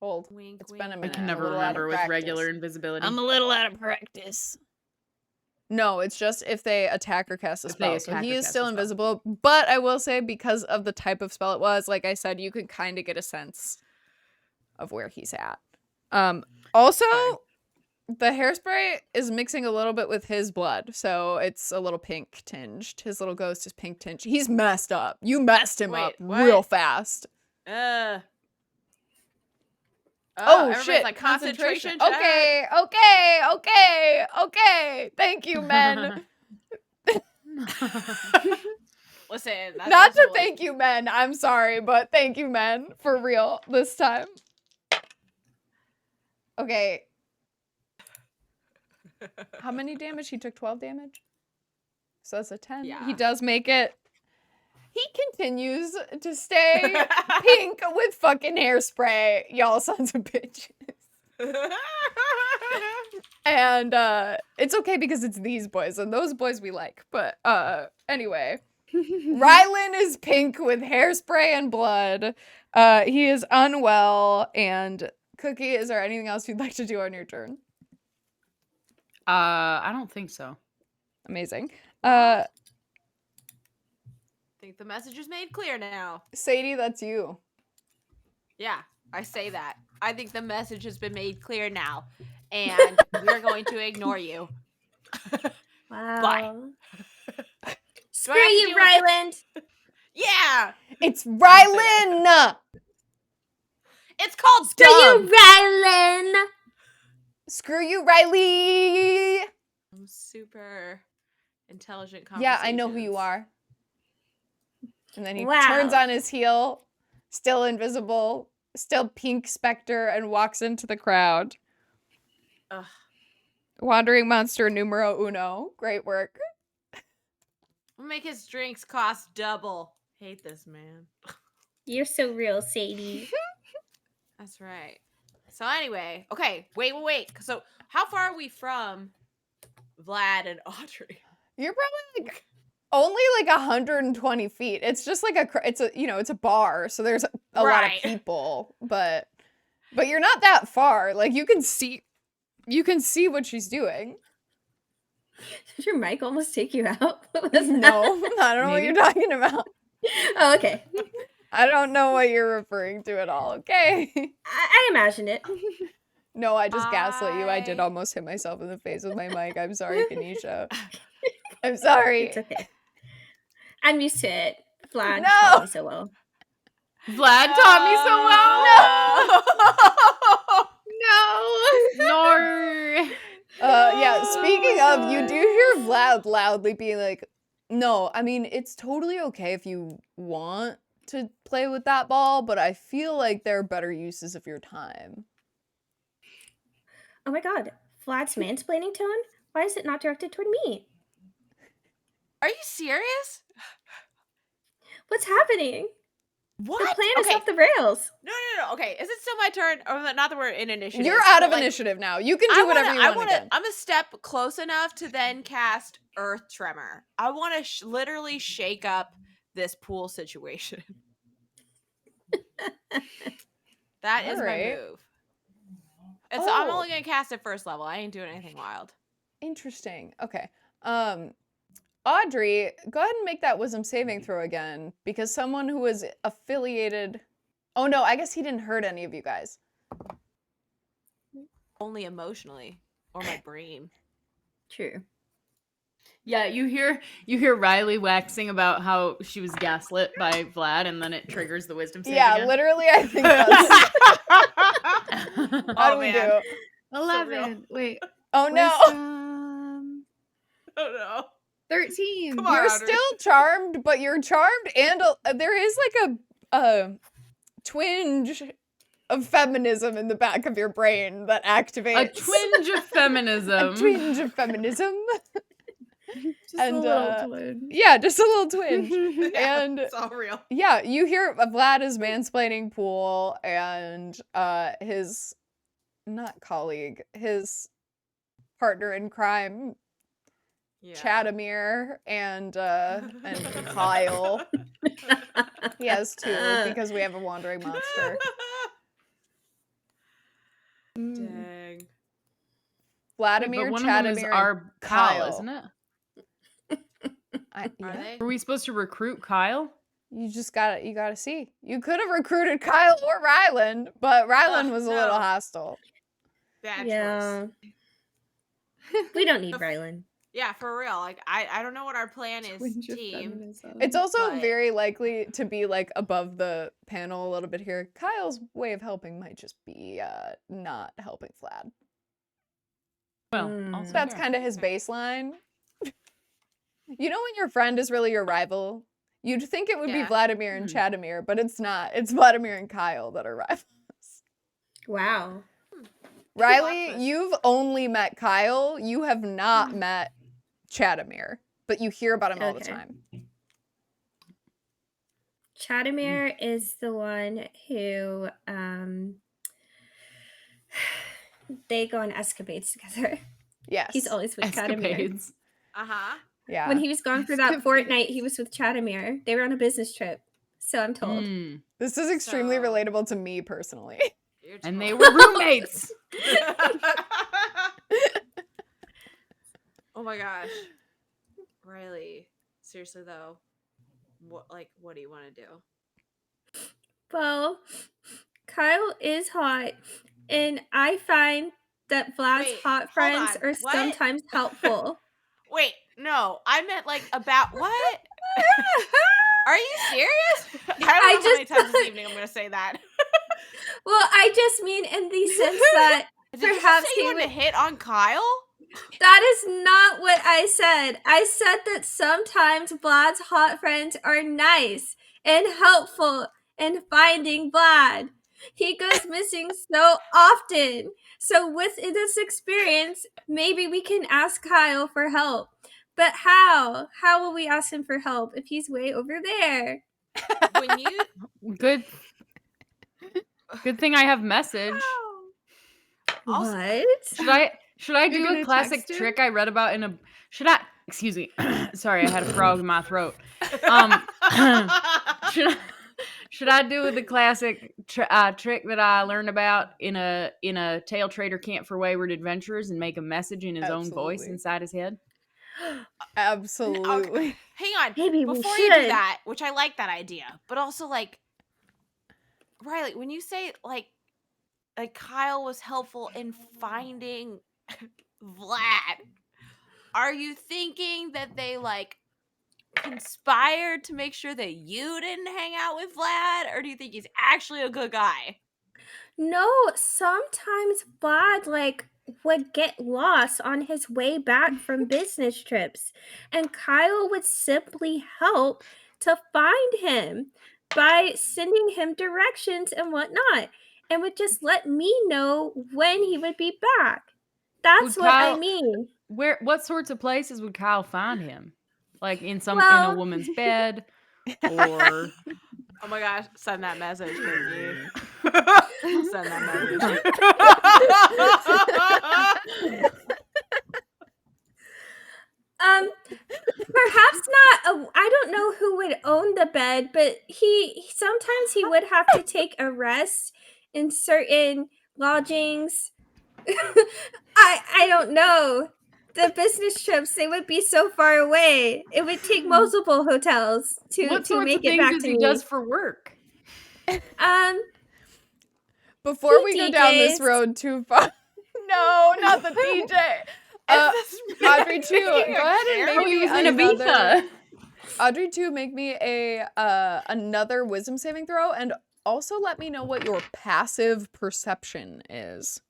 Hold. Wink, It's wink. been a I minute. can I'm a never little out of remember with practice. regular invisibility. I'm a little out of practice. No, it's just if they attack or cast a If they spell. So attack he or is cast still a spell. invisible, but I will say because of the type of spell it was, like I said, you can kind of get a sense of where he's at. Also, the hairspray is mixing a little bit with his blood, so it's a little pink tinged. His little ghost is pink tinged. He's messed up. You messed him up Wait, real what? fast. Oh everybody's shit! like, concentration. check. Okay. Thank you, men. Listen, that's Not also, to thank you, men. I'm sorry, but thank you, men, for real this time. Okay. How many damage? He took 12 damage. So that's a 10. Yeah. He does make it. He continues to stay pink with fucking hairspray, y'all sons of bitches. And it's okay because it's these boys, and those boys we like. But anyway, Rylan is pink with hairspray and blood. He is unwell. And Cookie, is there anything else you'd like to do on your turn? I don't think so. Amazing. I think the message is made clear now. Sadie, that's you. Yeah, I say that. I think the message has been made clear now, and we're going to ignore you. Wow. Bye. Screw I have to you, deal with- Ryland. Yeah, It's Rylan! it's called Screw dumb. you, Ryland. Screw you, Riley! Super intelligent Yeah, I know who you conversations. are. And then he Wow. turns on his heel, still invisible, still pink specter, and walks into the crowd. Ugh. Wandering monster numero uno. Great work. We'll make his drinks cost double. Hate this man. You're so real, Sadie. That's right. So anyway, okay, wait. So how far are we from Vlad and Audrey? You're probably like only like 120 feet. It's just like it's a bar, so there's a lot of Right. people, but you're not that far. Like you can see what she's doing. Did your mic almost take you out? What was that? No, I don't know what you're talking about. Oh, okay. I don't know what you're referring to at all, okay? I imagined it. No, I just gaslit you. I did I- almost hit myself in the face with my mic. I'm sorry, Kanisha. I'm sorry. It's okay. I'm used to it. Vlad No. taught me so well. Vlad taught me so well. No. No. Yeah, speaking of, you do hear Vlad loudly being like, no, I mean, it's totally okay if you want to play with that ball, but I feel like there are better uses of your time. Oh my god. Vlad's mansplaining tone? Why is it not directed toward me? Are you serious? What's happening? What? The plan is Okay. off the rails. No. Okay, is it still my turn? Or not that we're in initiative. You're out but, of like, initiative now. You can do whatever you want again. I'm a step close enough to then cast Earth Tremor. I want to literally shake up this pool situation. That is Alright. my move. And so I'm Oh. only gonna cast it first level. I ain't doing anything wild. Interesting. Okay. Audrey, go ahead and make that wisdom saving throw again, because someone who is affiliated. Oh no, I guess he didn't hurt any of you guys. Only emotionally or my brain. True. Yeah, you hear Riley waxing about how she was gaslit by Vlad, and then it triggers the wisdom save Yeah, again. literally, I think that's how do we man. do? 11. Wait. Oh no. Wisdom. Oh no. 13. Come on. You're Audrey. still charmed, but you're charmed and there is like a twinge of feminism in the back of your brain that activates. A twinge of feminism. A twinge of feminism. Just And, a little twin. Yeah, just a little twinge. Yeah, And it's all real. yeah, you hear Vlad is mansplaining Pool and his not colleague, his partner in crime, Yeah. Chatamir and Kyle. He has two because we have a wandering monster. Dang. Vladimir, But one of them is Chatamir, our Kyle. Kyle, isn't it? Are yeah. they? Were we supposed to recruit Kyle? You just gotta see. You could have recruited Kyle or Ryland, but Ryland was a little no. hostile. Bad Yeah. choice. We don't need The- Rylan. Yeah, for real. Like I don't know what our plan is, Twinge of team. feminism. It's also But- very likely to be like above the panel a little bit here. Kyle's way of helping might just be not helping Vlad. Well, Mm. also That's fair. kind of his baseline. You know when your friend is really your rival? You'd think it would be Yeah. Vladimir and Chatamir, but it's not. It's Vladimir and Kyle that are rivals. Wow. Riley, twist. you've only met Kyle. You have not met Chatamir, but you hear about him all the Okay. time. Chatamir is the one who they go on escapades together. Yes. He's always with Chatamir. Escapades. Uh-huh. yeah. When he was gone for that fortnight, he was with Chatamir. They were on a business trip. So I'm told. Mm. This is extremely So- relatable to me personally. You're And they totally- were roommates. Oh my gosh. Riley, seriously though, what do you want to do? Well, Kyle is hot, and I find that Vlad's Wait, hot hold friends on. are What? sometimes helpful. Wait, no, I meant like about what? Are you serious? I don't know how many times this evening I'm going to say that. Well, I just mean in the sense that Did you just perhaps say he you want to would. hit on Kyle? That is not what I said. I said that sometimes Vlad's hot friends are nice and helpful in finding Vlad. He goes missing so often. So with this experience, maybe we can ask Kyle for help. But how? How will we ask him for help if he's way over there? When you Good. Good thing I have message. Also- What? Should I You're do gonna a classic text him? trick I read about in a? Should I? Excuse me. Sorry, I had a frog in my throat. Should I do the classic trick that I learned about in a Tale Trader Camp for Wayward Adventurers and make a message in his own voice Absolutely. inside his head? Absolutely. Hang on. Maybe we Before you do should. that, which I like that idea, but also like Riley, when you say like Kyle was helpful in finding Vlad, are you thinking that they like conspired to make sure that you didn't hang out with Vlad, or do you think he's actually a good guy? No, sometimes Vlad would get lost on his way back from business trips, and Kyle would simply help to find him by sending him directions and whatnot, and would just let me know when he would be back. That's Would what I Kyle- mean. What sorts of places would Kyle find him? Like in in Well- a woman's bed, or Oh my gosh, send that message, Cookie. Send that message. Perhaps not. I don't know who would own the bed, but sometimes he would have to take a rest in certain lodgings. I don't know. The business trips, they would be so far away. It would take multiple hotels what to sorts make of it things back does to he me. does for work? Before He we go down this DJs. road too far. No, not the DJ. Audrey too. Go ahead and make Oh, he me was in another. Ibiza. Audrey too. Make me a another wisdom saving throw, and also let me know what your passive perception is.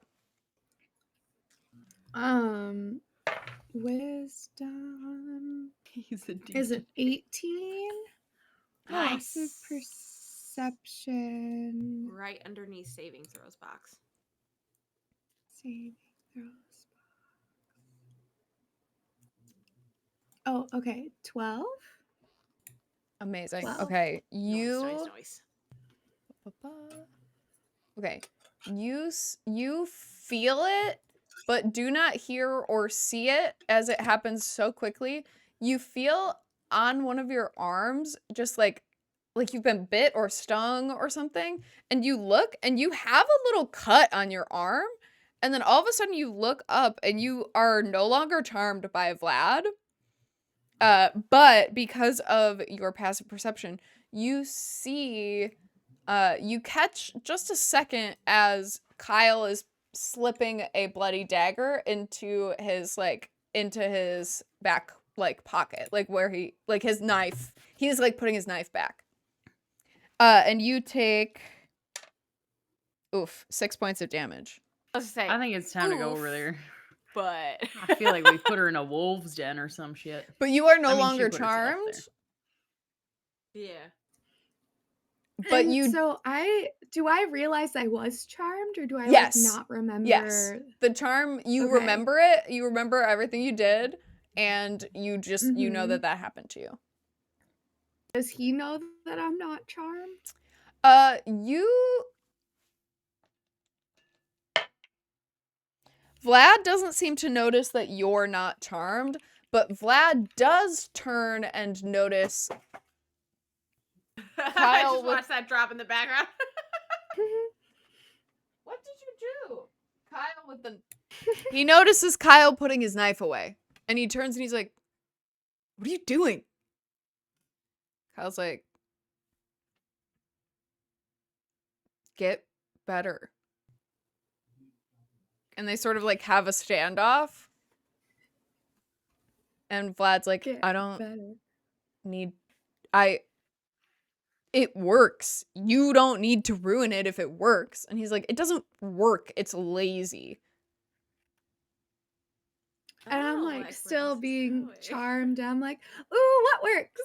Wisdom He's a is it 18? Nice. Passive perception. Right underneath saving throws box. Saving throws. Oh, okay. 12? Amazing. 12. Okay, you. Nice. Okay, you feel it, but do not hear or see it as it happens so quickly. You feel on one of your arms, just like you've been bit or stung or something, and you look and you have a little cut on your arm, and then all of a sudden you look up and you are no longer charmed by Vlad. But because of your passive perception, you see, you catch just a second as Kyle is slipping a bloody dagger into his back pocket, where his knife. He's putting his knife back. And you take 6 points of damage. I was say, I think it's time to go over oof. there. But I feel like we put her in a wolf's den or some shit. But you are no I mean, she longer put herself charmed. there. yeah. But And you so I realize I was charmed, or do I Yes. not remember? Yes. The charm, you Okay. remember it. You remember everything you did, and you just you know Mhm. that happened to you. Does he know that I'm not charmed? Vlad doesn't seem to notice that you're not charmed, but Vlad does turn and notice I Kyle just with- watched that drop in the background. What did you do? Kyle with the He notices Kyle putting his knife away, and he turns and he's like, "What are you doing?" Kyle's like, "Get better." And they sort of have a standoff. And Vlad's like, Get "I don't better. need it works. You don't need to ruin it if it works." And he's like, "It doesn't work. It's lazy." And I'm Oh, like where still this is being going. charmed. I'm like, ooh, what works?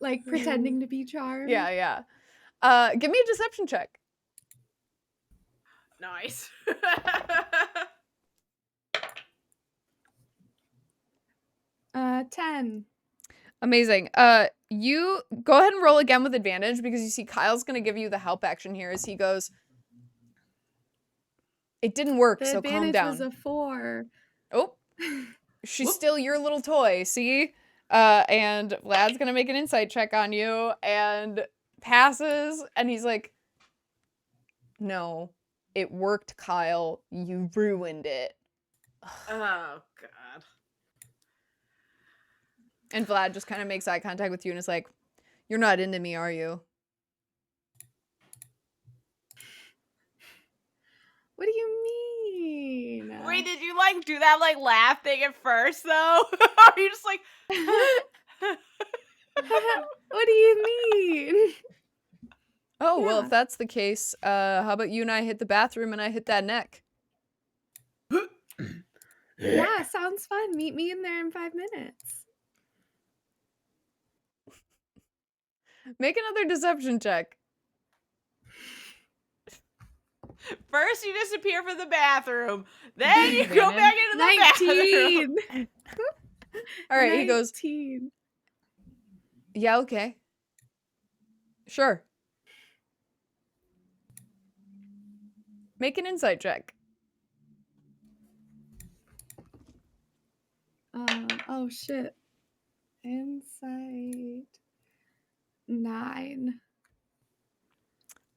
Like pretending to be charmed. Yeah. Give me a deception check. Nice. 10. Amazing. You go ahead and roll again with advantage, because you see Kyle's gonna give you the help action here as he goes, "It didn't work, The so calm advantage down." was a 4. Oh, she's Whoop. still your little toy, see? And Vlad's gonna make an insight check on you and passes, and he's like, "No, it worked, Kyle. You ruined it." Oh god. And Vlad just kind of makes eye contact with you and is like, "You're not into me, are you?" What do you mean? Wait, did you do that laugh thing at first though? Or are you just like What do you mean? Oh, well, Yeah. if that's the case, how about you and I hit the bathroom and I hit that neck? Yeah, sounds fun. Meet me in there in 5 minutes. Make another deception check. first you disappear from the bathroom, then you go Vannon? back into the bathroom. 19. All right, he goes, 19. "Yeah, okay. Sure." Make an insight check. Oh shit. Insight 9.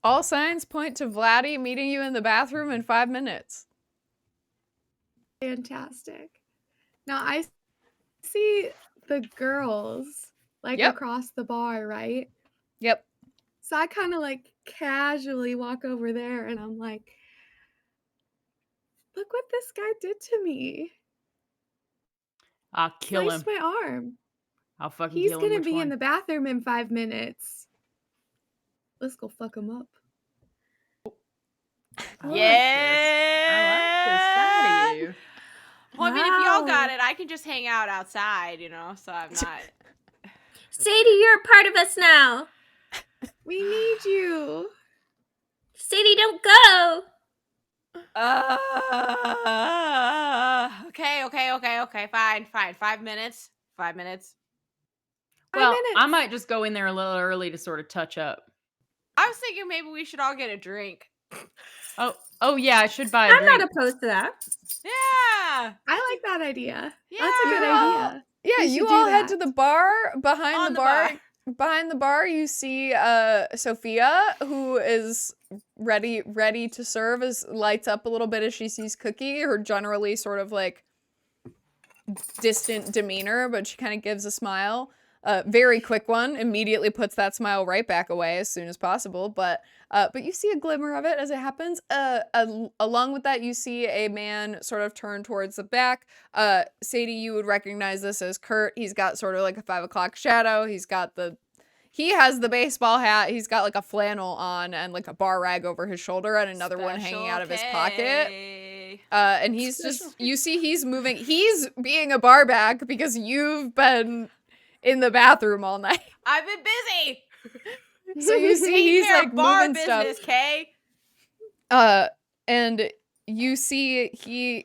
All signs point to Vladdy meeting you in the bathroom in 5 minutes. Fantastic. Now I see the girls Yep. across the bar, right? Yep. So I kind of casually walk over there and I'm like, Look what this guy did to me. I'll kill Sliced him. my arm. I'll fucking He's kill him. gonna Which be one? in the bathroom in 5 minutes. Let's go fuck him up. I Yeah. like this. I like this. Well, I mean, if y'all got Wow. it, I can just hang out outside, so I'm not. Sadie, you're a part of us now. We need you. Sadie, don't go. Okay. Fine. 5 minutes. 5 minutes. Well, 5 I minutes. might just go in there a little early to sort of touch up. I was thinking maybe we should all get a drink. Oh yeah, I should buy a I'm drink. not opposed to that. Yeah. I like that idea. Yeah. That's a good idea. Yeah, We you should do all head to that. the bar. Behind On the the bar, bar. behind the bar, you see Sophia, who is ready to serve, as lights up a little bit as she sees Cookie, her generally sort of like distant demeanor, but she kind of gives a smile. Very quick one, immediately puts that smile right back away as soon as possible, but you see a glimmer of it as it happens. Along with that, you see a man sort of turn towards the back. Sadie, you would recognize this as Kurt. He's got sort of like a 5 o'clock shadow. He has the baseball hat. He's got like a flannel on and like a bar rag over his shoulder and another one hanging out of his pocket. And he's just, you see he's moving. He's being a bar back because you've been in the bathroom all night. I've been busy. So you see Taking he's care like of bar moving stuff. business, Kay. And you see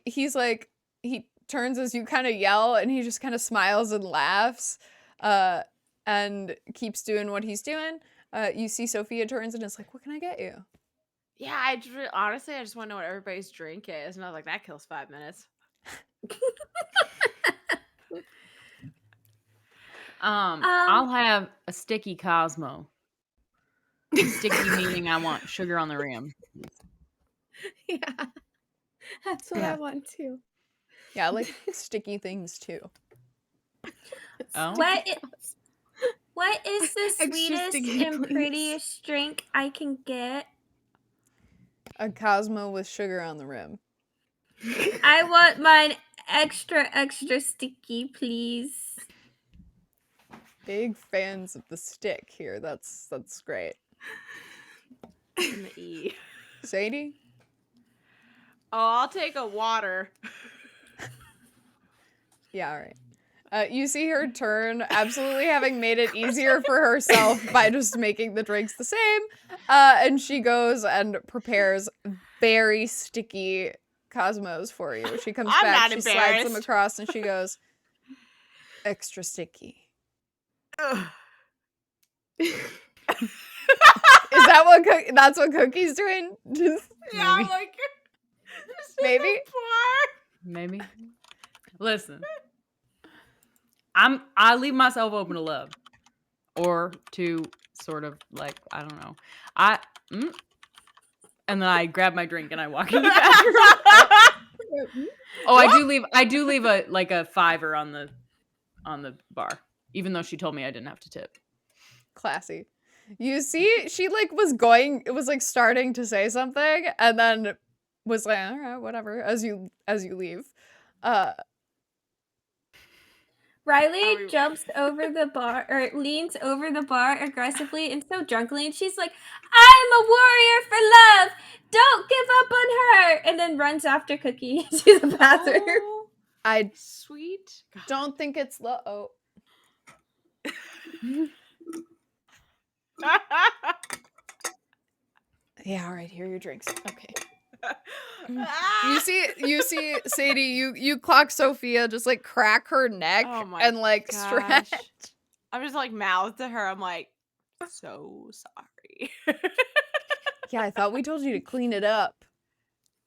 he's like, he turns as you kind of yell and he just kind of smiles and laughs and keeps doing what he's doing. You see Sophia turns and is like, what can I get you? Yeah, honestly, I just want to know what everybody's drink is. And I was like, that kills 5 minutes. I'll have a sticky Cosmo. Sticky meaning I want sugar on the rim. Yeah. That's what I want too. Yeah, I like sticky things too. Oh. What is the Extra sweetest sticky, and please. prettiest drink I can get? A Cosmo with sugar on the rim. I want mine extra sticky, please. Big fans of the stick here. That's great. In the E. Sadie? Oh, I'll take a water. Yeah, all right. You see her turn, absolutely having made it easier for herself by just making the drinks the same. And she goes and prepares very sticky Cosmos for you. She comes I'm back, not she slides them embarrassed. across, and she goes, extra sticky. Ugh. Is that what that's what Cookie's doing? Just Yeah, I'm Maybe. like, maybe. Maybe. Listen. I leave myself open to love. Or to sort of like, I don't know. And then I grab my drink and I walk in the bathroom. Oh, I do leave a like a $5 on the bar. Even though she told me I didn't have to tip. Classy. You see, she like was like starting to say something and then was like, all right, whatever, as you leave. Riley jumps over the bar or leans over the bar aggressively and so drunkenly, and she's like, I'm a warrior for love! Don't give up on her! And then runs after Cookie to the bathroom. Oh, I sweet. don't think it's oh. Yeah, all right, here are your drinks. Okay. You see Sadie, you clock Sophia just like crack her neck Oh my and like stretch. gosh. I'm just like mouth to her. I'm like, so sorry. Yeah, I thought we told you to clean it up.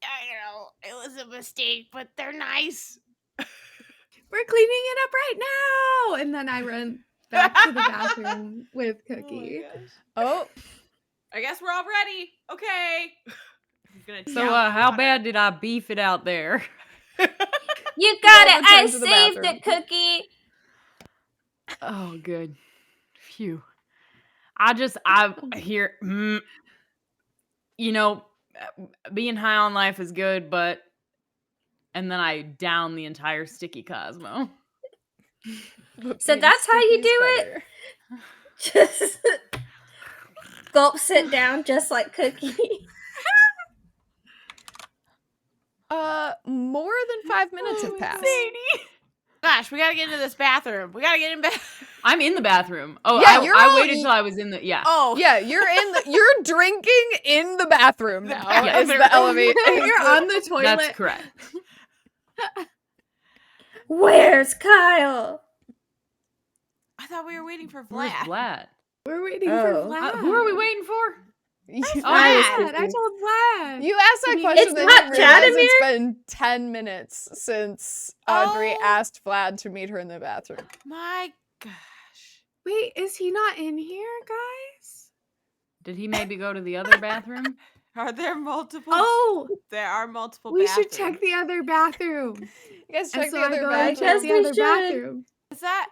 I know it was a mistake, but they're nice. We're cleaning it up right now. And then I run back to the bathroom with Cookie. Oh, I guess we're all ready. Okay. I'm gonna So down how water. bad did I beef it out there? You got it! I return to the saved bathroom. it, Cookie! Oh, good. Phew. Hear, you know, being high on life is good, but and then I down the entire sticky Cosmo. So that's how you do it? Just gulp, sit down, just like Cookie. More than 5 minutes have passed. Sadie. Gosh, we gotta get into this bathroom. We gotta get in bed. I'm in the bathroom. Oh, Yeah, I waited till I was in the Oh, Yeah, you're drinking in the bathroom now. bathroom. Is the elevate? You're on the toilet. That's correct. Where's Kyle? I thought we were waiting for Where's Vlad. Vlad? We're waiting for Oh. Vlad. Who are we waiting for? You, Vlad. I told Vlad. you asked that It's question, then not you realize Jadamir? it's been 10 minutes since Audrey Oh. asked Vlad to meet her in the bathroom. My gosh. Wait, is he not in here, guys? Did he maybe go to the other bathroom? Are there multiple? Oh, There are multiple we should bathrooms. check the other bathroom. You guys And check so the I other go I and bathroom. check guess the we other should. bathroom. Is that?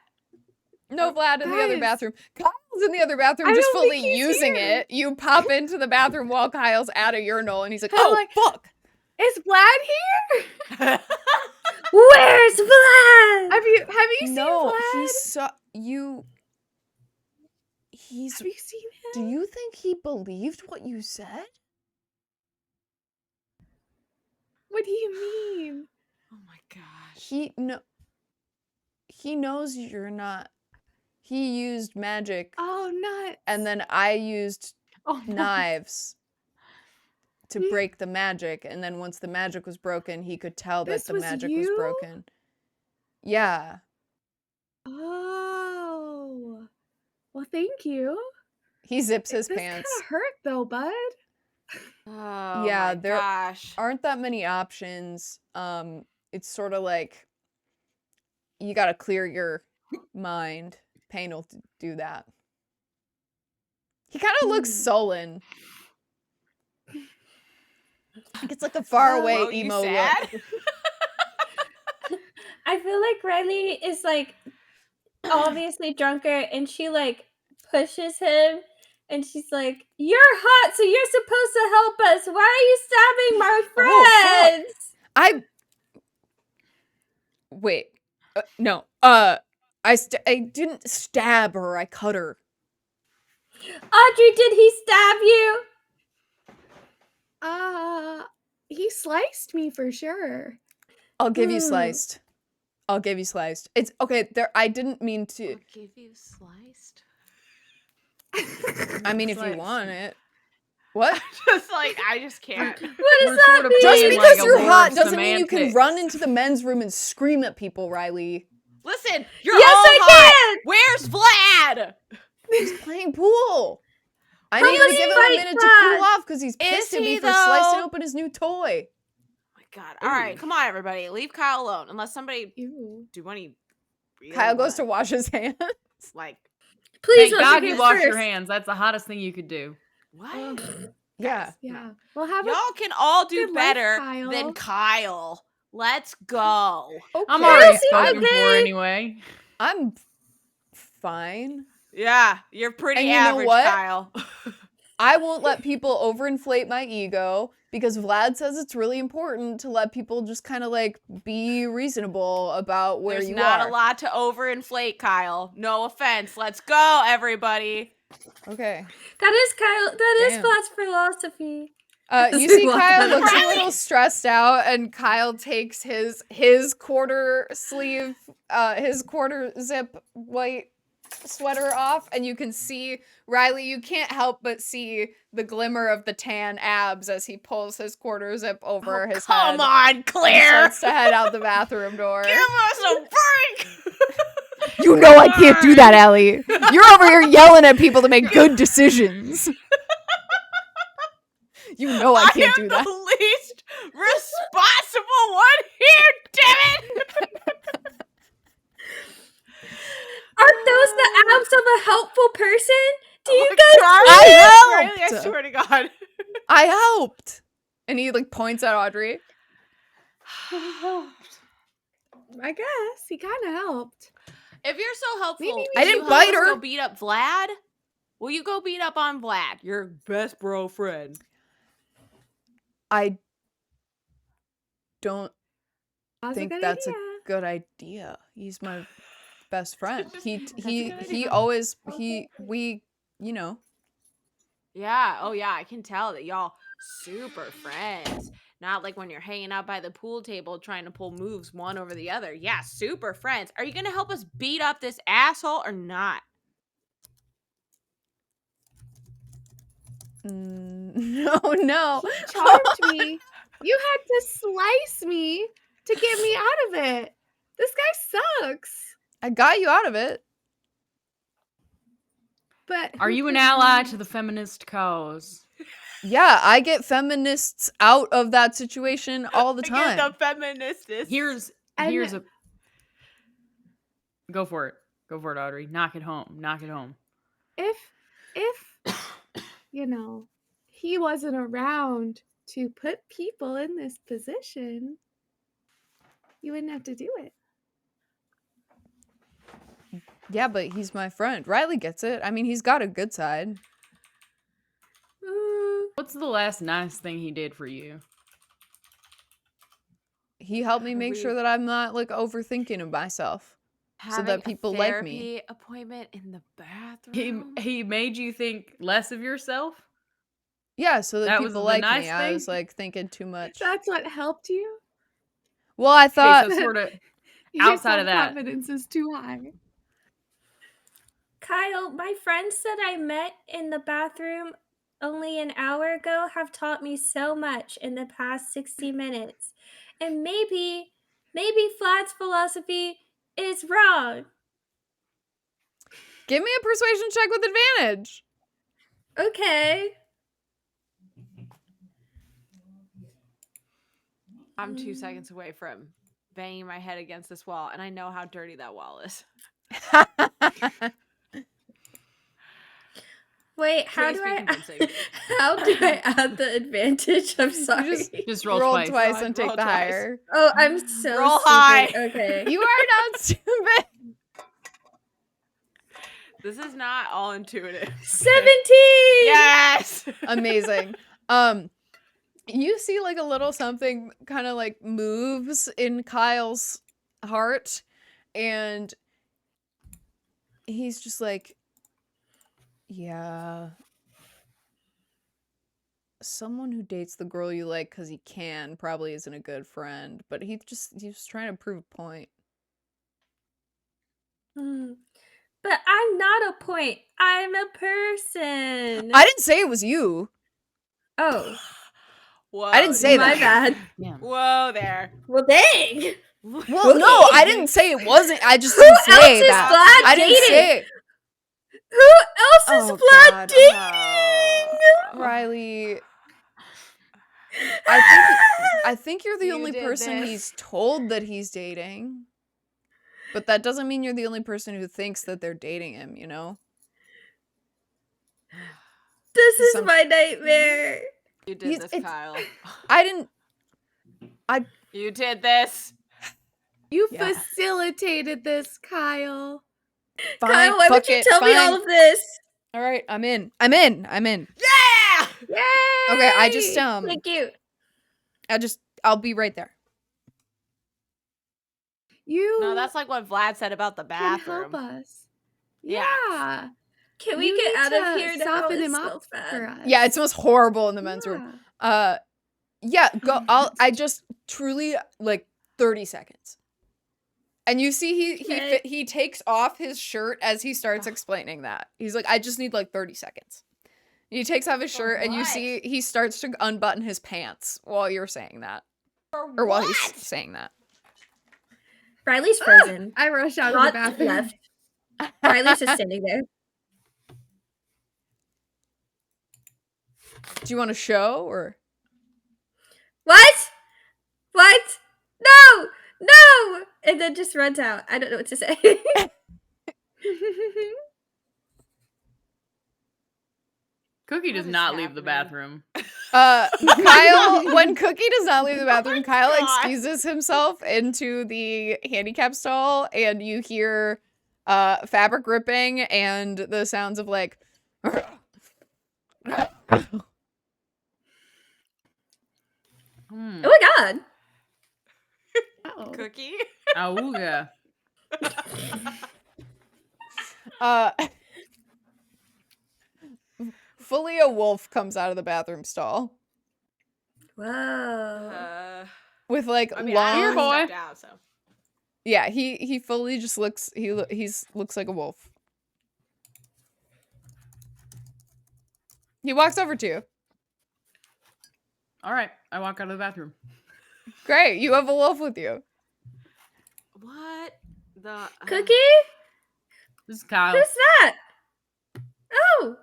No, Vlad in the other Guys. bathroom. Kyle's in the other bathroom, I just don't think fully he's using here. it. You pop into the bathroom while Kyle's at a urinal, and he's like, I'm "Oh like, fuck!" Is Vlad here? Where's Vlad? Have you seen No, Vlad? he saw you. He's. Have you seen him? Do you think he believed what you said? What do you mean? Oh my gosh. He knows you're not. He used magic, Oh, nuts. and then I used Oh, no. knives to We- break the magic, and then once the magic was broken, he could tell This that the was magic was you? broken. Yeah. Oh. Well, thank you. He zips his This pants. kind of hurt, though, bud. Oh Yeah, my there gosh. aren't that many options. It's sort of like you got to clear your mind. Pain will do that. He kind of looks sullen. Like it's like a faraway Whoa, you emo sad? look. I feel like Riley is like obviously drunker, and she like pushes him, and she's like, "You're hot, so you're supposed to help us. Why are you stabbing my Oh, friends?" Wait. No. I didn't stab her. I cut her. Audrey, did he stab you? He sliced me for sure. I'll give you Hmm. sliced. I'll give you sliced. It's okay. There. I didn't mean to. I'll give you sliced. I mean, if you Sliced. want it. What? Just like I just can't. What We're does that sort of mean? Just playing because like a you're war hot of doesn't mean you can semantics. run into the men's room and scream at people, Riley. Listen, you're Yes, all I hot. Where's Vlad? He's playing pool. I How need to does give him fight a minute to Vlad? cool off because he's pissed at me he, for slicing though? open his new toy. Oh my god. All right, come on, everybody. Leave Kyle alone. Unless somebody Ew. do any real Kyle goes to wash his hands. like Please Thank wash God your you hands wash your first. hands. That's the hottest thing you could do. what? Yeah. Yeah. Well, have a Y'all can all do good life, better Kyle. than Kyle. Let's go. Okay. I'm already seem spoken for okay. anyway. I'm fine. Yeah, you're pretty And you know average, what? Kyle. I won't let people overinflate my ego because Vlad says it's really important to let people just kind of like be reasonable about where There's you not are. a lot to overinflate, Kyle. No offense. Let's go, everybody. Okay. That is Kyle. That is Damn. Vlad's philosophy. You see Walk Kyle down looks a Riley! little stressed out, and Kyle takes his quarter sleeve, his quarter zip white sweater off, and you can see Riley. You can't help but see the glimmer of the tan abs as he pulls his quarter zip over his head. Come on, And Claire. starts to head out the bathroom door. Give us a break. You know I can't do that, Allie. You're over here yelling at people to make good decisions. You know I can't do am that. the least responsible one here, damn it. Aren't those the abs of a helpful person? Do you Oh, guys? Charlie, I Riley, I helped. swear to God. I helped. And he like points at Audrey. I guess he kind of helped. If you're so helpful, Maybe we will I didn't you bite help us her. Go beat up Vlad. Will you go beat up on Vlad, your best bro friend? I don't think good that's idea. a good idea. He's my best friend. He a good idea. always Okay. we you know. Yeah. Oh, yeah. I can tell that y'all super friends. Not like when you're hanging out by the pool table trying to pull moves one over the other. Yeah, super friends. Are you going to help us beat up this asshole or not? No. He charmed me. You had to slice me to get me out of it. This guy sucks. I got you out of it. But Are who you an could ally not? to the feminist cause? Yeah, I get feminists out of that situation all the time. The feminists. Here's And- a Go for it. Go for it, Audrey. Knock it home. Knock it home. If you know, he wasn't around to put people in this position, you wouldn't have to do it. Yeah, but he's my friend. Riley gets it. I mean, he's got a good side. What's the last nice thing he did for you? He helped me make sure that I'm not like overthinking of myself. So that people like me. Therapy appointment in the bathroom. He made you think less of yourself? Yeah, so that, That was people the like nice me. I was thing? like thinking too much. That's what helped you? Well, I thought Okay, so sort of Your outside of that. self-confidence is too high. Kyle, my friends that I met in the bathroom only an hour ago have taught me so much in the past 60 minutes. And maybe Vlad's philosophy is wrong. give me a persuasion check with advantage. Okay. I'm 2 seconds away from banging my head against this wall, and I know how dirty that wall is. Wait, how Please do be I convincing. how do I add the advantage? I'm sorry. Just roll, Roll twice. twice and take Roll the twice. higher. Oh, I'm so Roll stupid. high. Okay. You are not stupid. This is not all intuitive. 17. Yes. Amazing. You see like a little something kind of like moves in Kyle's heart, and he's just like, yeah, someone who dates the girl you like because he can probably isn't a good friend, but he's just trying to prove a point. But I'm not a point. I'm a person. I didn't say it was you. Oh, Whoa. I didn't say my that. bad. Yeah. Whoa there. Well, dang. Well, no, I didn't say it wasn't. I just Who didn't else say is that. Vlad I didn't dating? say it. Who else is Oh, Vlad God. dating? Riley, I think you're the You only did person this. he's told that he's dating. But that doesn't mean you're the only person who thinks that they're dating him, you know? This is Some- my nightmare. You did He's- this, it's- Kyle. I didn't. You did this. You Yeah. facilitated this, Kyle. Fine, Kyle, why would fuck you it, tell me all fine. of this? All right, I'm in. Yeah. Yay! Okay, Thank you. I'll be right there. You No, that's like what Vlad said about the can bathroom. help us. Yeah. Yeah. Can we You get need out of to here now? soften It him smells up bad. for us. Yeah, it smells horrible in the men's room. Yeah, go. I just truly like 30 seconds. And you see Okay. he takes off his shirt as he starts explaining that. He's like, I just need like 30 seconds. He takes off his For shirt and you what? see he starts to unbutton his pants while you're saying that. For Or while what? he's saying that. Riley's frozen. I rush out of the Not bathroom. left. Riley's just standing there. Do you want to show or What? What? No! No! And then just runs out. I don't know what to say. Cookie What does is not leave the happening? bathroom. Kyle, when Cookie does not leave the bathroom, Kyle God. excuses himself into the handicap stall and you hear fabric ripping and the sounds of like Hmm. Oh my god. Oh. Cookie. Auga. Fully a wolf comes out of the bathroom stall Whoa. with like I mean, long. Here, I boy. stepped out, so. Yeah, he fully just looks. He's looks like a wolf. He walks over to you. All right, I walk out of the bathroom. Great, you have a wolf with you. What the Cookie? This is Kyle. Who's that? Oh.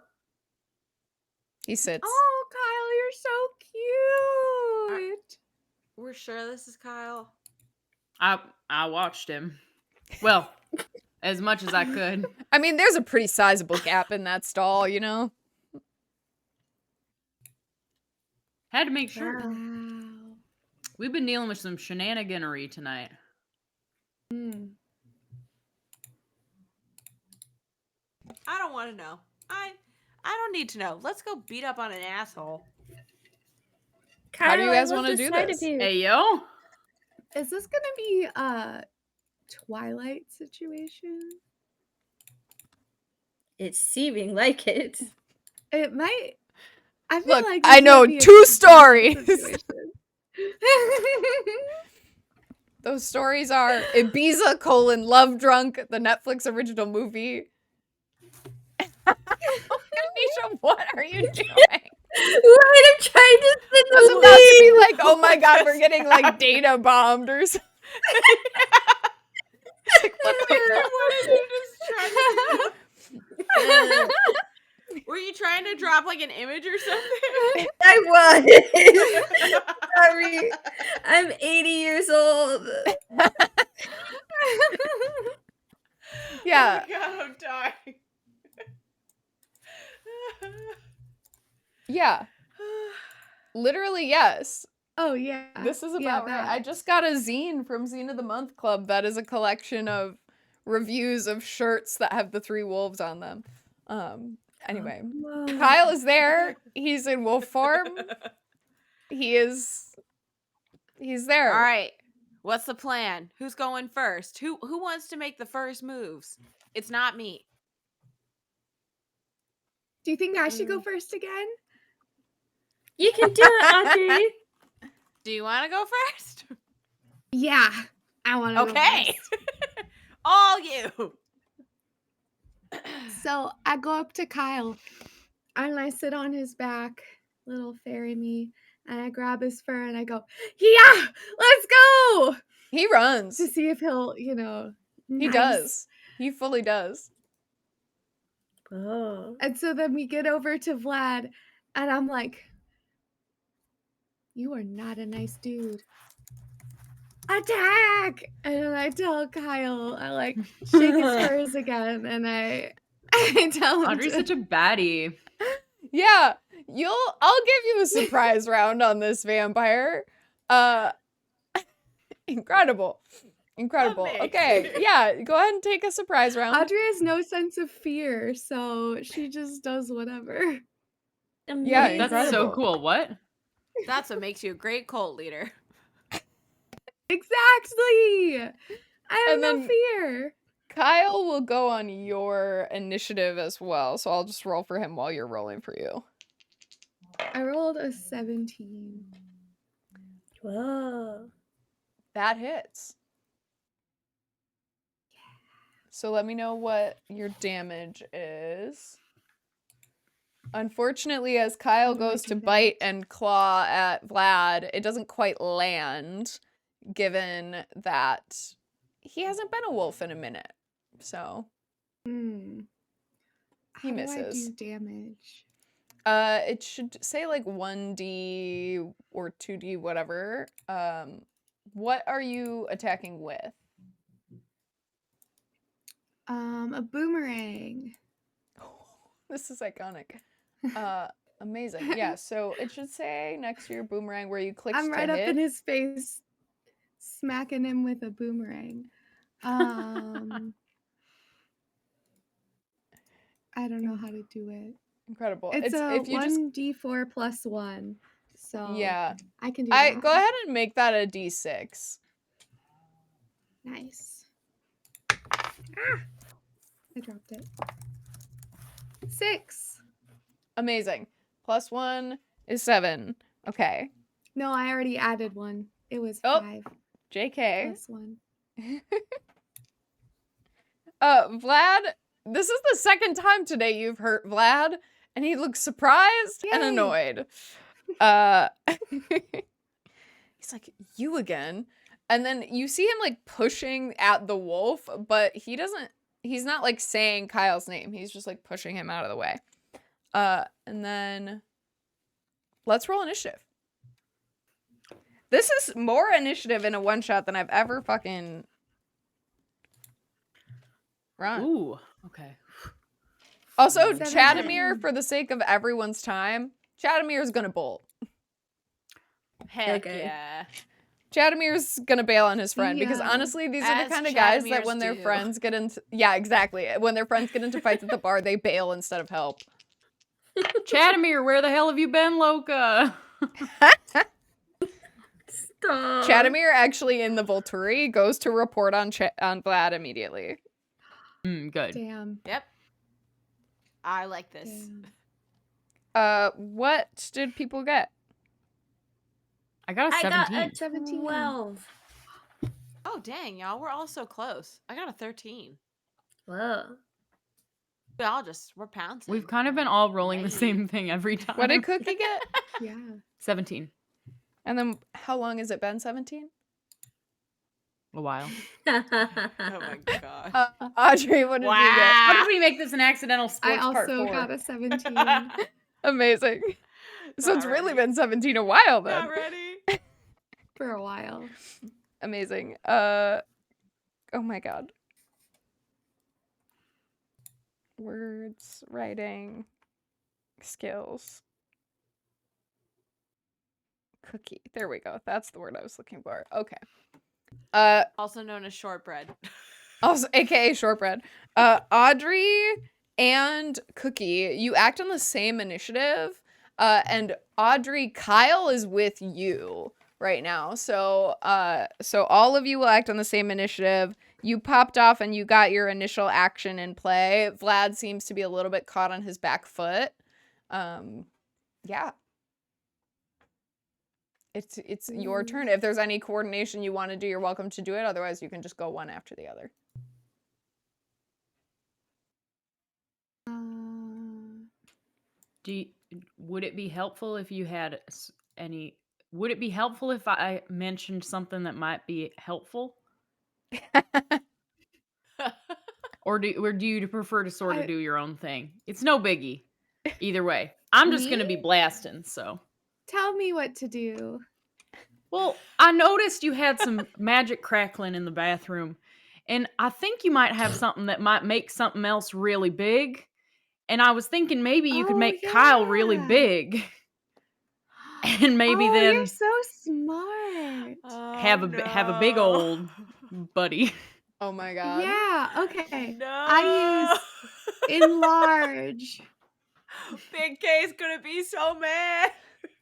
He sits. Oh, Kyle, you're so cute. We're sure this is Kyle. I watched him. Well, as much as I could. I mean, there's a pretty sizable gap in that stall, you know. Had to make sure. Wow. We've been dealing with some shenaniganery tonight. I don't want to know. I don't need to know. Let's go beat up on an asshole. How do you Kyle, I guys love wanna this do side this? of you. Hey, yo. Is this gonna be a Twilight situation? It's seeming like it. It might. I feel Look, like I this know might be a 2 Twilight stories. situation. Those stories are Ibiza : Love Drunk, the Netflix original movie. Anisha, what are you doing? What? I'm trying to send I was the about to be link. like, oh my god, we're getting like data bombed or something. It's like, what the fuck? Were you trying to drop like an image or something? I was. Sorry. I'm 80 years old. Yeah, Oh my god, I'm dying. yeah. Literally, yes. Oh yeah. This is Yeah, about right. that. I just got a zine from Zine of the Month Club that is a collection of reviews of shirts that have the 3 wolves on them. Anyway, Whoa. Kyle is there. He's in wolf form. He's there. All right. What's the plan? Who's going first? Who wants to make the first moves? It's not me. Do you think I should go first again? You can do it, Audrey. Do you want to go first? Yeah, I want to. Okay. All you. So I go up to Kyle and I sit on his back, little fairy me, and I grab his fur and I go, yeah, let's go, He runs. to see if he'll, He nice. does. He fully does. Oh. And so then we get over to Vlad and I'm like, you are not a nice dude. Attack! And then I tell Kyle, I like shake his furs again, and I tell him Audrey's to- such a baddie. Yeah, I'll give you a surprise round on this vampire. Incredible. Amazing. Okay, yeah, go ahead and take a surprise round. Audrey has no sense of fear, so she just does whatever. Yeah, That's so incredible. cool. What? That's what makes you a great cult leader. Exactly. I have And no then- fear. Kyle will go on your initiative as well, so I'll just roll for him while you're rolling for you. I rolled a 17. Whoa. That hits. So let me know what your damage is. Unfortunately, as Kyle How do I goes do to that? bite and claw at Vlad, it doesn't quite land, given that he hasn't been a wolf in a minute. So Hmm. He How misses. do I do damage? it should say like 1d or 2d, whatever. What are you attacking with? A boomerang. This is iconic. Amazing. Yeah, so it should say next to your boomerang where you click I'm to right up hit. in his face, smacking him with a boomerang. I don't know how to do it. Incredible. It's a if you just 1d4 plus 1. So yeah. I can do that. Go ahead and make that a d6. Nice. Ah! I dropped it. 6. Amazing. +1 is 7. Okay. No, I already added 1. It was Oh. 5 JK. plus 1. Vlad, this is the second time today you've hurt Vlad, and he looks surprised and Yay. annoyed. He's like, you again? And then you see him like pushing at the wolf, but he's not like saying Kyle's name. He's just like pushing him out of the way. And then let's roll initiative. This is more initiative in a one-shot than I've ever fucking run. Ooh, okay. Also, 17. Chadamir, for the sake of everyone's time, Chadamir's gonna bolt. Heck Okay. yeah. Chadamir's gonna bail on his friend because Yeah. honestly, these are As the kind of guys that Chadamirs when their do. friends get into exactly. When their friends get into fights at the bar, they bail instead of help. Chadamir, where the hell have you been, Loca? Stop. Chadamir actually in the Volturi goes to report on on Vlad immediately. Good. Damn. Yep. I like this. Damn. What did people get? I got a I 17. got a 17. 12. Oh, dang, y'all. We're all so close. I got a 13. Whoa. We're pouncing. We've kind of been all rolling the Hey. same thing every time. What did Cookie get? Yeah. 17. And then how long has it been? 17? A while. Oh my gosh. Audrey, what did you How did we make this an accidental I sports part also 4? got a 17. get? Amazing. So it's Not really ready. been 17 a while then. Not ready. For a while. Amazing. Oh my god. Words, writing, skills. Cookie. There we go. That's the word I was looking for. Okay. Also known as shortbread. Also aka shortbread. Audrey and Cookie, you act on the same initiative. And Audrey, Kyle is with you right now. So all of you will act on the same initiative. You popped off and you got your initial action in play. Vlad seems to be a little bit caught on his back foot. Yeah. It's your turn. If there's any coordination you want to do, you're welcome to do it. Otherwise, you can just go one after the other. Would it be helpful if you had any? Would it be helpful if I mentioned something that might be helpful, or do you prefer to sort of I- do your own thing? It's no biggie, either way. I'm just gonna be Me? blasting. So, Tell me what to do. well, I noticed you had some magic crackling in the bathroom, and I think you might have something that might make something else really big. And I was thinking maybe you could Oh, make Kyle really yeah. big. And maybe oh, then you're so smart. have a big old buddy. Oh my god. Yeah, okay. No. I use enlarge. Big K's gonna be so mad.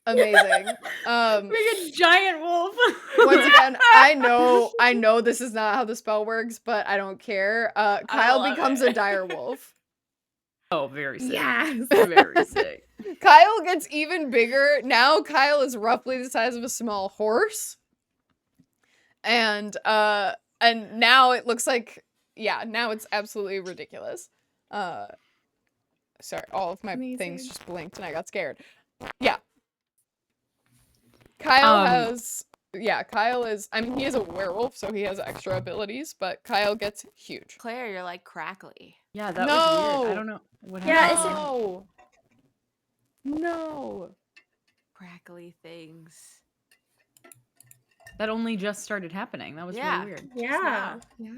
Amazing. Make a giant wolf. Once again, I know this is not how the spell works, but I don't care. Kyle love becomes it. a dire wolf. Oh, very sick. Yes. Very sick. Kyle gets even bigger. Now Kyle is roughly the size of a small horse. And now it looks like now it's absolutely ridiculous. Sorry, all of my things Amazing. just blinked and I got scared. Yeah. Kyle is, I mean, he is a werewolf, so he has extra abilities, but Kyle gets huge. Claire, you're like crackly. Yeah, that was weird. No. I don't know what Yeah, happened. is it- No. No. Crackly things. That only just started happening. That was Yeah. really weird. Yeah. Yeah.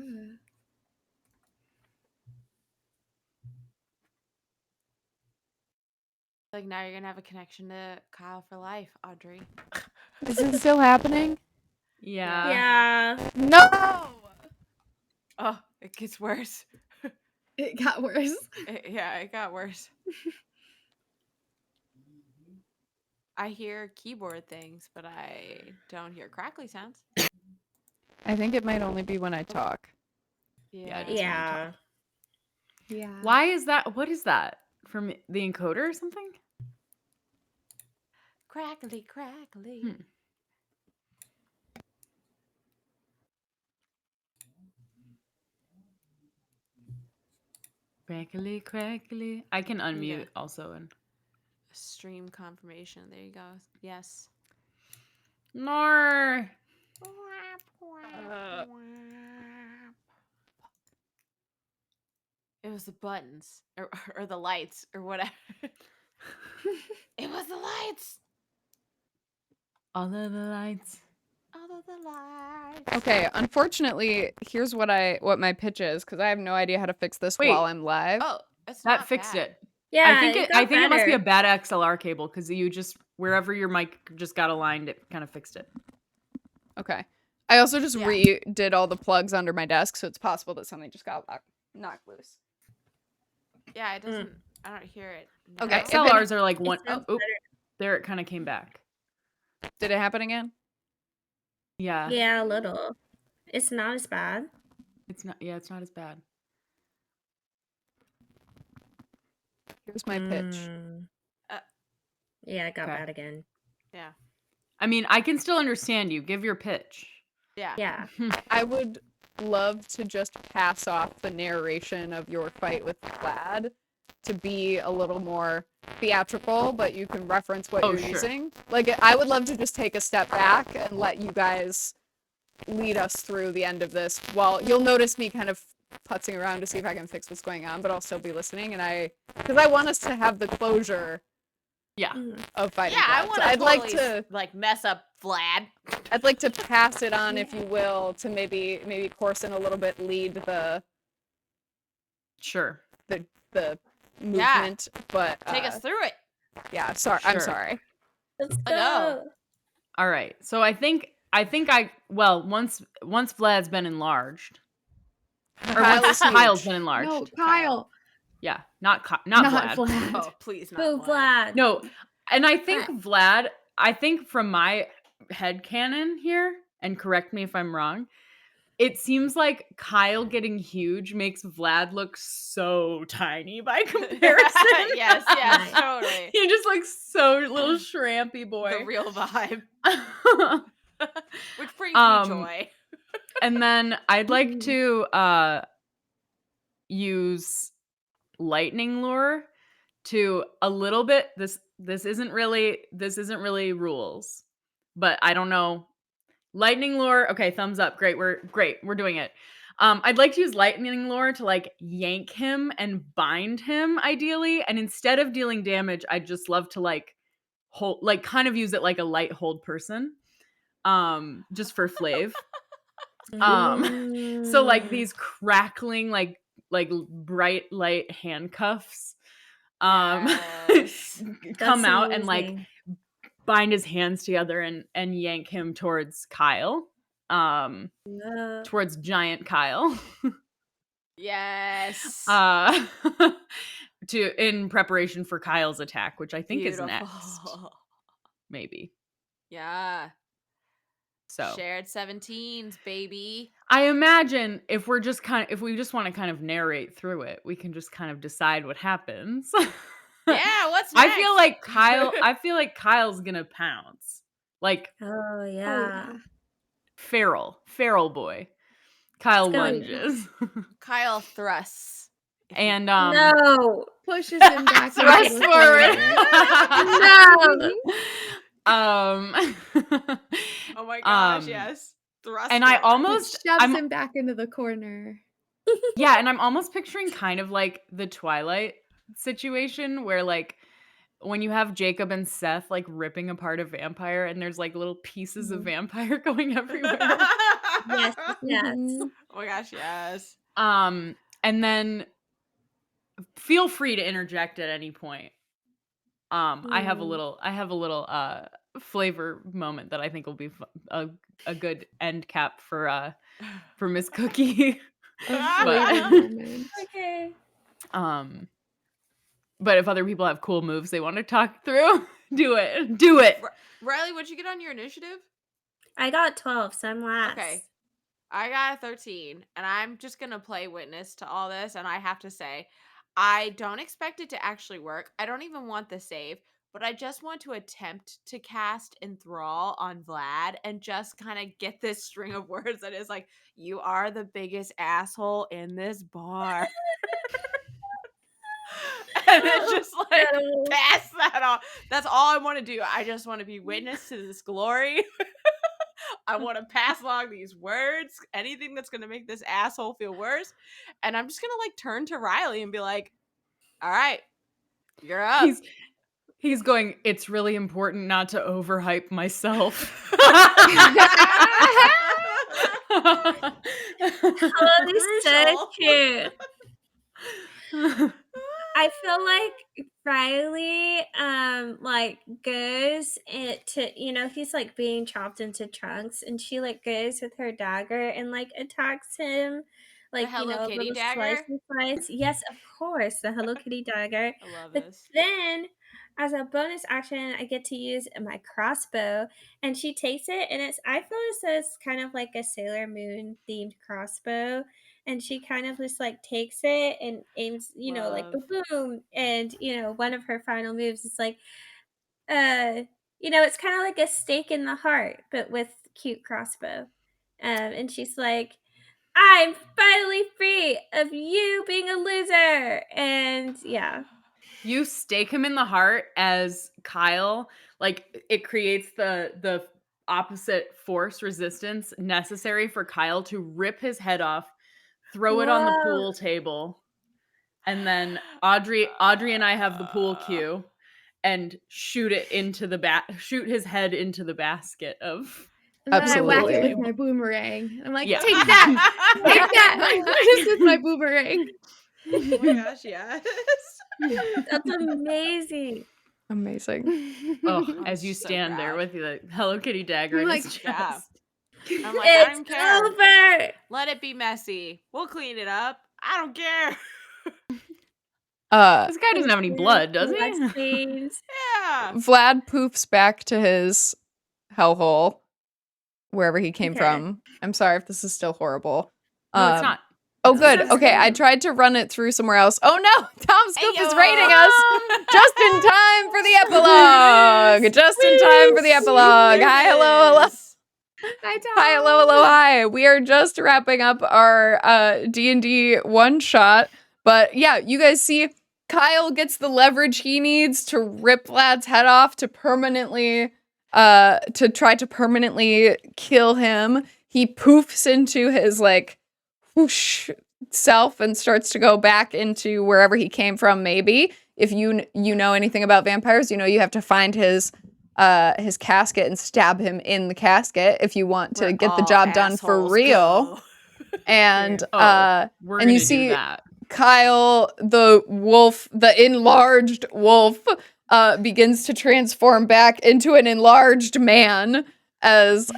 Like now you're gonna have a connection to Kyle for life, Audrey. Is it still happening? Yeah. Yeah. No. Oh, it gets worse. It got worse. It got worse. I hear keyboard things, but I don't hear crackly sounds. I think it might only be when I talk. Yeah, it is. Yeah. Yeah. Why is that? What is that? From the encoder or something? Crackly, crackly. Hmm. Crackly, crackly. I can unmute also. And Stream confirmation. There you go. Yes. no. It was the buttons or the lights or whatever. It was the lights. All of the lights. All of the lights. Okay, unfortunately, here's what my pitch is because I have no idea how to fix this Wait. while I'm live. Oh, it's That not fixed bad. it. Yeah, I think it must be a bad XLR cable because you just wherever your mic just got aligned, it kind of fixed it. Okay. I also just Yeah. redid all the plugs under my desk, so it's possible that something just got knocked loose. Yeah, it doesn't. I don't hear it. Okay, now. XLRs are like one. sounds Oh, there it kind of came back. Did it happen again? Yeah. Yeah, a little. It's not as bad. It's not. Yeah, it's not as bad. Here's my pitch. Yeah, it got Okay. bad again. Yeah. I mean, I can still understand you. Give your pitch. Yeah. Yeah. I would love to just pass off the narration of your fight with Vlad to be a little more theatrical, but you can reference what you're sure. using. Like, I would love to just take a step back and let you guys lead us through the end of this. While you'll notice me kind of putzing around to see if I can fix what's going on, but I'll still be listening. Because I want us to have the closure Yeah. of fighting. Yeah, I Vlad. want So to I'd like to like mess up Vlad. I'd like to pass it on, if you will, to maybe Corson a little bit lead the Sure. movement, but Take us through it. yeah, sorry. I'm Sure. sorry. Let's I go. know. All right. So I think once Vlad's been enlarged, or once Kyle's been enlarged. No, Kyle. Yeah, not Not Vlad. Vlad. Oh, please not Who, Vlad. Vlad? No, and I think Vlad. I think from my headcanon here, and correct me if I'm wrong. It seems like Kyle getting huge makes Vlad look so tiny by comparison. Yes, Right. totally. He just looks so little shrampy boy. The real vibe, which brings me joy. And then I'd like to use lightning lure to a little bit. This isn't really rules, but I don't know. Lightning lure. Okay, thumbs up. Great. We're doing it. I'd like to use lightning lure to like yank him and bind him ideally, and instead of dealing damage, I'd just love to like hold, like kind of use it like a light hold person. Just for flav. So like these crackling like bright light handcuffs Yes. come out and like bind his hands together and yank him towards Kyle. Towards giant Kyle. Yes. In preparation for Kyle's attack, which I think Beautiful. is next. Maybe. Yeah. So Shared 17s, baby. I imagine if we just want to kind of narrate through it, we can just kind of decide what happens. Yeah, what's next? I feel like Kyle's gonna pounce. Like Oh yeah. feral boy. Kyle lunges. Kyle thrusts. And No. Pushes him back. thrust into the forward. corner. Oh my gosh, yes. Thrust And I forward. almost Shoves him back into the corner. yeah, and I'm almost picturing kind of like the Twilight situation where like when you have Jacob and Seth like ripping apart a vampire and there's like little pieces of vampire going everywhere. Yes. Yes. Mhm. Oh my gosh, yes. And then feel free to interject at any point. I have a little flavor moment that I think will be a good end cap for Miss Cookie. Okay. But if other people have cool moves they want to talk through, do it. Riley, what'd you get on your initiative? I got 12, so I'm last. Okay. I got a 13, and I'm just going to play witness to all this, and I have to say, I don't expect it to actually work. I don't even want the save, but I just want to attempt to cast Enthrall on Vlad and just kind of get this string of words that is like, you are the biggest asshole in this bar. And then just like No. pass that on. That's all I want to do. I just want to be witness to this glory. I want to pass along these words, anything that's going to make this asshole feel worse. And I'm just going to like turn to Riley and be like, all right, you're up. He's going, it's really important not to overhype myself. Oh, he's so Crucial. cute. I feel like Riley, like goes to, he's like being chopped into chunks, and she like goes with her dagger and like attacks him, like Hello a Kitty little dagger? slice. Yes, of course, the Hello Kitty dagger. I love But this. then, as a bonus action, I get to use my crossbow, and she takes it, and I feel as though it's kind of like a Sailor Moon themed crossbow. And she kind of just like takes it and aims, like Love. boom. And, one of her final moves is like, it's kind of like a stake in the heart, but with cute crossbow. And she's like, I'm finally free of you being a loser. And yeah. You stake him in the heart as Kyle, like it creates the opposite force resistance necessary for Kyle to rip his head off, throw it on the Whoa. pool table, and then Audrey and I have the pool cue and shoot his head into the basket of. And then I whack it Absolutely. with my boomerang. I'm like, Yeah. take that! Take that! Just with my boomerang. Oh my gosh, yes. That's amazing. Amazing. Oh, as you so stand there proud. with the Hello Kitty dagger in his Like, yeah. chest. I'm like, I It's don't care. over. Let it be messy. We'll clean it up. I don't care. This guy doesn't have any blood, does he? Bloodstains. Yeah. Vlad poofs back to his hellhole, wherever he came Okay. from. I'm sorry if this is still horrible. No, it's not. Oh, This good. is Okay, I good. tried to run it through somewhere else. Oh no, Tom Scoop is Ayo. rating us just in time for the epilogue. Just in time for the epilogue. Hi, hello, hello. Hi, Tom. Hi, hello, hi. We are just wrapping up our D&D one shot, but yeah, you guys see Kyle gets the leverage he needs to rip Vlad's head off to permanently try to permanently kill him. He poofs into his like whoosh self and starts to go back into wherever he came from. Maybe if you know anything about vampires, you have to find his casket and stab him in the casket if you want to get the job done for real. And We're and gonna you do see that. Kyle the wolf, the enlarged wolf, begins to transform back into an enlarged man as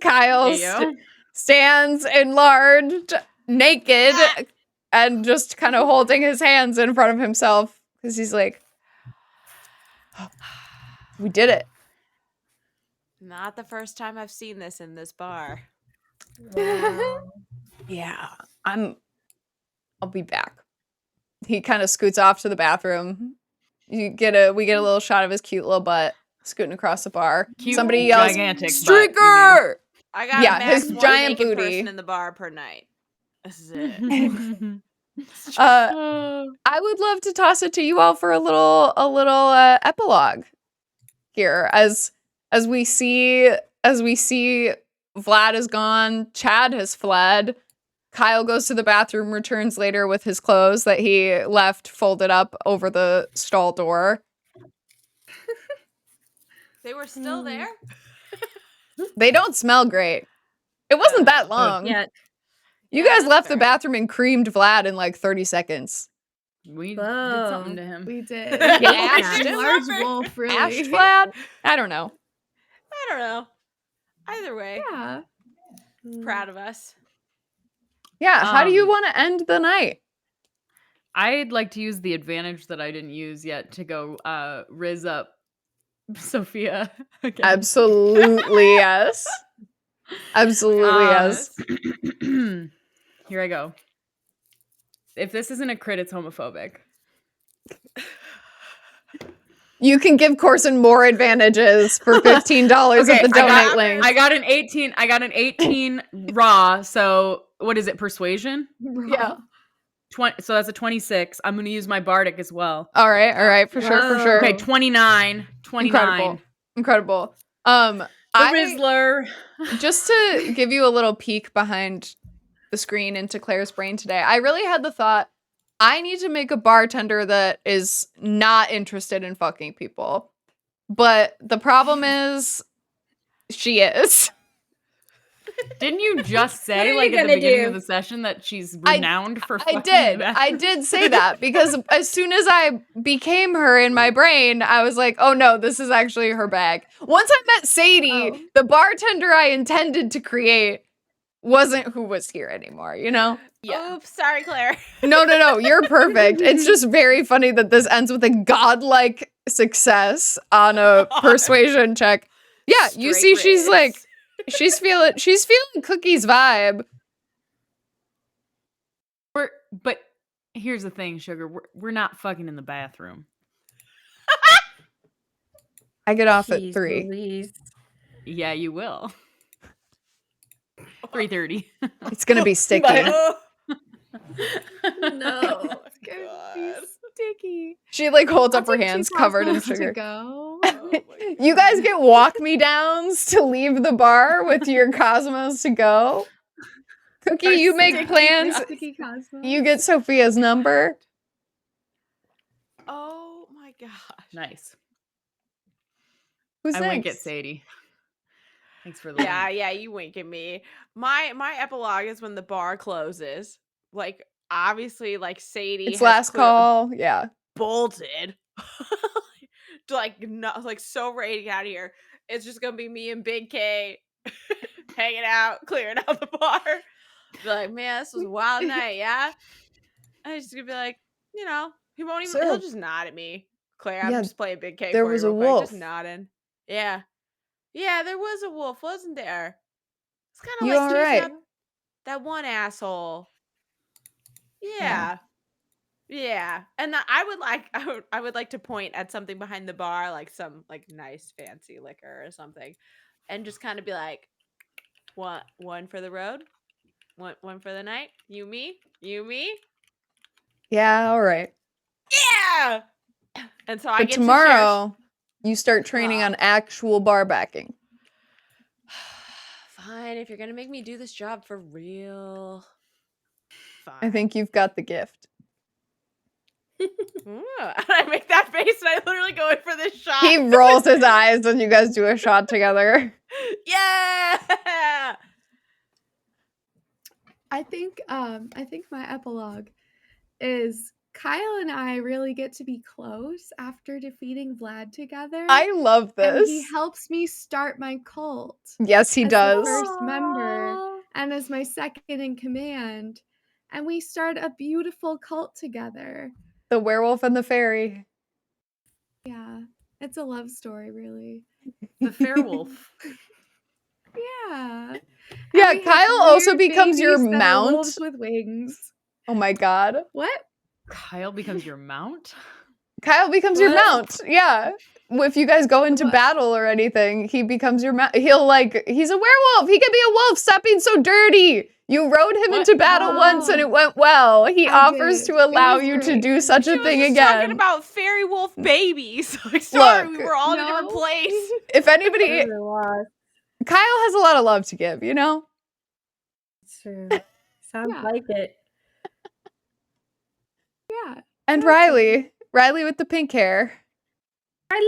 Kyle stands enlarged, naked, and just kind of holding his hands in front of himself because he's like, oh, we did it. Not the first time I've seen this in this bar. Wow. Yeah, I'll be back. He kind of scoots off to the bathroom. We get a little shot of his cute little butt scooting across the bar. Cute, Somebody yells, gigantic butt, "Streaker!" I got Yeah, a max his one giant naked booty. person in the bar per night. This is it. I would love to toss it to you all for a little epilogue here as we see Vlad is gone, Chad has fled, Kyle goes to the bathroom, returns later with his clothes that he left folded up over the stall door. They were still there? They don't smell great. It wasn't that long. Yeah. You Yeah, guys that's left the fair. bathroom and creamed Vlad in like 30 seconds. We did Whoa. something to him. We did. Yeah, Ashed yeah. large wolf, really. Ashed Vlad? I don't know. I don't know. Either way, Yeah. proud of us. Yeah, how do you want to end the night? I'd like to use the advantage that I didn't use yet to go riz up Sophia again. Absolutely, yes. Absolutely, yes. Here I go. If this isn't a crit, it's homophobic. You can give Corson more advantages for $15 Okay, at the donate link. I got an 18. I got an 18 raw. So what is it? Persuasion? Yeah. 20. So that's a 26. I'm gonna use my bardic as well. All right, for sure. Okay, 29. 29. Incredible. The Rizzler. Just to give you a little peek behind the screen into Claire's brain today, I really had the thought, I need to make a bartender that is not interested in fucking people. But the problem is, she is. Didn't you just What are say, you like, at the gonna beginning do? of the session that she's renowned for fucking? I did say that because as soon as I became her in my brain, I was like, oh no, this is actually her bag. Once I met Sadie, the bartender I intended to create wasn't who was here anymore, you know? Yeah. Oops, sorry, Claire. No, you're perfect. It's just very funny that this ends with a godlike success on a persuasion check. Yeah, you see, she's like, she's feeling Cookie's vibe. But here's the thing, Sugar. We're not fucking in the bathroom. I get off Jeez at 3. Louise. Yeah, you will. 3:30. It's gonna be sticky. No. It's gonna be sticky. She like holds I'll up her take 2 hands covered in Cosmos sugar. to go. You guys get walk me downs to leave the bar with your Cosmos to go. Cookie, you make plans. Sticky Cosmos. You get Sophia's number. Oh my gosh. Nice. Who's I next? wink at Sadie. Thanks for the Yeah, wink. yeah, you wink at me. My epilogue is when the bar closes. Like, obviously, like Sadie It's has last clearly call. Yeah. bolted. Like so ready to get out of here. It's just gonna be me and Big K hanging out, clearing out the bar. Be like, man, this was a wild night, yeah. And he's just gonna be like, you know, he won't even. So- He'll just nod at me. Claire, I'm Yeah, just playing Big K. there for was you a real quick, wolf. just nodding. Yeah, yeah, there was a wolf, wasn't there? It's kind of You like all chasing right? up that one asshole. Yeah. Yeah, and I would like to point at something behind the bar, like some like nice fancy liquor or something, and just kind of be like, one for the road, one for the night. You me. Yeah, all right. Yeah. And so I But get tomorrow, you start training on actual bar backing. to share. Fine, if you're gonna make me do this job for real. Fine. I think you've got the gift. Ooh, and I make that face, and I literally go in for this shot. He rolls his eyes when you guys do a shot together. Yeah. I think my epilogue is Kyle and I really get to be close after defeating Vlad together. I love and he this. helps me start my cult. Yes, he as does. The first member and as my second in command. And we start a beautiful cult together. The werewolf and the fairy. Yeah. It's a love story, really. The fair wolf. Yeah. Yeah, And we have Kyle also weird becomes your babies that are mount. wolves with wings. Oh my god. What? Kyle becomes your mount? Kyle becomes your What? mount. Yeah. If you guys go into What? battle or anything, he becomes your mount. He's a werewolf. He can be a wolf. Stop being so dirty. You rode him What? into battle once and it went well. He I offers did. to It allow was you to great. do such She a was thing just again. talking about fairy wolf babies. Like, sorry, we Look, were all in a different No. place. If anybody, Really lost. Kyle has a lot of love to give, you know? It's true. Sounds Yeah. like it. Yeah. And Exactly. Riley with the pink hair. Riley!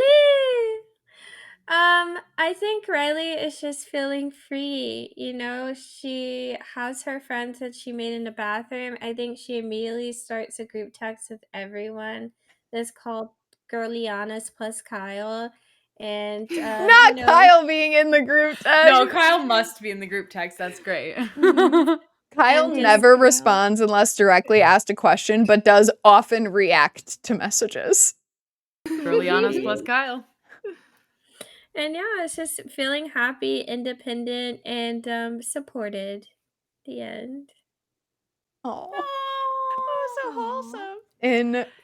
I think Riley is just feeling free. You know, she has her friends that she made in the bathroom. I think she immediately starts a group text with everyone. That's called Girlianas plus Kyle. And Not you know, Kyle being in the group text. No, Kyle must be in the group text. That's great. Kyle and just, never you know. responds unless directly asked a question, but does often react to messages. Girlianas plus Kyle. And yeah, it's just feeling happy, independent, and supported. The end. Oh, so wholesome.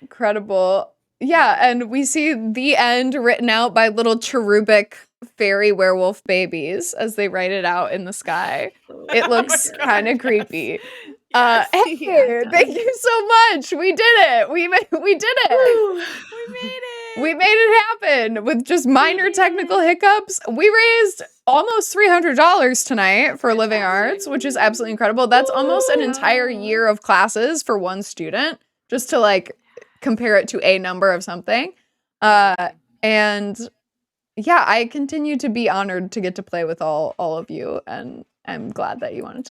incredible. Yeah, and we see the end written out by little cherubic fairy werewolf babies as they write it out in the sky. It Oh my looks God, kind of yes. creepy. Yes. Hey, Yeah, it thank does. you so much. We did it. We did it. We made it. We made it happen with just minor technical hiccups. We raised almost $300 tonight for Living Arts, which is absolutely incredible. That's almost an entire year of classes for one student, just to like compare it to a number of something. And yeah, I continue to be honored to get to play with all of you, and I'm glad that you wanted to